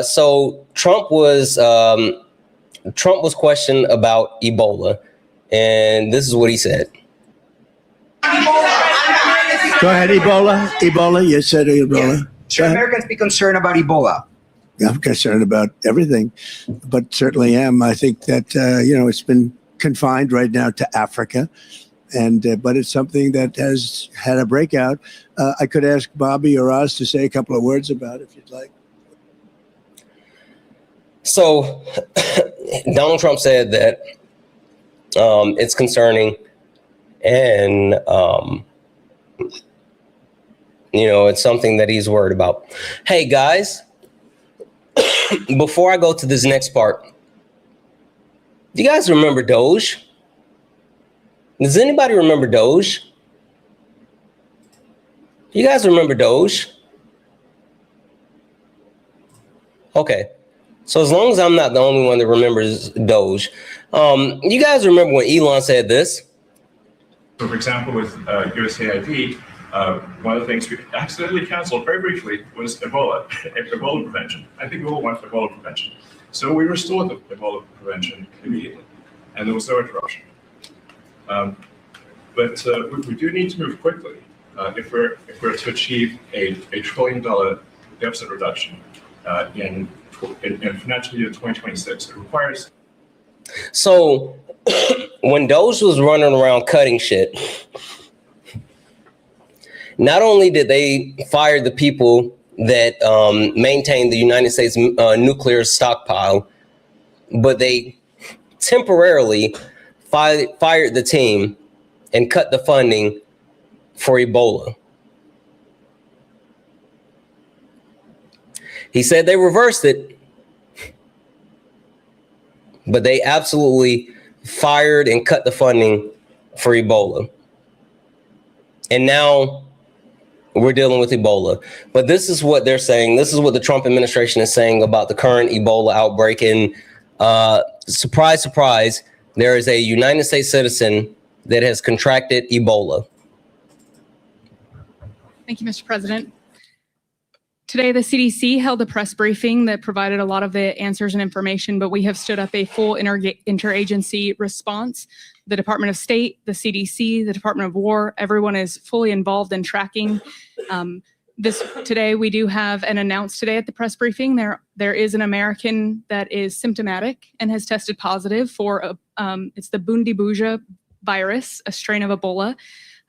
So Trump was questioned about Ebola, and this is what he said. Go ahead, Ebola. Ebola, you said Ebola. Yeah. Should Americans be concerned about Ebola? Yeah, I'm concerned about everything, but certainly am. I think that, it's been confined right now to Africa, but it's something that has had a breakout. I could ask Bobby or Oz to say a couple of words about it if you'd like. So Donald Trump said that it's concerning, and it's something that he's worried about. Hey guys, before I go to this next part, do you guys remember Doge? Does anybody remember Doge? You guys remember Doge? Okay. So as long as I'm not the only one that remembers Doge, you guys remember when Elon said this? So for example, with USAID, one of the things we accidentally canceled very briefly was Ebola prevention. I think we all want Ebola prevention. So we restored the Ebola prevention immediately, and there was no interruption. But we do need to move quickly if we're to achieve a $1 trillion deficit reduction in financial year 2026. It requires. So when Doge was running around cutting shit, not only did they fire the people that maintained the United States nuclear stockpile, but they temporarily fired the team and cut the funding for Ebola. He said they reversed it, but they absolutely fired and cut the funding for Ebola. And now we're dealing with Ebola. But this is what they're saying. This is what the Trump administration is saying about the current Ebola outbreak. And surprise, surprise, there is a United States citizen that has contracted Ebola. Thank you, Mr. President. Today, the CDC held a press briefing that provided a lot of the answers and information, but we have stood up a full interagency response. The Department of State, the CDC, the Department of War, everyone is fully involved in tracking. Today, we do have an announced today at the press briefing. There is an American that is symptomatic and has tested positive for it's the Bundibuja virus, a strain of Ebola.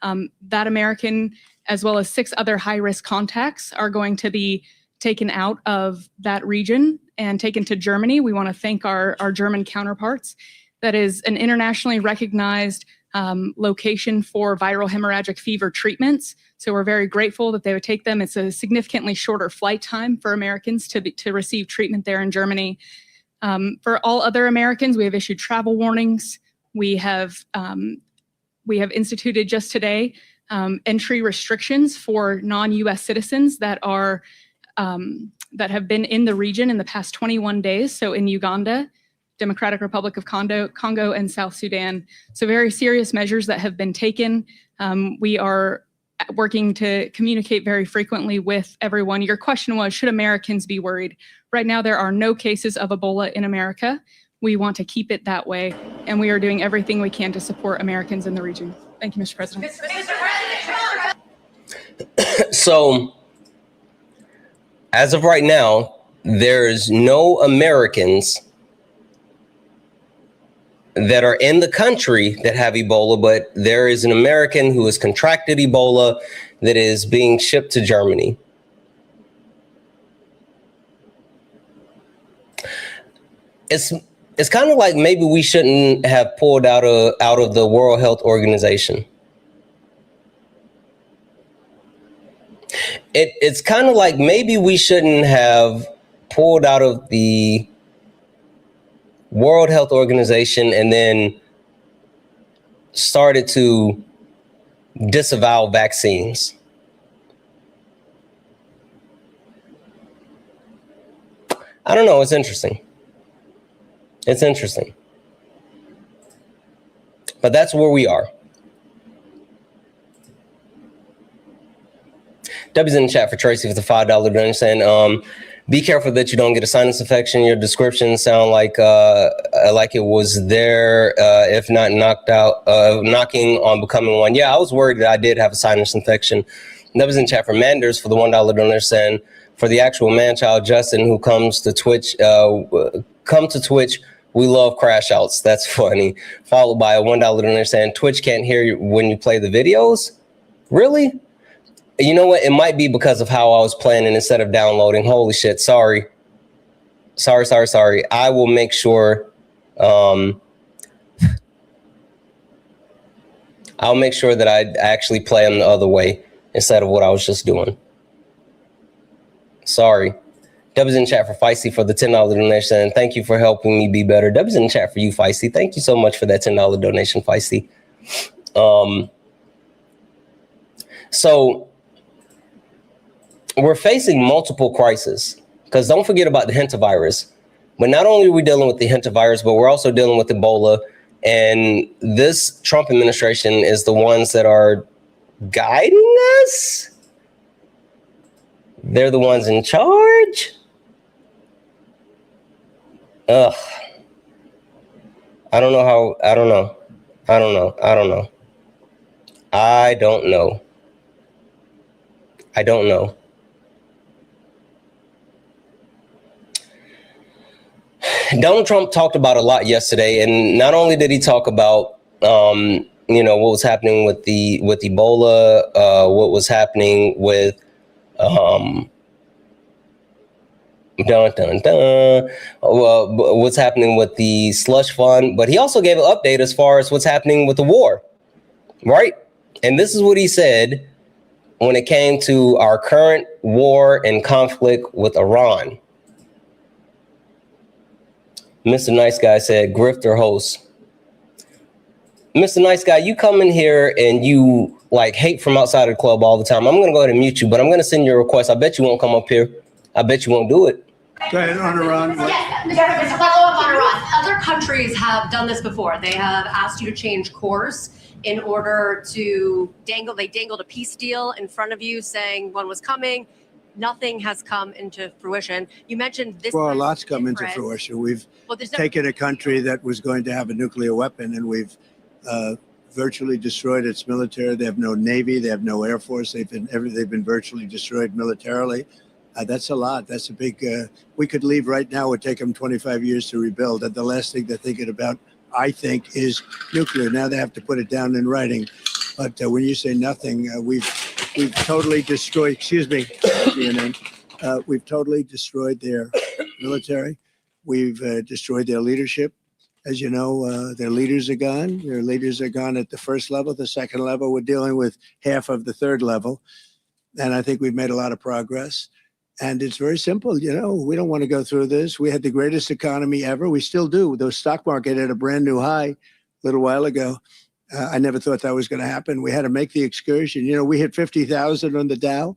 That American, as well as 6 other high-risk contacts, are going to be taken out of that region and taken to Germany. We want to thank our German counterparts. That is an internationally recognized location for viral hemorrhagic fever treatments. So we're very grateful that they would take them. It's a significantly shorter flight time for Americans to receive treatment there in Germany. For all other Americans, we have issued travel warnings. We have instituted just today entry restrictions for non-U.S. citizens that have been in the region in the past 21 days. So in Uganda, Democratic Republic of Congo, and South Sudan. So very serious measures that have been taken. We are working to communicate very frequently with everyone. Your question was, should Americans be worried? Right now, there are no cases of Ebola in America. We want to keep it that way, and we are doing everything we can to support Americans in the region. Thank you, Mr. President. So, as of right now, there's no Americans that are in the country that have Ebola, but there is an American who has contracted Ebola that is being shipped to Germany. It's kind of like maybe we shouldn't have pulled out of the World Health Organization. It's kind of like maybe we shouldn't have pulled out of the World Health Organization and then started to disavow vaccines. I don't know. It's interesting. It's interesting. But that's where we are. W's in the chat for Tracy with the $5 donation saying, be careful that you don't get a sinus infection. Your description sound like it was there, if not knocked out, knocking on becoming one. Yeah, I was worried that I did have a sinus infection. W's in the chat for Manders for the $1 donation saying, for the actual man-child Justin who comes to Twitch, we love crash outs. That's funny. Followed by a $1 donation saying, Twitch can't hear you when you play the videos? Really? You know what? It might be because of how I was playing it instead of downloading. Holy shit. Sorry. I will make sure. I'll make sure that I actually play them the other way instead of what I was just doing. Sorry. W's in chat for Feisty for the $10 donation. And thank you for helping me be better. W's in chat for you, Feisty. Thank you so much for that $10 donation, Feisty. So we're facing multiple crises because don't forget about the hantavirus. But not only are we dealing with the hantavirus, but we're also dealing with Ebola. And this Trump administration is the ones that are guiding us. They're the ones in charge. Ugh. I don't know. Donald Trump talked about a lot yesterday, and not only did he talk about what was happening with Ebola, what was happening with what's happening with the slush fund, but he also gave an update as far as what's happening with the war, right? And this is what he said when it came to our current war and conflict with Iran. Mr. Nice Guy said, grifter host. Mr. Nice Guy, you come in here and you like hate from outside of the club all the time. I'm going to go ahead and mute you, but I'm going to send you a request. I bet you won't come up here. I bet you won't do it. Go ahead, on Iran. Yes, Mr. Follow up on Iran. Other countries have done this before. They have asked you to change course in order to they dangled a peace deal in front of you saying one was coming. Nothing has come into fruition. You mentioned this. Well, a lot's come into fruition. We've taken a country that was going to have a nuclear weapon, and we've virtually destroyed its military. They have no navy. They have no air force. They've been virtually destroyed militarily. That's a lot. That's a big. We could leave right now. It would take them 25 years to rebuild. And the last thing they're thinking about, I think, is nuclear. Now they have to put it down in writing. But when you say nothing, we've totally destroyed. Excuse me, CNN. We've totally destroyed their military. We've destroyed their leadership. As you know, their leaders are gone. Their leaders are gone at the first level. The second level, we're dealing with half of the third level. And I think we've made a lot of progress. And it's very simple. You know, we don't want to go through this. We had the greatest economy ever. We still do. The stock market at a brand new high a little while ago. I never thought that was going to happen. We had to make the excursion. You know, we hit 50,000 on the Dow.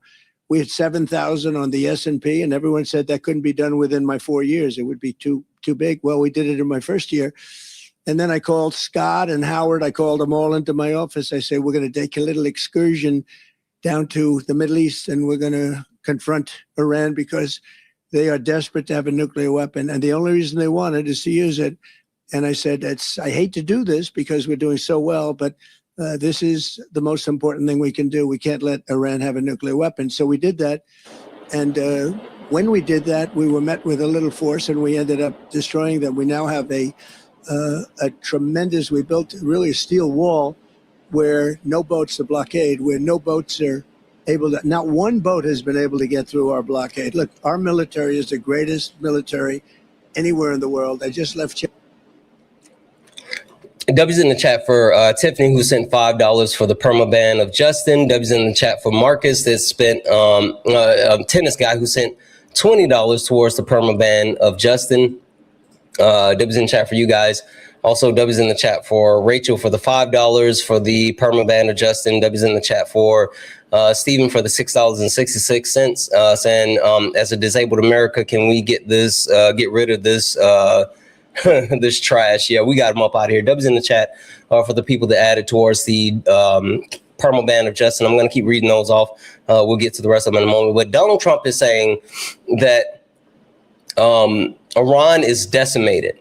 We hit 7,000 on the S&P, and everyone said that couldn't be done within my 4 years. It would be too big. Well, we did it in my first year. And then I called Scott and Howard. I called them all into my office. I said, we're going to take a little excursion down to the Middle East, and we're going to confront Iran because they are desperate to have a nuclear weapon. And the only reason they want it is to use it. And I said, I hate to do this because we're doing so well, but this is the most important thing we can do. We can't let Iran have a nuclear weapon. So we did that. And when we did that, we were met with a little force and we ended up destroying them. We now have a tremendous, we built really a steel wall where no boats are blockade, where no boats are able to, not one boat has been able to get through our blockade. Look, our military is the greatest military anywhere in the world. I just left. W's in the chat for Tiffany, who sent $5 for the permaban of Justin. W's in the chat for Marcus, that spent tennis guy who sent $20 towards the permaban of Justin. W's in the chat for you guys. Also, W's in the chat for Rachel for the $5 for the permaban of Justin. W's in the chat for Stephen for the $6.66, saying, as a disabled America, can we get this, get rid of this this trash? Yeah, we got them up out of here. W's in the chat for the people that added towards the permaban of Justin. I'm going to keep reading those off. We'll get to the rest of them in a moment. But Donald Trump is saying that Iran is decimated.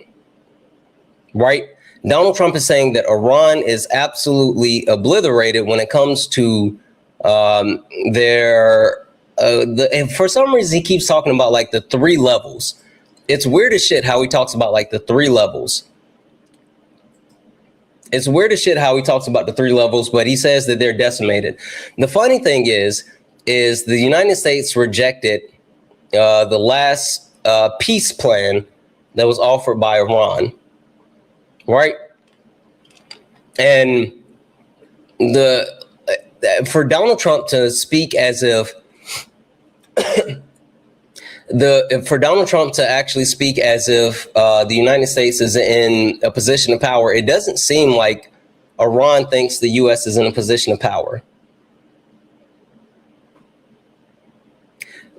Right? Donald Trump is saying that Iran is absolutely obliterated when it comes to their and for some reason he keeps talking about like the 3 levels. It's weird as shit how he talks about like the 3 levels. It's weird as shit how he talks about the 3 levels, but he says that they're decimated. The funny thing is the United States rejected the last peace plan that was offered by Iran. Right. And for Donald Trump to speak as if for Donald Trump to actually speak as if the United States is in a position of power, it doesn't seem like Iran thinks the U.S. is in a position of power.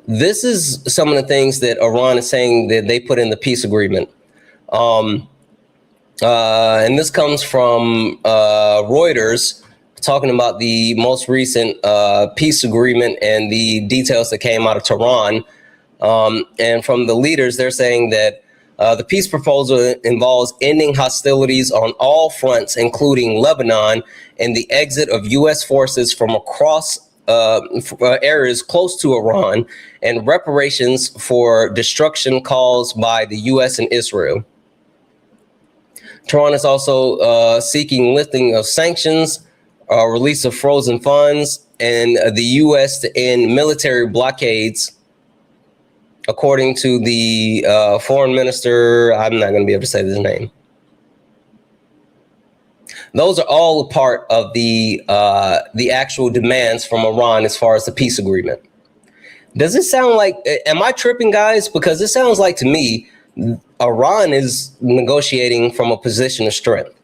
This is some of the things that Iran is saying that they put in the peace agreement. And this comes from Reuters talking about the most recent peace agreement and the details that came out of Tehran. And from the leaders, they're saying that the peace proposal involves ending hostilities on all fronts, including Lebanon, and the exit of U.S. forces from across areas close to Iran, and reparations for destruction caused by the U.S. and Israel. Tehran is also seeking lifting of sanctions, release of frozen funds, and the U.S. to end military blockades, according to the foreign minister. I'm not going to be able to say his name. Those are all a part of the actual demands from Iran as far as the peace agreement. Does it sound like, am I tripping, guys? Because it sounds like to me, Iran is negotiating from a position of strength.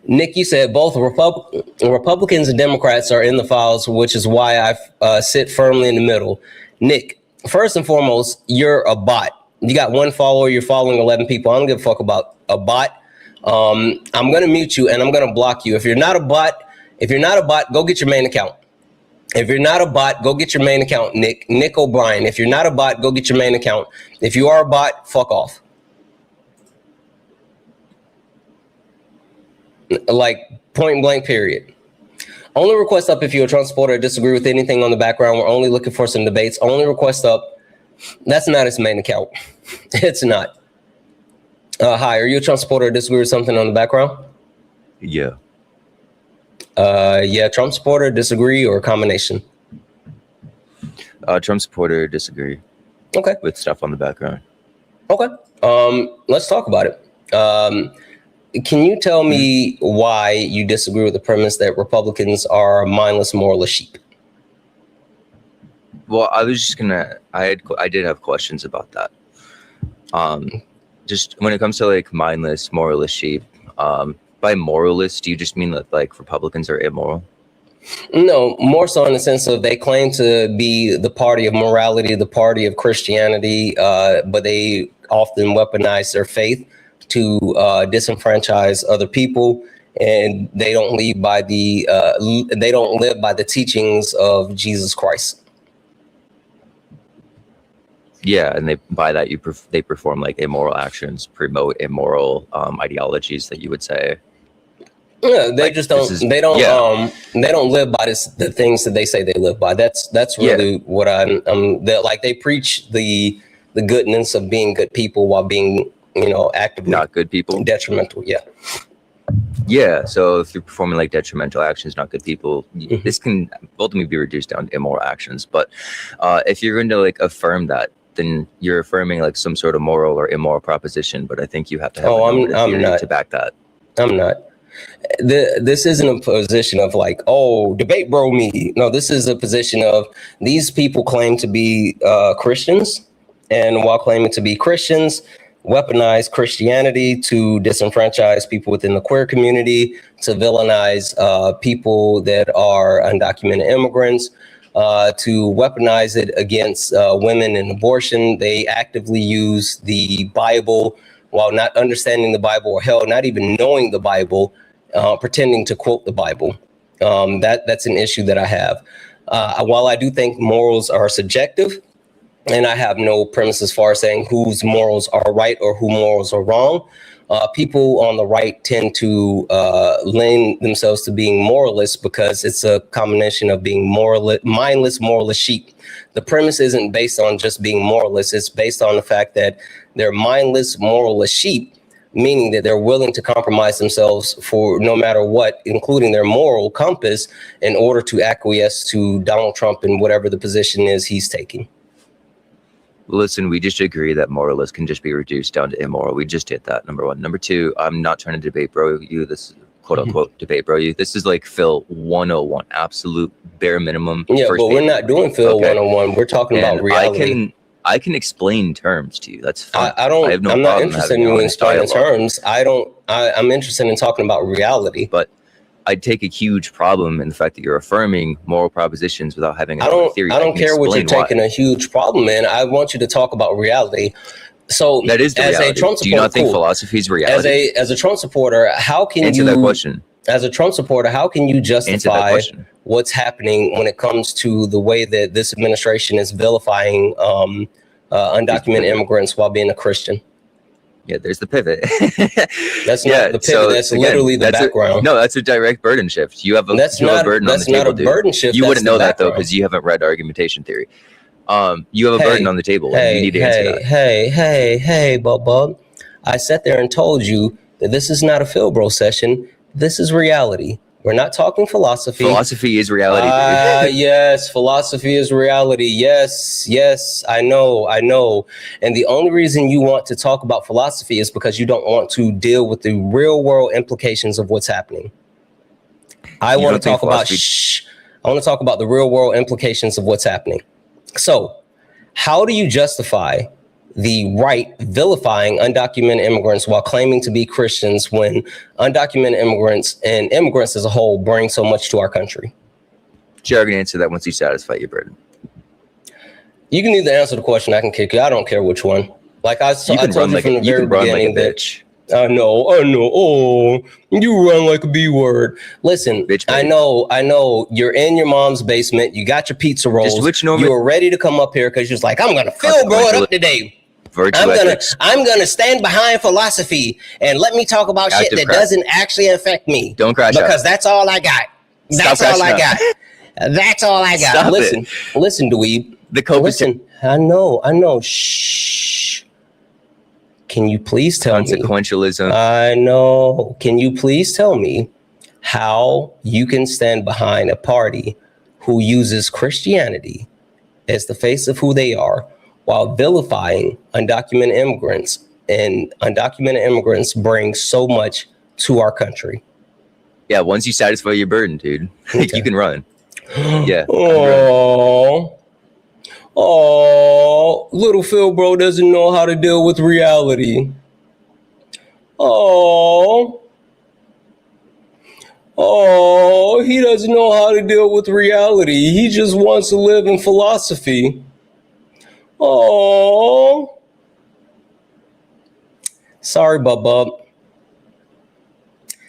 Nick, you said both Republicans and Democrats are in the files, which is why I sit firmly in the middle. Nick, first and foremost, you're a bot. You got one follower, you're following 11 people. I don't give a fuck about a bot. I'm going to mute you and I'm going to block you. If you're not a bot, go get your main account. If you're not a bot, go get your main account, Nick O'Brien. If you're not a bot, go get your main account. If you are a bot, fuck off. Like, point blank, period. Only request up if you're a Trump supporter or disagree with anything on the background. We're only looking for some debates. Only request up. That's not his main account. It's not. Hi, are you a Trump supporter or disagree with something on the background? Yeah. Yeah, Trump supporter, disagree, or a combination? Trump supporter, disagree. Okay. With stuff on the background. Okay. Let's talk about it. Can you tell me why you disagree with the premise that Republicans are mindless, moralist sheep? Well, I was just gonna. I did have questions about that. Just when it comes to like mindless, moralist sheep. By moralist, do you just mean that like Republicans are immoral? No, more so in the sense of they claim to be the party of morality, the party of Christianity, but they often weaponize their faith to disenfranchise other people, and they don't live by the teachings of Jesus Christ. Yeah, and by that they perform like immoral actions, promote immoral ideologies that you would say. Yeah, they just don't. They don't live by the things that they say they live by. That's really what they preach the goodness of being good people while being actively not good people, detrimental. Yeah. Yeah. So if you're performing like detrimental actions, not good people, this can ultimately be reduced down to immoral actions. But if you're going to like affirm that, then you're affirming like some sort of moral or immoral proposition. But I think you have to have I'm not to back that. I'm not. This isn't a position of like, oh, debate bro me. No, this is a position of these people claim to be Christians, and while claiming to be Christians, weaponize Christianity to disenfranchise people within the queer community, to villainize people that are undocumented immigrants, to weaponize it against women and abortion. They actively use the Bible while not understanding the Bible, or hell, not even knowing the Bible, pretending to quote the Bible. That's an issue that I have. While I do think morals are subjective, and I have no premise as far as saying whose morals are right or who morals are wrong, people on the right tend to lend themselves to being moralists because it's a combination of being mindless, moralist sheep. The premise isn't based on just being moralists. It's based on the fact that they're mindless, moralist sheep, meaning that they're willing to compromise themselves for no matter what, including their moral compass, in order to acquiesce to Donald Trump and whatever the position is he's taking. Listen, we just agree that moralists can just be reduced down to immoral. We just did that, number one. Number two, I'm not trying to debate bro you. This quote unquote debate bro you. This is like Phil 101, absolute bare minimum. Yeah, but we're not doing Phil 101. We're talking about reality. I can explain terms to you. That's fine. I'm not interested in you explaining terms. I'm interested in talking about reality. But I'd take a huge problem in the fact that you're affirming moral propositions without having a theory. I don't care what you're taking a huge problem in. I want you to talk about reality. So that is the reality. A Trump supporter, do you not think philosophy is reality? As a Trump supporter, how can answer that question? As a Trump supporter, how can you justify what's happening when it comes to the way that this administration is vilifying undocumented immigrants while being a Christian? Yeah, there's the pivot. That's not the pivot. So that's literally the background. That's a direct burden shift. You have a burden on the table. That's not a burden shift. You wouldn't know that though, because you haven't read argumentation theory. You have a burden on the table. And you need to answer that. Hey, Bub. I sat there and told you that this is not a Phil Bro session. This is reality. We're not talking philosophy. Philosophy is reality. Yes, philosophy is reality. Yes, I know. And the only reason you want to talk about philosophy is because you don't want to deal with the real world implications of what's happening. I want to talk about the real world implications of what's happening. So how do you justify the right vilifying undocumented immigrants while claiming to be Christians when undocumented immigrants and immigrants as a whole bring so much to our country? You're going to answer that once you satisfy your burden. You can either answer the question, I can kick you. I don't care which one. Like I told you from the very beginning that I know. Oh, you run like a B word. Listen, bitch, I know. You're in your mom's basement. You got your pizza rolls. You were ready to come up here because you're like, I'm gonna Phil bro it up today. I'm gonna stand behind philosophy and let me talk about shit that doesn't actually affect me. Don't crash because that's all I got. That's all I got. That's all I got. Listen, dweeb. Listen. I know. Shh. Can you please tell me? Consequentialism. I know. Can you please tell me how you can stand behind a party who uses Christianity as the face of who they are while vilifying undocumented immigrants, and undocumented immigrants bring so much to our country? Yeah, once you satisfy your burden, dude, you can run. Yeah. Oh, little Phil bro doesn't know how to deal with reality. Oh, he doesn't know how to deal with reality. He just wants to live in philosophy. Oh, sorry, Bub.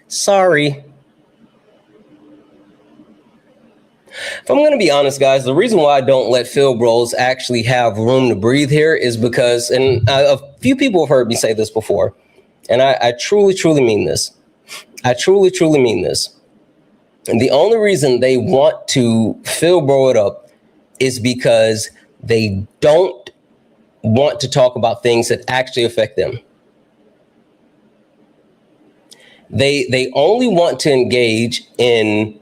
Sorry. If I'm going to be honest, guys, the reason why I don't let Phil Bros actually have room to breathe here is because, and a few people have heard me say this before, and I truly mean this. I truly mean this. And the only reason they want to Phil Bro it up is because they don't want to talk about things that actually affect them. They only want to engage in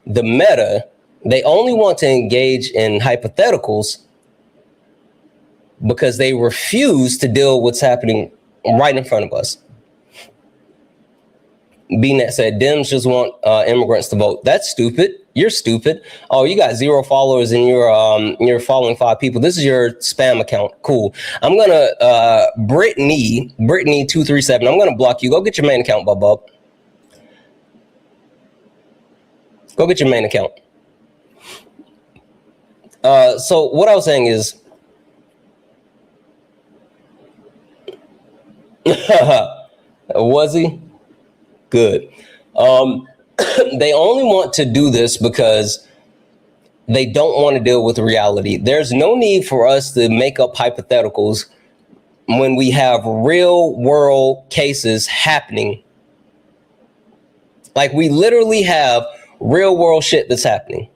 the meta. They only want to engage in hypotheticals because they refuse to deal with what's happening right in front of us. Being that said, Dems just want immigrants to vote. That's stupid. You're stupid. Oh, you got 0 followers and you're following 5 people. This is your spam account. Cool. I'm gonna Brittany 237. I'm gonna block you. Go get your main account, bub. Go get your main account. So what I was saying is, was he? Good. They only want to do this because they don't want to deal with reality. There's no need for us to make up hypotheticals when we have real world cases happening. Like, we literally have real world shit that's happening.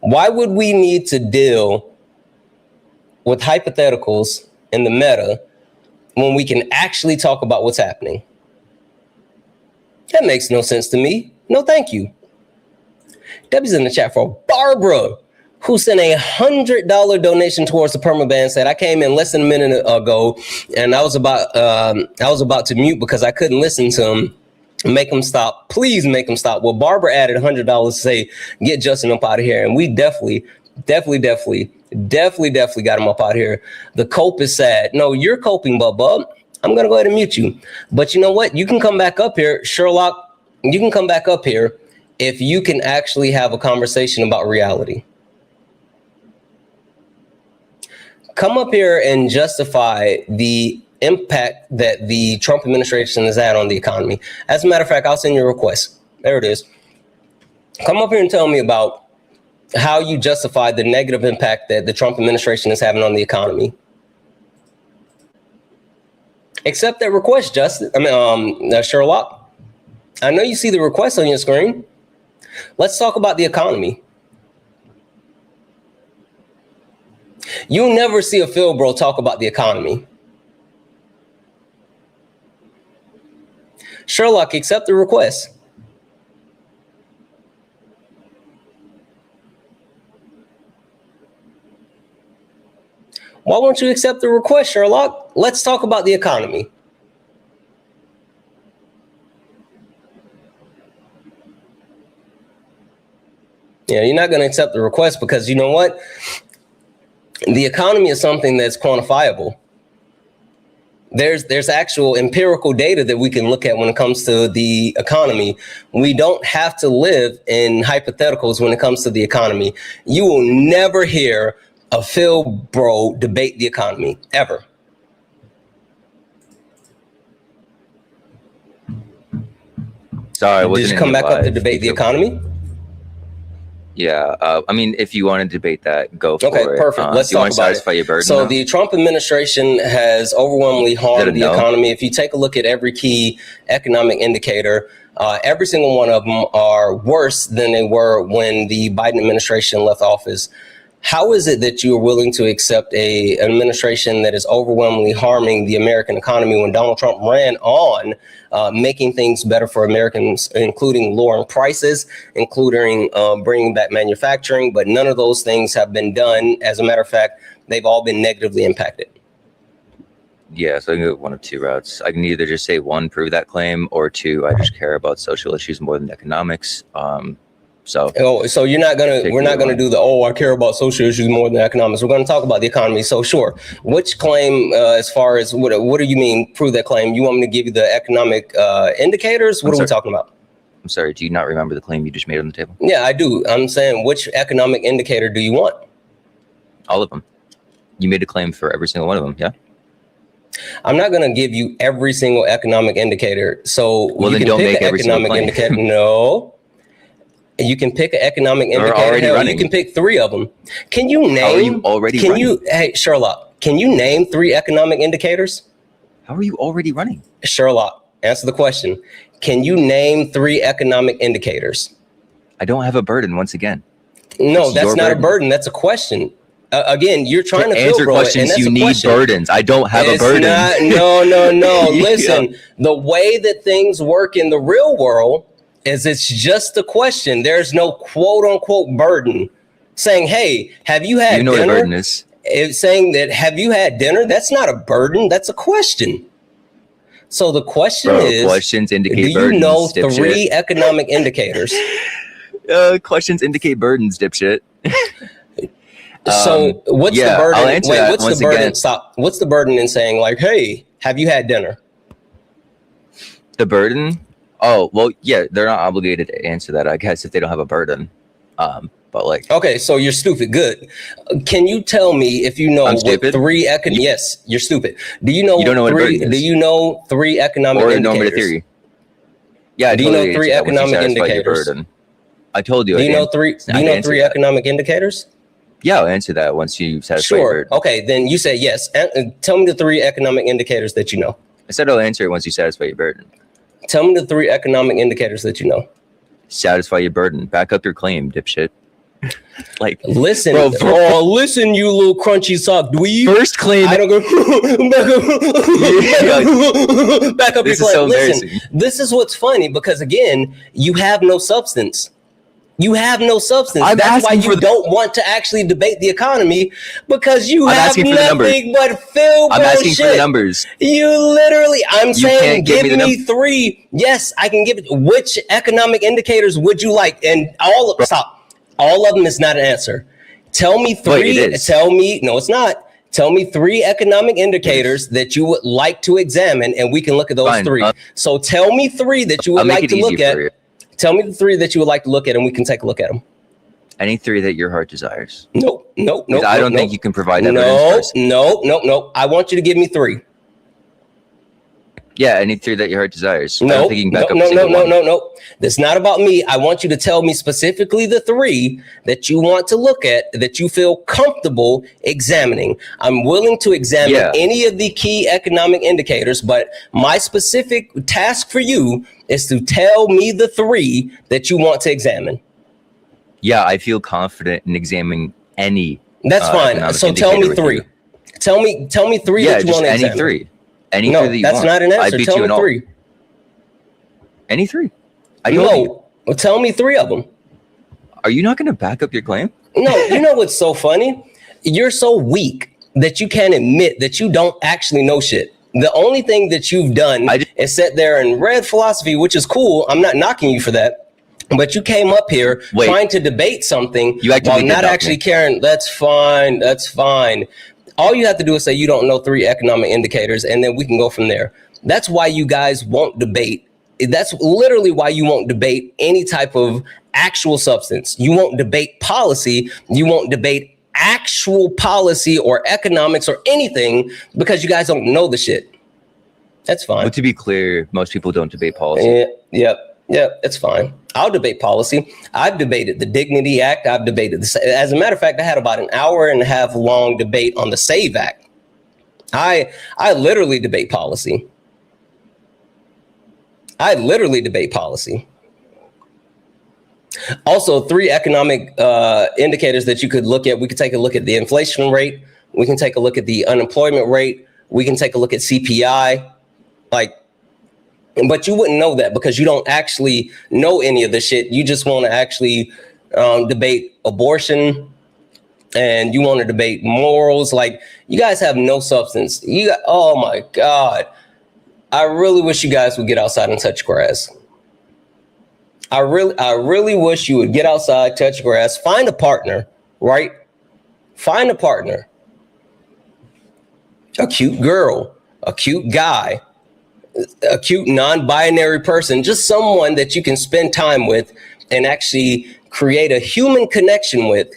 Why would we need to deal with hypotheticals in the meta when we can actually talk about what's happening? That makes no sense to me. No, thank you. Debbie's in the chat for Barbara, who sent $100 donation towards the permaban. Said, I came in less than a minute ago and I was about to mute because I couldn't listen to him. Make him stop. Please make him stop. Well, Barbara added $100 to say, get Justin up out of here. And we definitely got him up out here. The cope is sad. No, you're coping, bub. I'm going to go ahead and mute you. But you know what? You can come back up here, Sherlock. You can come back up here if you can actually have a conversation about reality. Come up here and justify the impact that the Trump administration has had on the economy. As a matter of fact, I'll send you a request. There it is. Come up here and tell me about how you justify the negative impact that the Trump administration is having on the economy. Accept that request, Justin. Sherlock. I know you see the request on your screen. Let's talk about the economy. You'll never see a Phil bro talk about the economy. Sherlock, accept the request. Why won't you accept the request, Sherlock? Let's talk about the economy. Yeah, you're not going to accept the request because you know what? The economy is something that's quantifiable. There's actual empirical data that we can look at when it comes to the economy. We don't have to live in hypotheticals when it comes to the economy. You will never hear a Phil bro debate the economy, ever. Sorry, did you come back up to debate the economy? Yeah, I mean, if you want to debate that, go for it. Okay, perfect. Let's talk about it. Your burden so now? the Trump administration has overwhelmingly harmed the economy. If you take a look at every key economic indicator, every single one of them are worse than they were when the Biden administration left office. How is it that you are willing to accept an administration that is overwhelmingly harming the American economy when Donald Trump ran on making things better for Americans, including lowering prices, including bringing back manufacturing, but none of those things have been done. As a matter of fact, they've all been negatively impacted. Yeah, so I can go one of two routes. I can either just say one, prove that claim, or two, I just care about social issues more than economics. So you're not we're not gonna do the, I care about social issues more than economics. We're gonna talk about the economy. So sure. Which claim, as far as what do you mean prove that claim? You want me to give you the economic indicators? What are we talking about? I'm sorry, do you not remember the claim you just made on the table? Yeah, I do. I'm saying, which economic indicator do you want? All of them. You made a claim for every single one of them, yeah? I'm not gonna give you every single economic indicator. So well, then don't make every economic indicator. No. You can pick an economic indicator. Hell, you can pick 3 of them. Can you name? How are you already running? Hey, Sherlock, can you name 3 economic indicators? How are you already running? Sherlock, answer the question. Can you name 3 economic indicators? I don't have a burden once again. No, that's not a burden. That's a question. Again, you're trying to answer questions. You need burdens. I don't have a burden. No. Listen, the way that things work in the real world is it's just a question. There's no quote unquote burden saying, hey, have you had dinner? What a burden is. It's saying that, have you had dinner? That's not a burden. That's a question. So the question is, questions indicate do you know 3 economic indicators? Questions indicate burdens, dipshit. So what's the burden? I'll answer that what's once the burden? Again. Stop. What's the burden in saying like, hey, have you had dinner? The burden? Oh, well, yeah, they're not obligated to answer that, I guess, if they don't have a burden. But like, okay, so you're stupid. Good. Can you tell me if you know what 3 yes, you're stupid. Do you know? You don't know 3, what a burden is. Do you know 3 economic or indicators? normative theory? Yeah, I do you know 3 economic indicators? I told you. Do you know 3? Do you know 3 economic indicators? Yeah, I'll answer that once you satisfy your burden. Okay, then you say yes. Tell me the 3 economic indicators that you know. I said I'll answer it once you satisfy your burden. Tell me the 3 economic indicators that you know. Satisfy your burden. Back up your claim, dipshit. Like, listen, bro, listen, you little crunchy sock dweeb. First claim. I don't go back up your claim. So listen, this is what's funny because again, you have no substance. You have no substance. That's why you don't want to actually debate the economy because you have nothing but Phil bullshit. I'm asking for the numbers. You literally, I'm saying, give me 3. Yes, I can give it. Which economic indicators would you like? And all of them is not an answer. Tell me 3. Wait, it is. Tell me, no, it's not. Tell me 3 economic indicators that you would like to examine, and we can look at those 3. So tell me 3 that you would like to look at. Tell me the 3 that you would like to look at, and we can take a look at them. Any 3 that your heart desires. Nope. I don't think you can provide that. No. I want you to give me 3. Yeah, any 3 that your heart desires. I No. don't think you can back up No. That's not about me. I want you to tell me specifically the 3 that you want to look at that you feel comfortable examining. I'm willing to examine any of the key economic indicators, but my specific task for you is to tell me the 3 that you want to examine. Yeah, I feel confident in examining any. That's fine. So tell me 3. Tell me 3 that you want to examine. Any 3. Any 3 that you that's want. not an answer. Beat tell you me 3. Any 3. Well, tell me 3 of them. Are you not going to back up your claim? No, you know what's so funny? You're so weak that you can't admit that you don't actually know shit. The only thing that you've done is sit there and read philosophy, which is cool. I'm not knocking you for that. But you came up here trying to debate something while not actually caring. That's fine. That's fine. All you have to do is say you don't know 3 economic indicators, and then we can go from there. That's why you guys won't debate. That's literally why you won't debate any type of actual substance. You won't debate policy. You won't debate actual policy or economics or anything because you guys don't know the shit. That's fine. But to be clear, most people don't debate policy. Yep, it's fine. I'll debate policy. I've debated the Dignity Act. I've debated this. As a matter of fact, I had about an hour and a half long debate on the SAVE Act. I literally debate policy. Also, 3 economic indicators that you could look at. We could take a look at the inflation rate. We can take a look at the unemployment rate. We can take a look at CPI. But you wouldn't know that because you don't actually know any of the shit. You just want to actually debate abortion and you want to debate morals. Like, you guys have no substance. Oh my God. I really wish you guys would get outside and touch grass. I really wish you would get outside, touch grass, find a partner, right? Find a partner. A cute girl, a cute guy, a cute non-binary person, just someone that you can spend time with and actually create a human connection with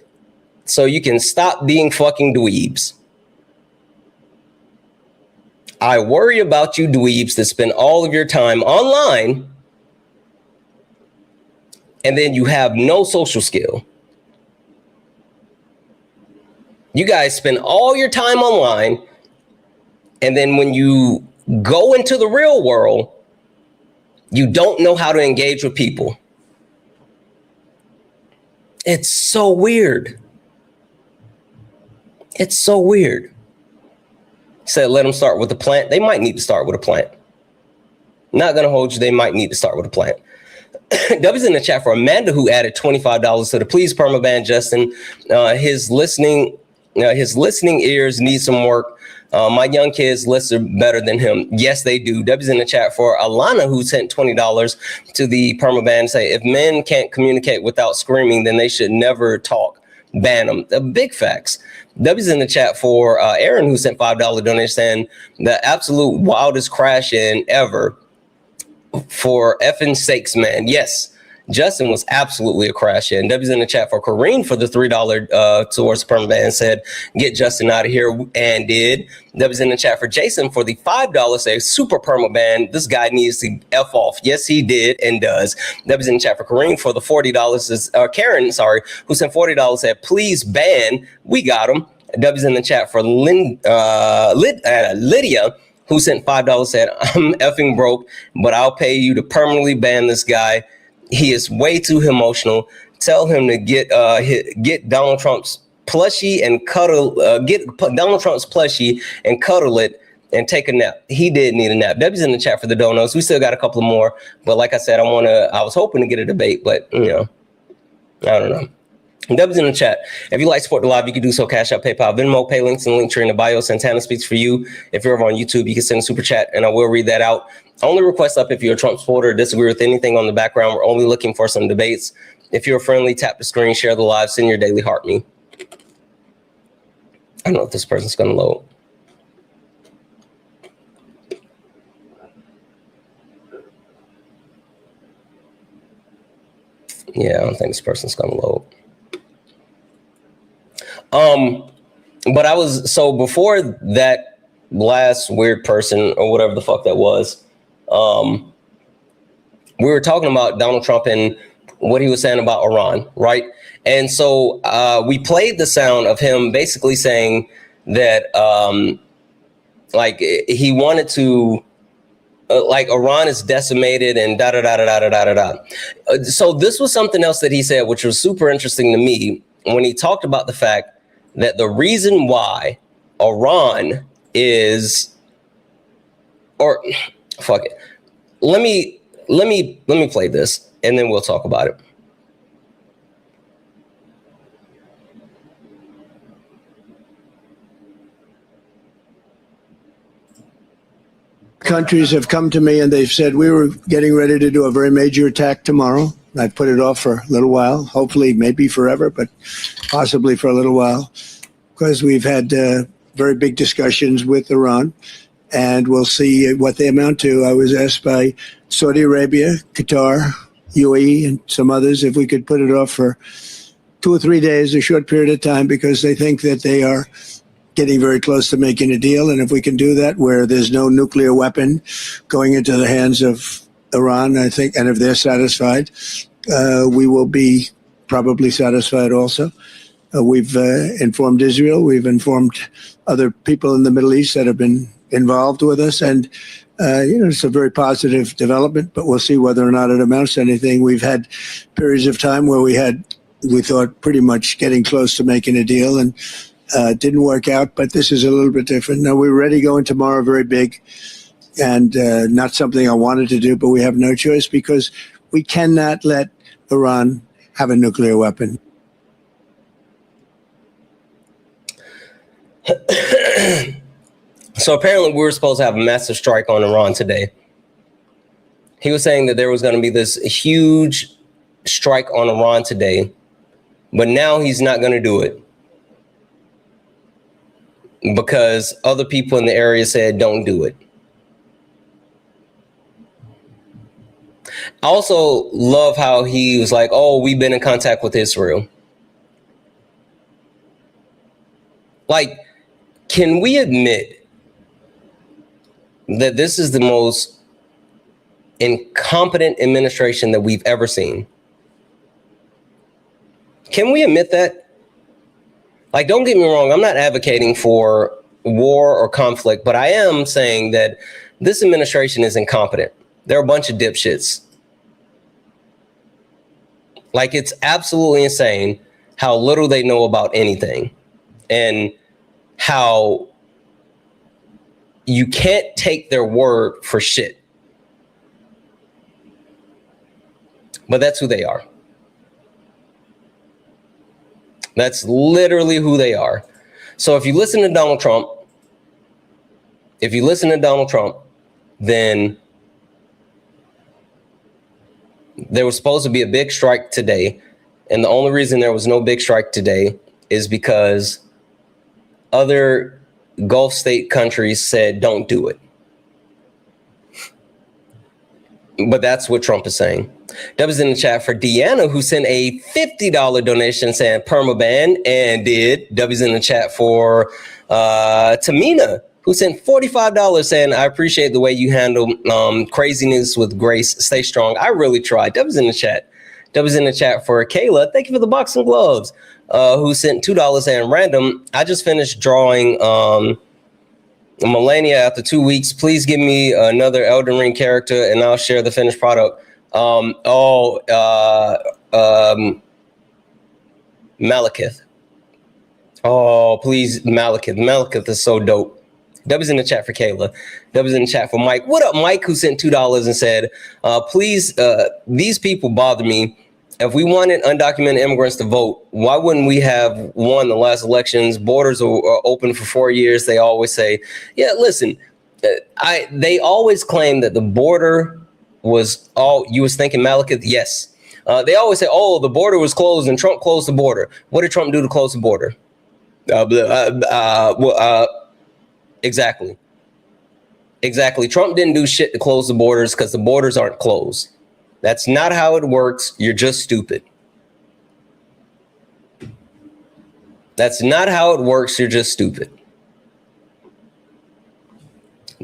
so you can stop being fucking dweebs. I worry about you dweebs that spend all of your time online and then you have no social skill. You guys spend all your time online and then when you go into the real world, you don't know how to engage with people. It's so weird. It's so weird. Said, let them start with a plant. They might need to start with a plant. Not going to hold you. They might need to start with a plant. W's in the chat for Amanda, who added $25 to the please permaban Justin. His listening ears need some work. My young kids' lists are better than him. Yes, they do. W's in the chat for Alana, who sent $20 to the permaban. Say, if men can't communicate without screaming, then they should never talk. Ban them. Big facts. W's in the chat for Aaron, who sent $5 donation, saying the absolute wildest crash in ever. For effing sakes, man. Yes, Justin was absolutely a crash in. W's in the chat for Kareem for the $3 towards the permaban, said, get Justin out of here, and did. W's in the chat for Jason for the $5, say, super permaban. This guy needs to F off. Yes, he did and does. W's in the chat for Kareem for the $40, is Karen, sorry, who sent $40, said, please ban. We got him. W's in the chat for Lydia, who sent $5, said, I'm effing broke, but I'll pay you to permanently ban this guy. He is way too emotional. Tell him to get Donald Trump's plushie and cuddle, get Donald Trump's plushie and cuddle it and take a nap. He did need a nap. Debbie's in the chat for the donuts. We still got a couple more, but like I said, I was hoping to get a debate, but I don't know. Dubs in the chat. If you like support the live, you can do so. Cash App, PayPal, Venmo, pay links, and link tree in the bio. Santana speaks for you. If you're over on YouTube, you can send a super chat, and I will read that out. Only request up if you're a Trump supporter or disagree with anything on the background. We're only looking for some debates. If you're friendly, tap the screen, share the live, send your daily heart me. I don't know if this person's going to load. Yeah, I don't think this person's going to load. But before that last weird person or whatever the fuck that was, we were talking about Donald Trump and what he was saying about Iran, right? And so we played the sound of him basically saying that he wanted to Iran is decimated and da da da da da da da da. So this was something else that he said, which was super interesting to me when he talked about the fact that the reason why Iran is, or fuck it, let me play this and then we'll talk about it. countries have come to me and they've said we were getting ready to do a very major attack tomorrow. I put it off for a little while, hopefully maybe forever, but possibly for a little while, because we've had very big discussions with Iran, and we'll see what they amount to. I was asked by Saudi Arabia, Qatar, UAE, and some others if we could put it off for 2 or 3 days, a short period of time, because they think that they are getting very close to making a deal. And if we can do that where there's no nuclear weapon going into the hands of Iran, I think, and if they're satisfied, we will be probably satisfied also. We've informed Israel. We've informed other people in the Middle East that have been involved with us. And, it's a very positive development, but we'll see whether or not it amounts to anything. We've had periods of time where we thought pretty much getting close to making a deal, and didn't work out, but this is a little bit different. Now, we're ready going tomorrow, very big, and not something I wanted to do, but we have no choice because we cannot let Iran have a nuclear weapon. So apparently we were supposed to have a massive strike on Iran today. He was saying that there was going to be this huge strike on Iran today, but now he's not going to do it because other people in the area said don't do it. I also love how he was like, oh, we've been in contact with Israel. Like, can we admit that this is the most incompetent administration that we've ever seen? Can we admit that? Like, don't get me wrong, I'm not advocating for war or conflict, but I am saying that this administration is incompetent. They're a bunch of dipshits. Like, it's absolutely insane how little they know about anything and how you can't take their word for shit. But that's who they are. That's literally who they are. So if you listen to Donald Trump, then there was supposed to be a big strike today. And the only reason there was no big strike today is because other Gulf state countries said, don't do it. But that's what Trump is saying. That was in the chat for Deanna, who sent a $50 donation saying permaban and did. W's in the chat for Tamina, who sent $45 saying, I appreciate the way you handle craziness with grace. Stay strong. I really tried. W's in the chat. W's in the chat for Kayla. Thank you for the boxing gloves. Who sent $2 saying random. I just finished drawing Melania after 2 weeks. Please give me another Elden Ring character and I'll share the finished product. Malekith. Oh, please, Malekith. Malekith is so dope. W's in the chat for Kayla. W's in the chat for Mike. What up, Mike, who sent $2 and said, please, these people bother me. If we wanted undocumented immigrants to vote, why wouldn't we have won the last elections? Borders are open for 4 years. They always say, yeah, listen, they always claim that the border was all, you was thinking Malekith? Yes. They always say, oh, the border was closed and Trump closed the border. What did Trump do to close the border? Exactly. Trump didn't do shit to close the borders because the borders aren't closed. That's not how it works. You're just stupid. That's not how it works. You're just stupid.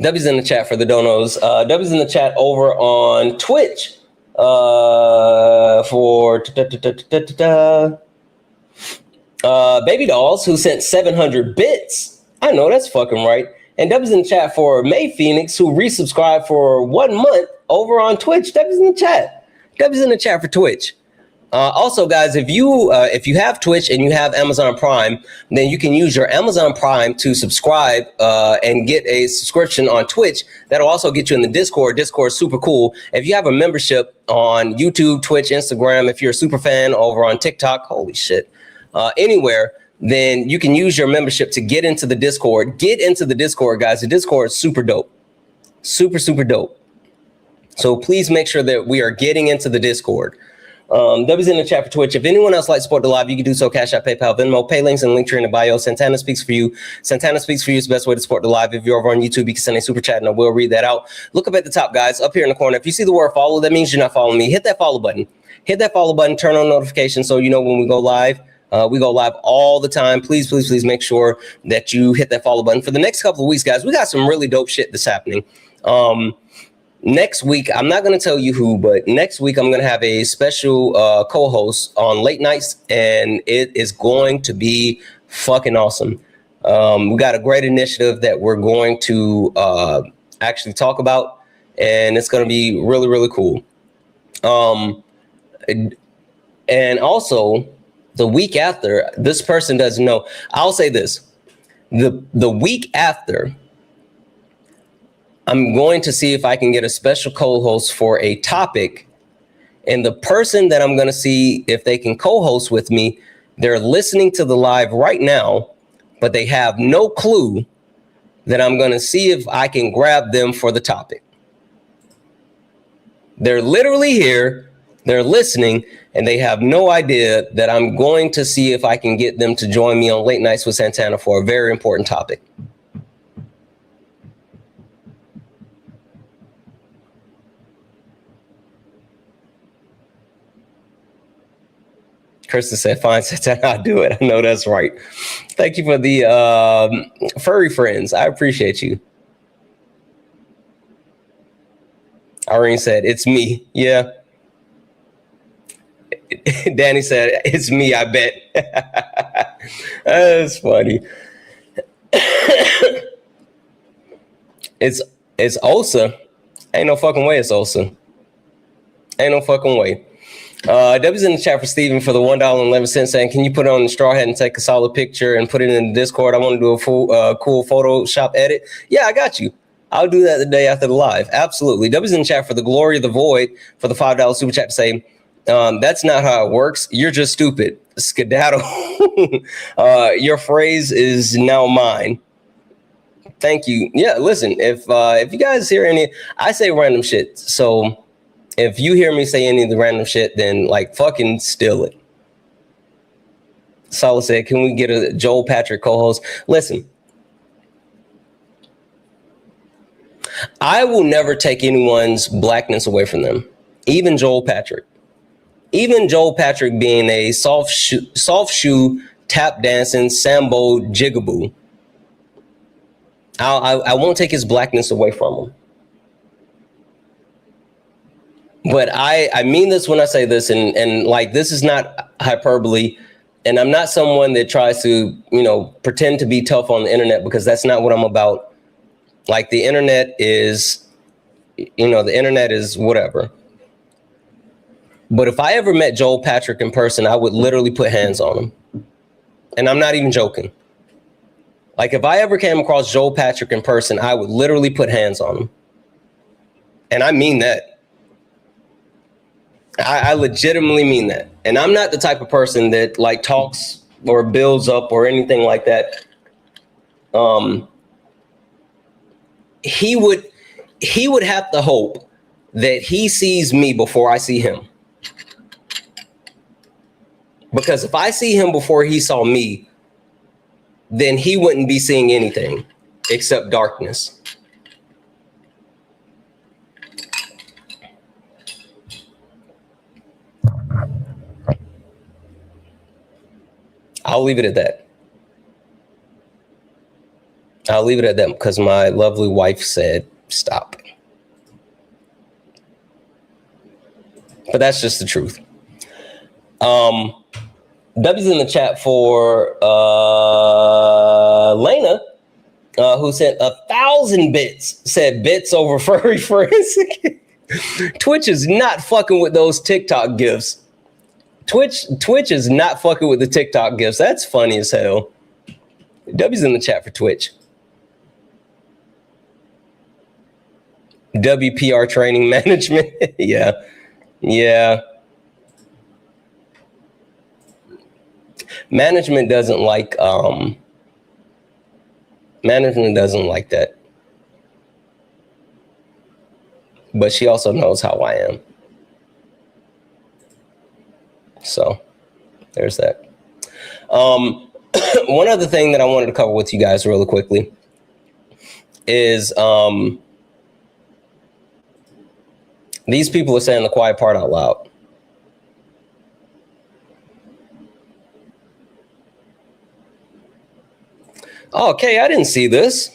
W's in the chat for the donos. W's in the chat over on Twitch for Baby Dolls, who sent 700 bits. I know that's fucking right. And W's in the chat for May Phoenix, who resubscribed for 1 month over on Twitch. W's in the chat. W's in the chat for Twitch. Also, guys, if you have Twitch and you have Amazon Prime, then you can use your Amazon Prime to subscribe and get a subscription on Twitch. That'll also get you in the Discord. Discord is super cool. If you have a membership on YouTube, Twitch, Instagram, if you're a super fan over on TikTok, holy shit, anywhere, then you can use your membership to get into the Discord. Get into the Discord, guys. The Discord is super dope. Super, super dope. So please make sure that we are getting into the Discord. W's in the chat for Twitch. If anyone else likes to support the live, you can do so. Cash App, PayPal, Venmo, pay links, and link tree in the bio. Santana speaks for you. Santana speaks for you is the best way to support the live. If you're over on YouTube, you can send a super chat and I will read that out. Look up at the top, guys, up here in the corner. If you see the word follow, that means you're not following me. Hit that follow button. Hit that follow button. Turn on notifications so you know when we go live. We go live all the time. Please, please, please make sure that you hit that follow button. For the next couple of weeks, guys, we got some really dope shit that's happening. Next week, I'm not going to tell you who, but next week I'm going to have a special co-host on late nights, and it is going to be fucking awesome. We got a great initiative that we're going to actually talk about, and it's going to be really, really cool. And also, the week after, this person doesn't know. I'll say this. The week after, I'm going to see if I can get a special co-host for a topic. And the person that I'm going to see if they can co-host with me, they're listening to the live right now, but they have no clue that I'm going to see if I can grab them for the topic. They're literally here, they're listening, and they have no idea that I'm going to see if I can get them to join me on Late Nights with Santana for a very important topic. Krista said, fine, Santana, I'll do it. I know that's right. Thank you for the furry friends. I appreciate you. Irene said, it's me. Yeah. Danny said, it's me, I bet. That's funny. It's Osa. Ain't no fucking way it's Osa. Ain't no fucking way. W's in the chat for Steven for the $1.11 saying, can you put it on the straw hat and take a solid picture and put it in the Discord? I want to do a full cool Photoshop edit. Yeah, I got you. I'll do that the day after the live. Absolutely. W's in the chat for the Glory of the Void for the $5 super chat to say, that's not how it works. You're just stupid. Skedaddle. Your phrase is now mine. Thank you. Yeah, listen, if you guys hear any, I say random shit. So if you hear me say any of the random shit, then like fucking steal it. Solid said, can we get a Joel Patrick co-host? Listen, I will never take anyone's blackness away from them. Even Joel Patrick. Even Joel Patrick being a soft shoe, tap dancing, sambo jigaboo. I won't take his blackness away from him. But I mean this when I say this, and like, this is not hyperbole. And I'm not someone that tries to, pretend to be tough on the internet, because that's not what I'm about. Like, the internet is, the internet is whatever. But if I ever met Joel Patrick in person, I would literally put hands on him. And I'm not even joking. Like, if I ever came across Joel Patrick in person, I would literally put hands on him. And I mean that. I legitimately mean that. And I'm not the type of person that like talks or builds up or anything like that. He would have to hope that he sees me before I see him. Because if I see him before he saw me, then he wouldn't be seeing anything except darkness. I'll leave it at that. I'll leave it at that because my lovely wife said stop. But that's just the truth. W's in the chat for Lena, who sent 1,000 bits, said bits over furry friends. Twitch is not fucking with those TikTok gifts. Twitch is not fucking with the TikTok gifts. That's funny as hell. W's in the chat for Twitch. WPR training management. Yeah. Management doesn't like that. but she also knows how I am. So there's that. One other thing that I wanted to cover with you guys really quickly is these people are saying the quiet part out loud. Okay, I didn't see this.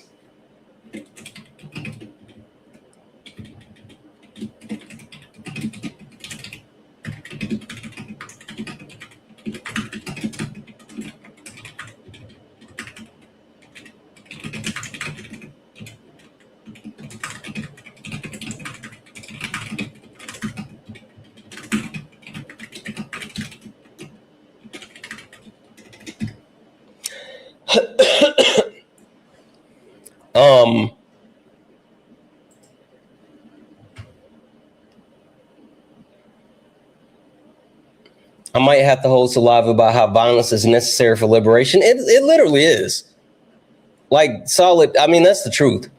I might have to hold saliva about how violence is necessary for liberation. It literally is. Like solid. I mean, that's the truth.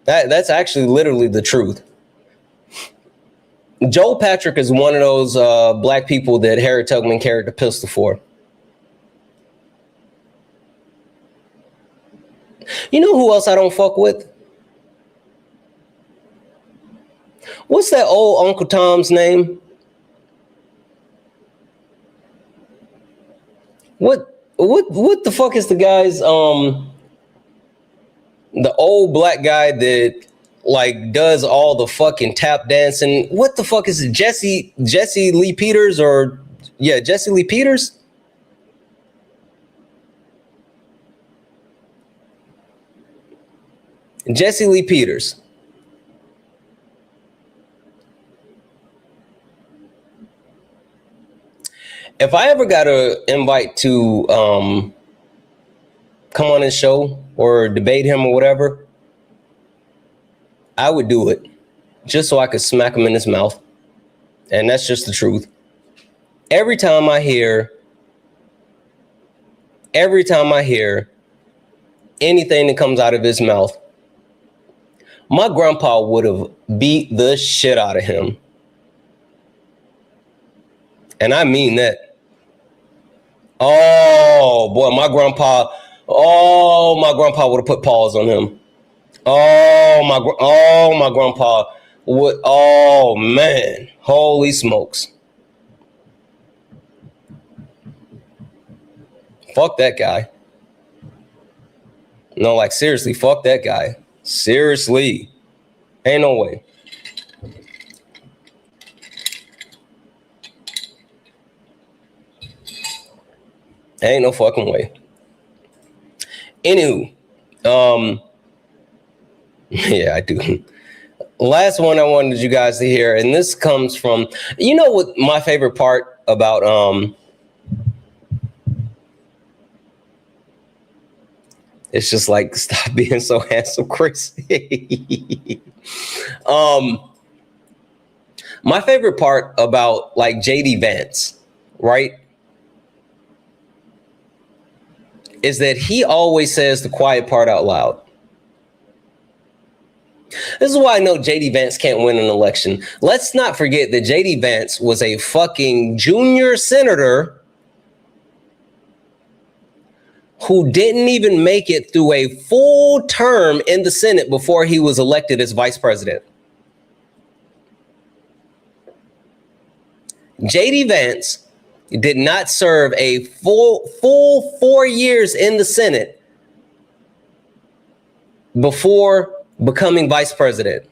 That's actually literally the truth. Joel Patrick is one of those black people that Harry Tubman carried the pistol for. You know who else I don't fuck with? What's that old Uncle Tom's name? What the fuck is the guy's the old black guy that like does all the fucking tap dancing? What the fuck is it? Jesse Lee Peters or yeah, Jesse Lee Peters? Jesse Lee Peters. If I ever got an invite to come on his show or debate him or whatever, I would do it just so I could smack him in his mouth. And that's just the truth. Every time I hear anything that comes out of his mouth, my grandpa would have beat the shit out of him. And I mean that. Oh boy, my grandpa would have put paws on him. My grandpa would. Oh man, holy smokes! Fuck that guy. No, like seriously, fuck that guy. Seriously, ain't no way. Ain't no fucking way. Anywho, yeah, I do. Last one I wanted you guys to hear, and this comes from, you know what my favorite part about it's just like, stop being so handsome, Chris. My favorite part about like JD Vance, right, is that he always says the quiet part out loud. This is why I know JD Vance can't win an election. Let's not forget that JD Vance was a fucking junior senator who didn't even make it through a full term in the Senate before he was elected as vice president. JD Vance did not serve a full 4 years in the Senate before becoming vice president.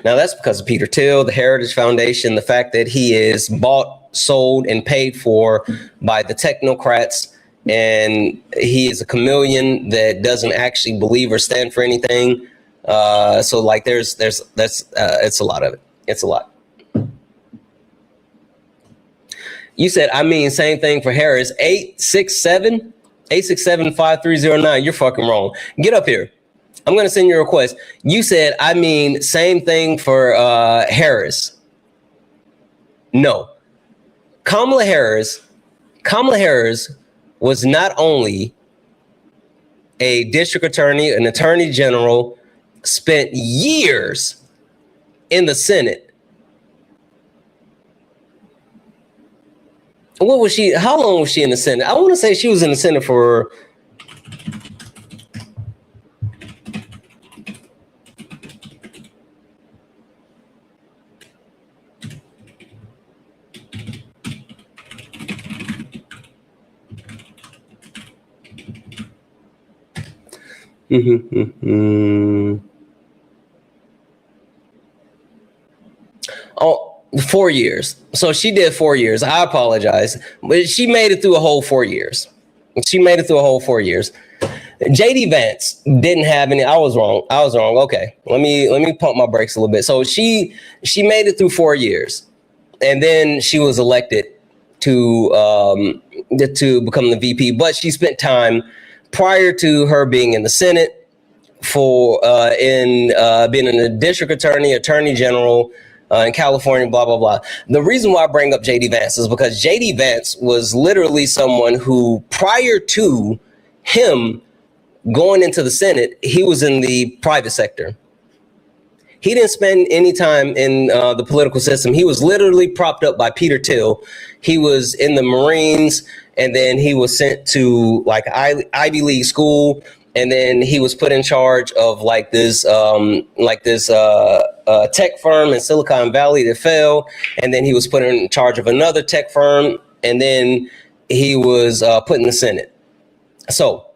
Now that's because of Peter Thiel, the Heritage Foundation, the fact that he is bought, sold, and paid for by the technocrats, and he is a chameleon that doesn't actually believe or stand for anything. So like it's a lot of it. It's a lot. You said, I mean, same thing for Harris. 867-5309. You're fucking wrong. Get up here. I'm going to send you a request. You said, I mean, same thing for Harris. No. Kamala Harris was not only a district attorney, an attorney general, spent years in the Senate. What was she? How long was she in the Senate? I want to say she was in the Senate for. Oh, 4 years. So she did 4 years. I apologize, but she made it through a whole 4 years. She made it through a whole 4 years. JD Vance didn't have any. I was wrong. Okay, let me pump my brakes a little bit. So she made it through 4 years, and then she was elected to become the VP. But she spent time prior to her being in the Senate for being a district attorney general in California, blah, blah, blah. The reason why I bring up JD Vance is because JD Vance was literally someone who, prior to him going into the Senate, he was in the private sector. He didn't spend any time in the political system. He was literally propped up by Peter Thiel. He was in the Marines, and then he was sent to like Ivy League school. And then he was put in charge of this tech firm in Silicon Valley that fell. And then he was put in charge of another tech firm. And then he was put in the Senate. So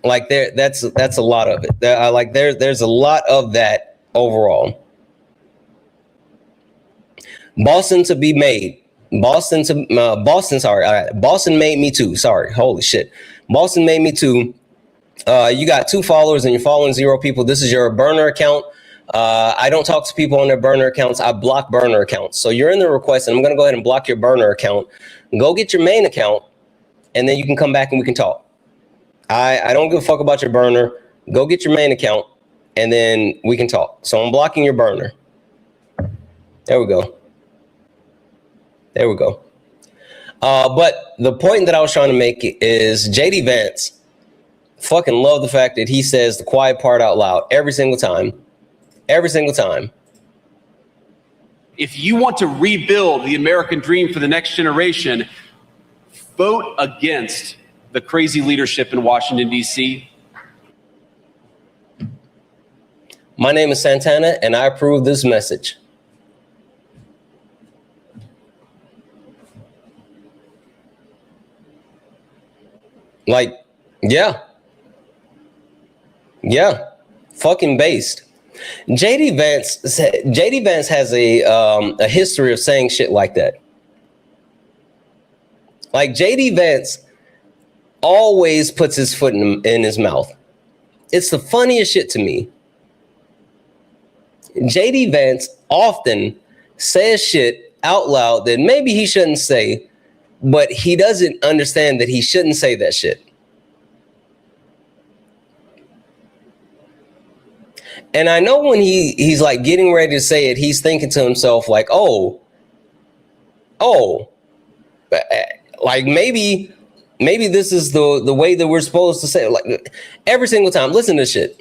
that's a lot of it. There's a lot of that overall. Boston to be made. Boston made me too. Sorry. Holy shit. Boston made me too. You got 2 followers and you're following 0 people. This is your burner account. I don't talk to people on their burner accounts. I block burner accounts. So you're in the request, and I'm going to go ahead and block your burner account. Go get your main account, and then you can come back and we can talk. I don't give a fuck about your burner. Go get your main account, and then we can talk. So I'm blocking your burner. There we go. But the point that I was trying to make is JD Vance fucking love the fact that he says the quiet part out loud every single time. If you want to rebuild the American dream for the next generation, vote against the crazy leadership in Washington, D.C. My name is Santana, and I approve this message. Yeah, fucking based. JD Vance has a history of saying shit like that. Like JD Vance always puts his foot in his mouth. It's the funniest shit to me. JD Vance often says shit out loud that maybe he shouldn't say, but he doesn't understand that he shouldn't say that shit. And I know when he's like getting ready to say it, he's thinking to himself like, oh, like maybe this is the way that we're supposed to say it. Like every single time. Listen to this shit.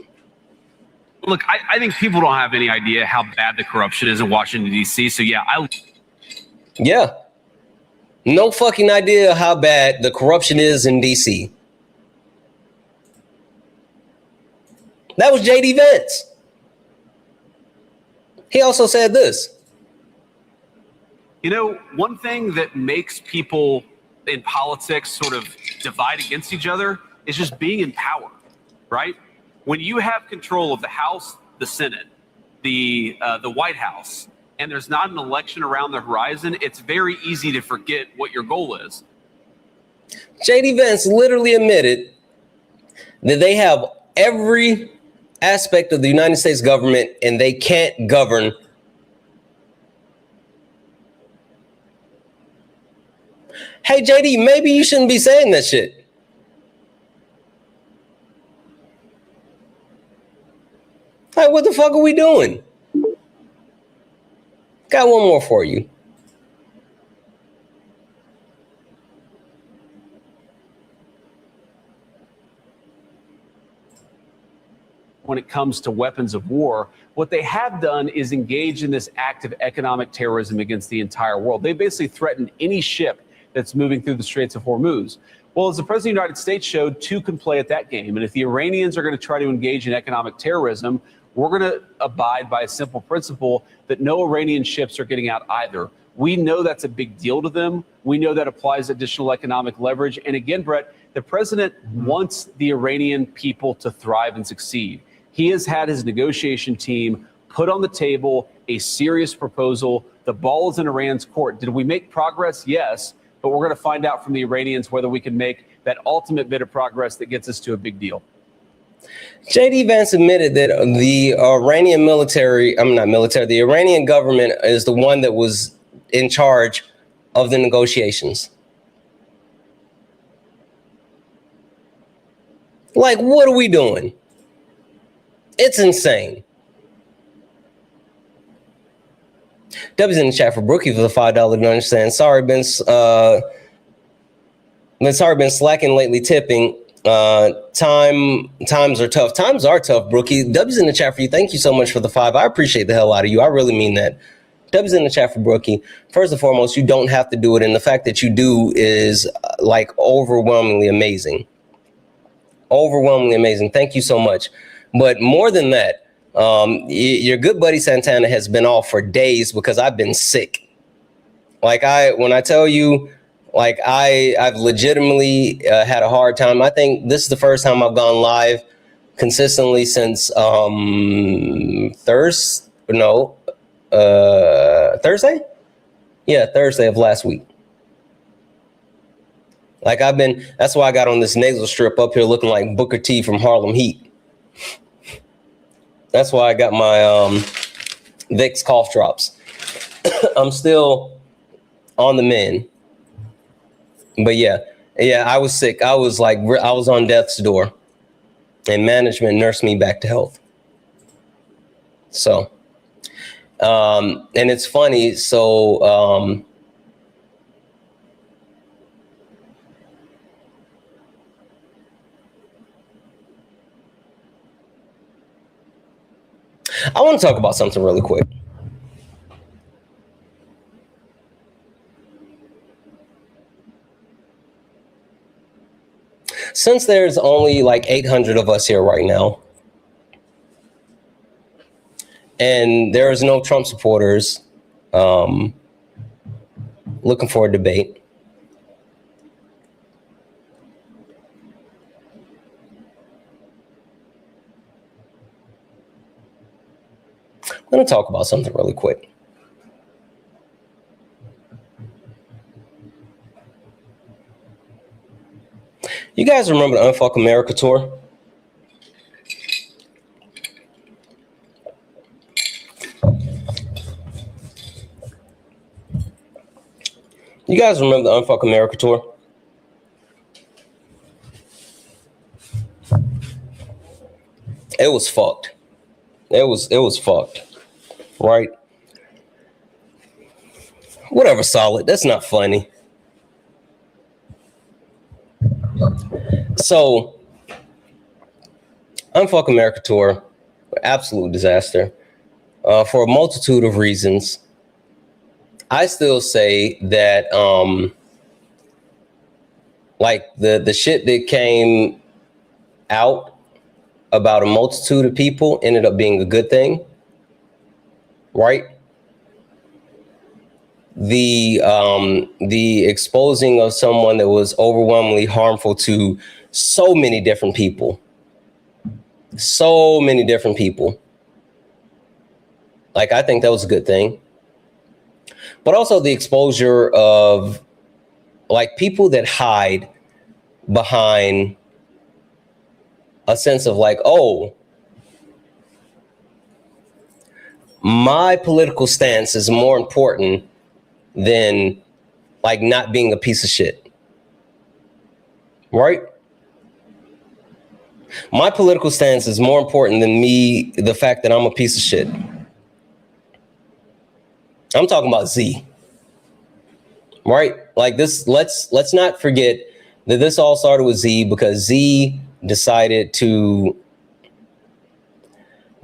Look, I think people don't have any idea how bad the corruption is in Washington, D.C. So yeah, no fucking idea how bad the corruption is in D.C. That was JD Vance. He also said this. You know, one thing that makes people in politics sort of divide against each other is just being in power, right? When you have control of the House, the Senate, the White House, and there's not an election around the horizon, it's very easy to forget what your goal is. JD Vance literally admitted that they have every aspect of the United States government and they can't govern. Hey, JD, maybe you shouldn't be saying that shit. Like, what the fuck are we doing? Got one more for you. when it comes to weapons of war. What they have done is engage in this act of economic terrorism against the entire world. They basically threatened any ship that's moving through the Straits of Hormuz. Well, as the President of the United States showed, two can play at that game. And if the Iranians are going to try to engage in economic terrorism, we're going to abide by a simple principle that no Iranian ships are getting out either. We know that's a big deal to them. We know that applies additional economic leverage. And again, Brett, the president wants the Iranian people to thrive and succeed. He has had his negotiation team put on the table a serious proposal. The ball is in Iran's court. Did we make progress? Yes. But we're going to find out from the Iranians whether we can make that ultimate bit of progress that gets us to a big deal. JD Vance admitted that the Iranian the Iranian government is the one that was in charge of the negotiations. Like, what are we doing? It's insane. W's in the chat for Brookie for the $5 to understand. Sorry, been slacking lately tipping. Times are tough. Times are tough, Brookie. W's in the chat for you. Thank you so much for the 5. I appreciate the hell out of you. I really mean that. W's in the chat for Brookie. First and foremost, you don't have to do it. And the fact that you do is like overwhelmingly amazing. Overwhelmingly amazing. Thank you so much. But more than that, your good buddy Santana has been off for days because I've been sick. When I tell you, I've legitimately had a hard time. I think this is the first time I've gone live consistently since Thursday? Yeah, Thursday of last week. That's why I got on this nasal strip up here looking like Booker T from Harlem Heat. That's why I got my Vicks cough drops. I'm still on the mend. But yeah, I was sick. I was on death's door, and management nursed me back to health. So, and it's funny. So, I want to talk about something really quick. Since there's only like 800 of us here right now, and there is no Trump supporters looking for a debate, I'm going to talk about something really quick. You guys remember the Unfuck America tour? You guys remember the Unfuck America tour? It was fucked. It was fucked. Right? Whatever, Solid. That's not funny. So, Unfuck America tour, absolute disaster for a multitude of reasons. I still say that the shit that came out about a multitude of people ended up being a good thing, right? The exposing of someone that was overwhelmingly harmful to so many different people. I think that was a good thing. But also the exposure of people that hide behind a sense of my political stance is more important than not being a piece of shit. Right? My political stance is more important than the fact that I'm a piece of shit. I'm talking about Z. Right? Let's not forget that this all started with Z because Z decided to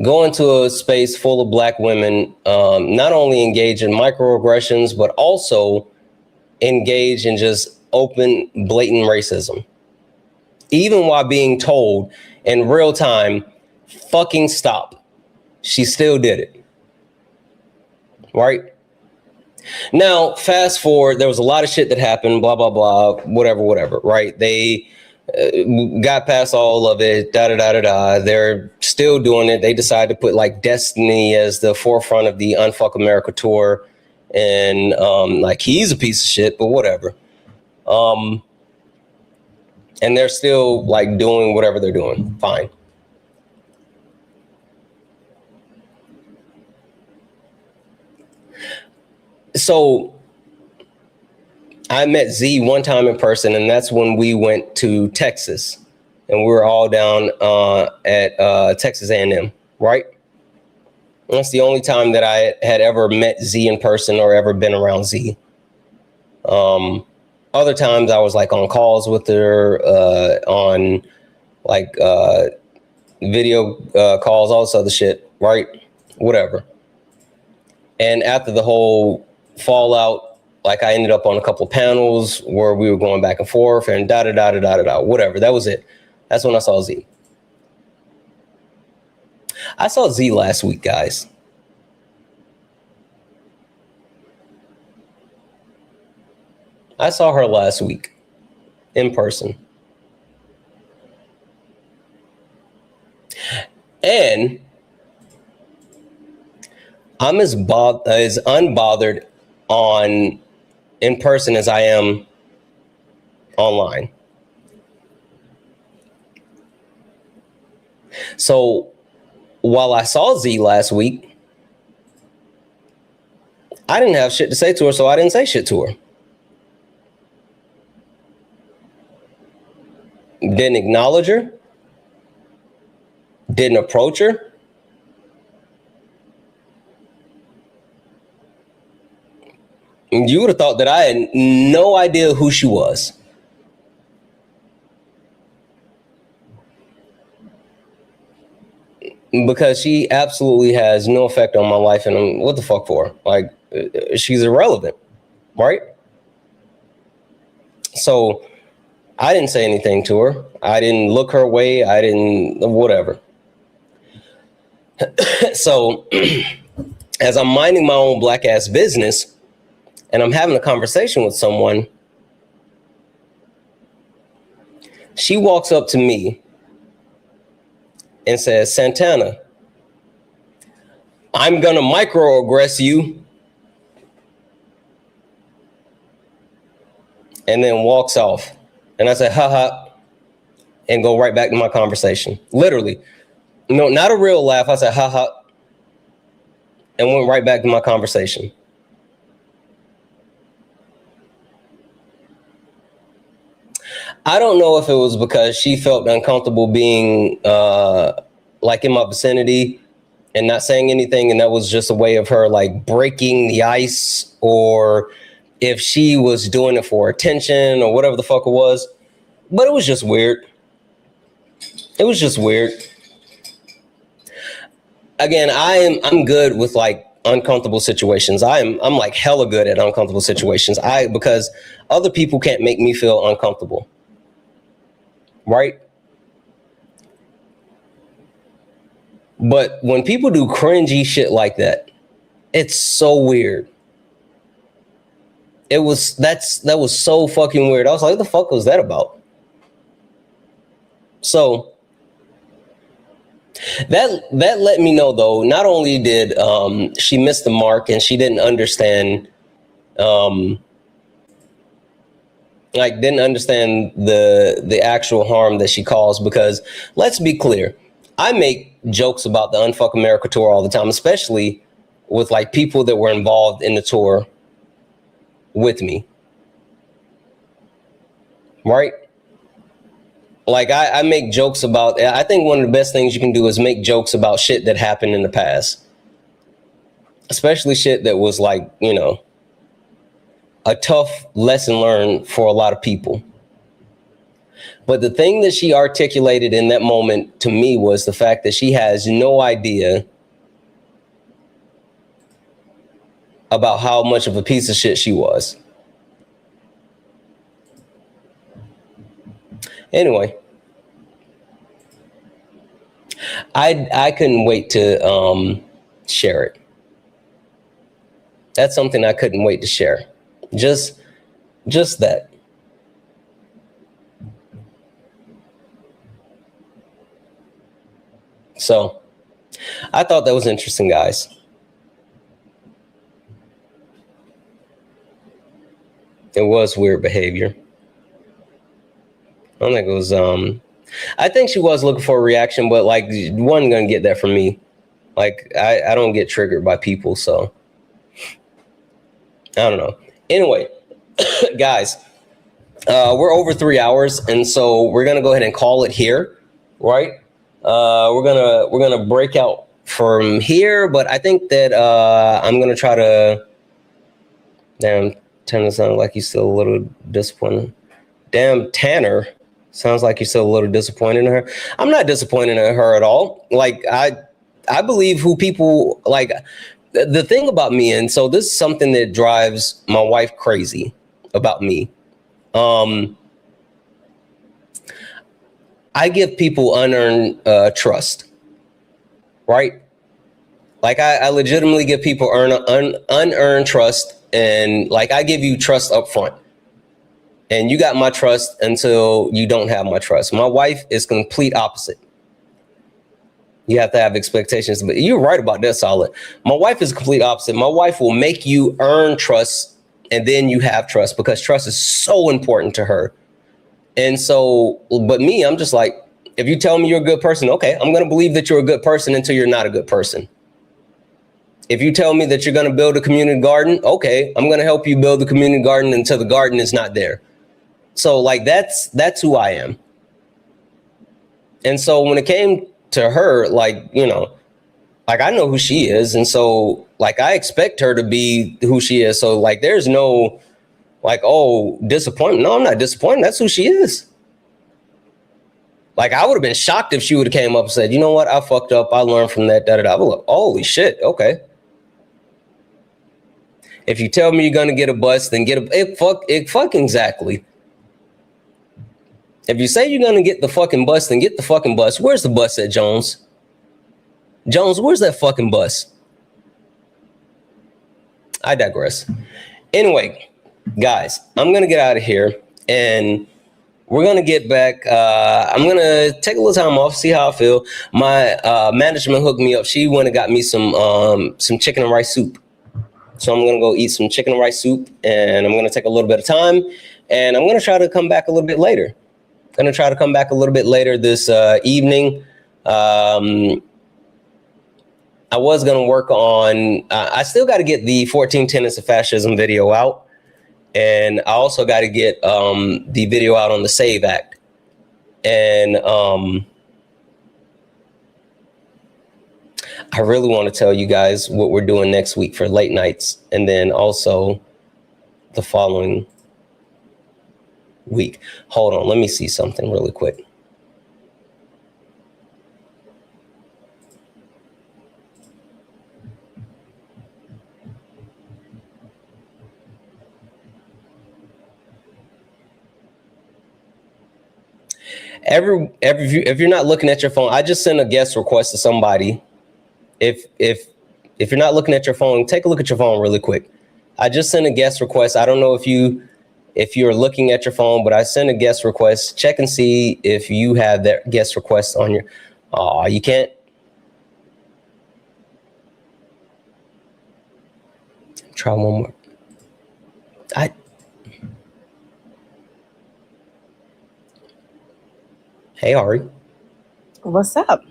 go into a space full of black women, not only engage in microaggressions, but also engage in just open, blatant racism. Even while being told in real time, fucking stop. She still did it. Right? Now, fast forward, there was a lot of shit that happened, blah, blah, blah, whatever, right? They got past all of it, da-da-da-da-da. They're still doing it. They decided to put like Destiny as the forefront of the Unfuck America tour. And like, he's a piece of shit, but whatever. And they're still like doing whatever they're doing. Fine. So I met Z one time in person, and that's when we went to Texas, and we were all down at Texas A&M, right? And that's the only time that I had ever met Z in person or ever been around Z. Other times I was like on calls with her, on like video calls, all this other shit, right? Whatever. And after the whole fallout, like I ended up on a couple of panels where we were going back and forth and da-da-da-da-da-da-da, whatever. That was it. That's when I saw Z. I saw Z last week, guys. I saw her last week in person. And I'm as unbothered on in person as I am online. So while I saw Z last week, I didn't have shit to say to her, so I didn't say shit to her. Didn't acknowledge her. Didn't approach her. You would have thought that I had no idea who she was. Because she absolutely has no effect on my life, and what the fuck for? Like, she's irrelevant, right? So I didn't say anything to her. I didn't look her way. I didn't, whatever. So as I'm minding my own black ass business and I'm having a conversation with someone, she walks up to me and says, Santana, I'm going to microaggress you. And then walks off. And I said, haha, and go right back to my conversation. Literally. No, not a real laugh. I said, haha, and went right back to my conversation. I don't know if it was because she felt uncomfortable being like in my vicinity and not saying anything, and that was just a way of her like breaking the ice, or if she was doing it for attention or whatever the fuck it was. But it was just weird. It was just weird. Again, I'm good with like uncomfortable situations. I'm like hella good at uncomfortable situations. Because other people can't make me feel uncomfortable. Right? But when people do cringy shit like that, it's so weird. That was so fucking weird. I was like, what the fuck was that about? So that let me know, though, not only did she miss the mark and she didn't understand didn't understand the actual harm that she caused, because let's be clear, I make jokes about the Unfuck America tour all the time, especially with like people that were involved in the tour with me. Right? Like I make jokes about, I think one of the best things you can do is make jokes about shit that happened in the past. Especially shit that was like, you know, a tough lesson learned for a lot of people. But the thing that she articulated in that moment to me was the fact that she has no idea about how much of a piece of shit she was. Anyway, I couldn't wait to share it. That's something I couldn't wait to share. Just that. So I thought that was interesting, guys. It was weird behavior. I don't think it was, I think she was looking for a reaction, but like, wasn't gonna get that from me. Like, I don't get triggered by people, so I don't know. Anyway, guys, we're over 3 hours, and so we're gonna go ahead and call it here, right? We're gonna break out from here, but I think that I'm gonna try to. Damn, Tanner sounds like he's still a little disappointed. Damn, Tanner sounds like you're still a little disappointed in her. I'm not disappointed in her at all. Like I believe who people like. The thing about me, and so this is something that drives my wife crazy about me. I give people unearned trust, right? Like I legitimately give people unearned trust, and like I give you trust up front. And you got my trust until you don't have my trust. My wife is complete opposite. You have to have expectations, but you're right about that, Solid. My wife is complete opposite. My wife will make you earn trust, and then you have trust, because trust is so important to her. And so, but me, I'm just like, if you tell me you're a good person, okay, I'm going to believe that you're a good person until you're not a good person. If you tell me that you're going to build a community garden, okay, I'm going to help you build the community garden until the garden is not there. So like, that's who I am. And so when it came to her, like, you know, like I know who she is. And so like, I expect her to be who she is. So like, there's no like, oh, disappointment. No, I'm not disappointed. That's who she is. Like, I would have been shocked if she would have came up and said, you know what? I fucked up. I learned from that. I was like, holy shit. Okay. If you tell me you're going to get a bus, then get a fucking exactly. If you say you're going to get the fucking bus, then get the fucking bus. Where's the bus at, Jones? Jones, where's that fucking bus? I digress. Anyway, guys, I'm going to get out of here, and we're going to get back. I'm going to take a little time off, see how I feel. My management hooked me up. She went and got me some chicken and rice soup. So I'm going to go eat some chicken and rice soup, and I'm going to take a little bit of time, and I'm going to try to come back a little bit later. This evening. I was going to work on, I still got to get the 14 Tenets of Fascism video out. And I also got to get the video out on the SAVE Act. And I really want to tell you guys what we're doing next week for late nights. And then also the following week. Hold on, let me see something really quick. If you're not looking at your phone, I just sent a guest request to somebody. If you're not looking at your phone, take a look at your phone really quick. I just sent a guest request. I don't know if you're looking at your phone, but I sent a guest request. Check and see if you have that guest request on your. Oh, you can't. Try one more. Hey, Ari. What's up?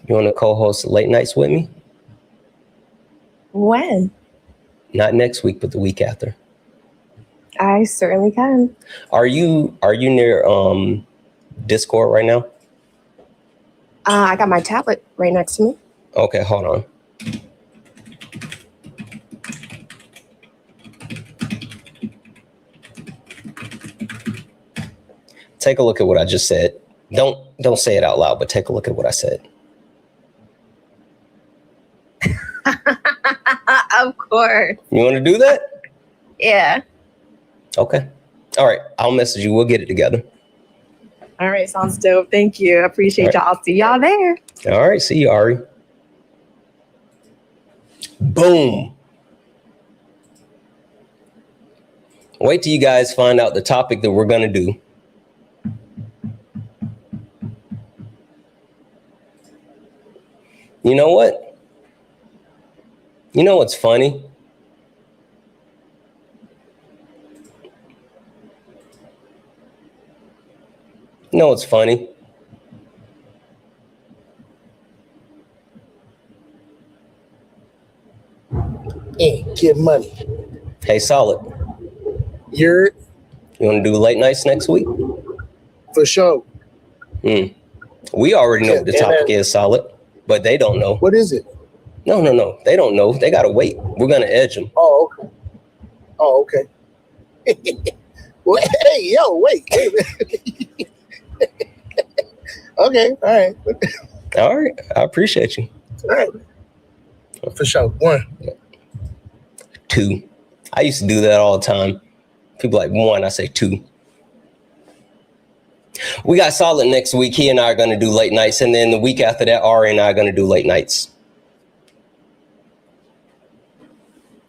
You want to co-host late nights with me? When? Not next week, but the week after. I certainly can. Are you near Discord right now? I got my tablet right next to me. Okay, hold on. Take a look at what I just said. Don't say it out loud, but take a look at what I said. Of course. You want to do that? Yeah. Okay. All right. I'll message you. We'll get it together. All right. Sounds dope. Thank you. I appreciate y'all. I'll see y'all there. All right. See you, Ari. Boom. Wait till you guys find out the topic that we're going to do. You know what? You know what's funny? You know what's funny? Hey, get money. Hey, Solid. You want to do late nights next week? For sure. We already know what the topic is, Solid, but they don't know. What is it? No. They don't know. They got to wait. We're going to edge them. Oh, okay. Oh, okay. Well, hey, yo, wait. Okay, all right. All right. I appreciate you. All right. For sure. 1. 2. I used to do that all the time. People like 1, I say 2. We got Solid next week. He and I are going to do late nights. And then the week after that, Ari and I are going to do late nights.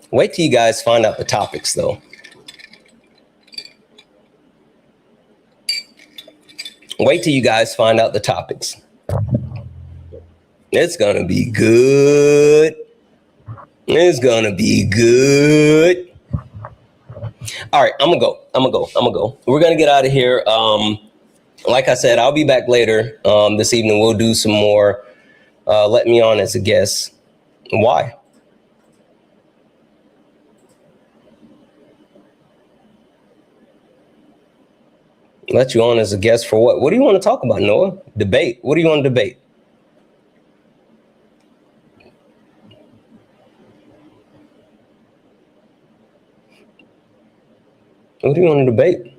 Wait till you guys find out the topics, though. Wait till you guys find out the topics. It's going to be good. It's going to be good. All right, I'm going to go. We're going to get out of here. Like I said, I'll be back later this evening. We'll do some more. Let me on as a guest. Why? Let you on as a guest for what? What do you want to talk about, Noah? Debate. What do you want to debate? What do you want to debate?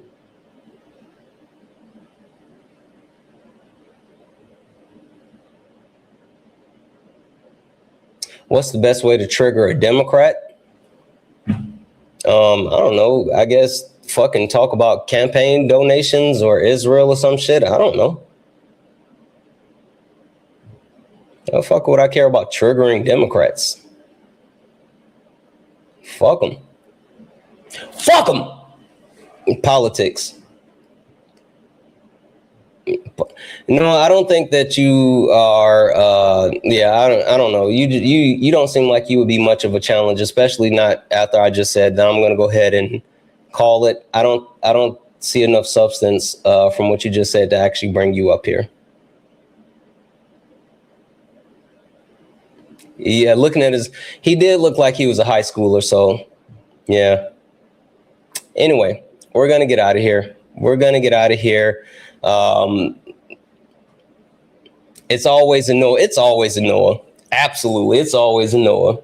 What's the best way to trigger a Democrat? I don't know. I guess fucking talk about campaign donations or Israel or some shit. I don't know. The fuck would I care about triggering Democrats? Fuck them. Fuck them. Politics. No, I don't think that you are. I don't know. You don't seem like you would be much of a challenge, especially not after I just said that I'm going to go ahead and call it. I don't see enough substance from what you just said to actually bring you up here. Yeah, looking at he did look like he was a high schooler. So, yeah. Anyway, we're going to get out of here. It's always a Noah. It's always a Noah. Absolutely. It's always a Noah.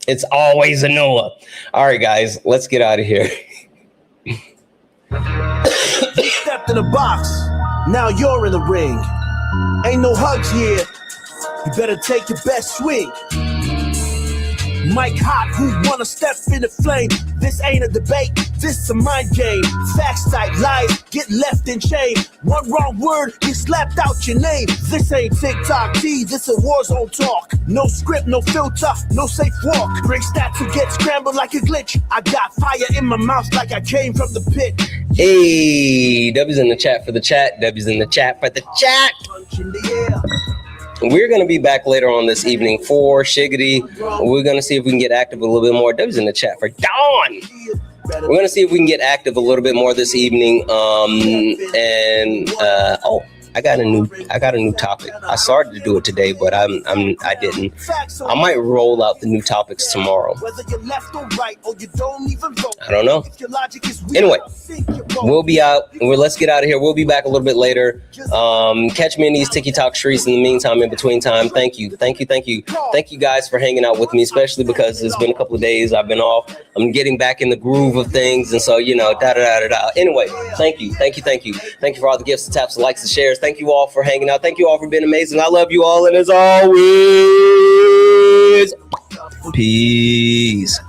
It's always a Noah. All right, guys, let's get out of here. You stepped in the box. Now you're in the ring. Ain't no hugs here. You better take your best swing. Mike Hot, who wanna step in the flame? This ain't a debate, this a mind game. Facts type lies, get left in chain. One wrong word, you slapped out your name. This ain't TikTok T, this a war zone talk. No script, no filter, no safe walk. Bring stats to get scrambled like a glitch. I got fire in my mouth like I came from the pit. Hey, W's in the chat for the chat. W's in the chat for the chat. Punch in the air. We're going to be back later on this evening for Shiggity. We're going to see if we can get active a little bit more. W's in the chat for Dawn. We're going to see if we can get active a little bit more this evening. I got a new topic. I started to do it today, but I didn't. I might roll out the new topics tomorrow. I don't know. Anyway, we'll be out. Let's get out of here. We'll be back a little bit later. Catch me in these TikTok streets in the meantime, in between time. Thank you guys for hanging out with me, especially because it's been a couple of days. I've been off. I'm getting back in the groove of things, and so Anyway, thank you for all the gifts, the taps, the likes, the shares. Thank you all for hanging out. Thank you all for being amazing. I love you all, and as always, peace.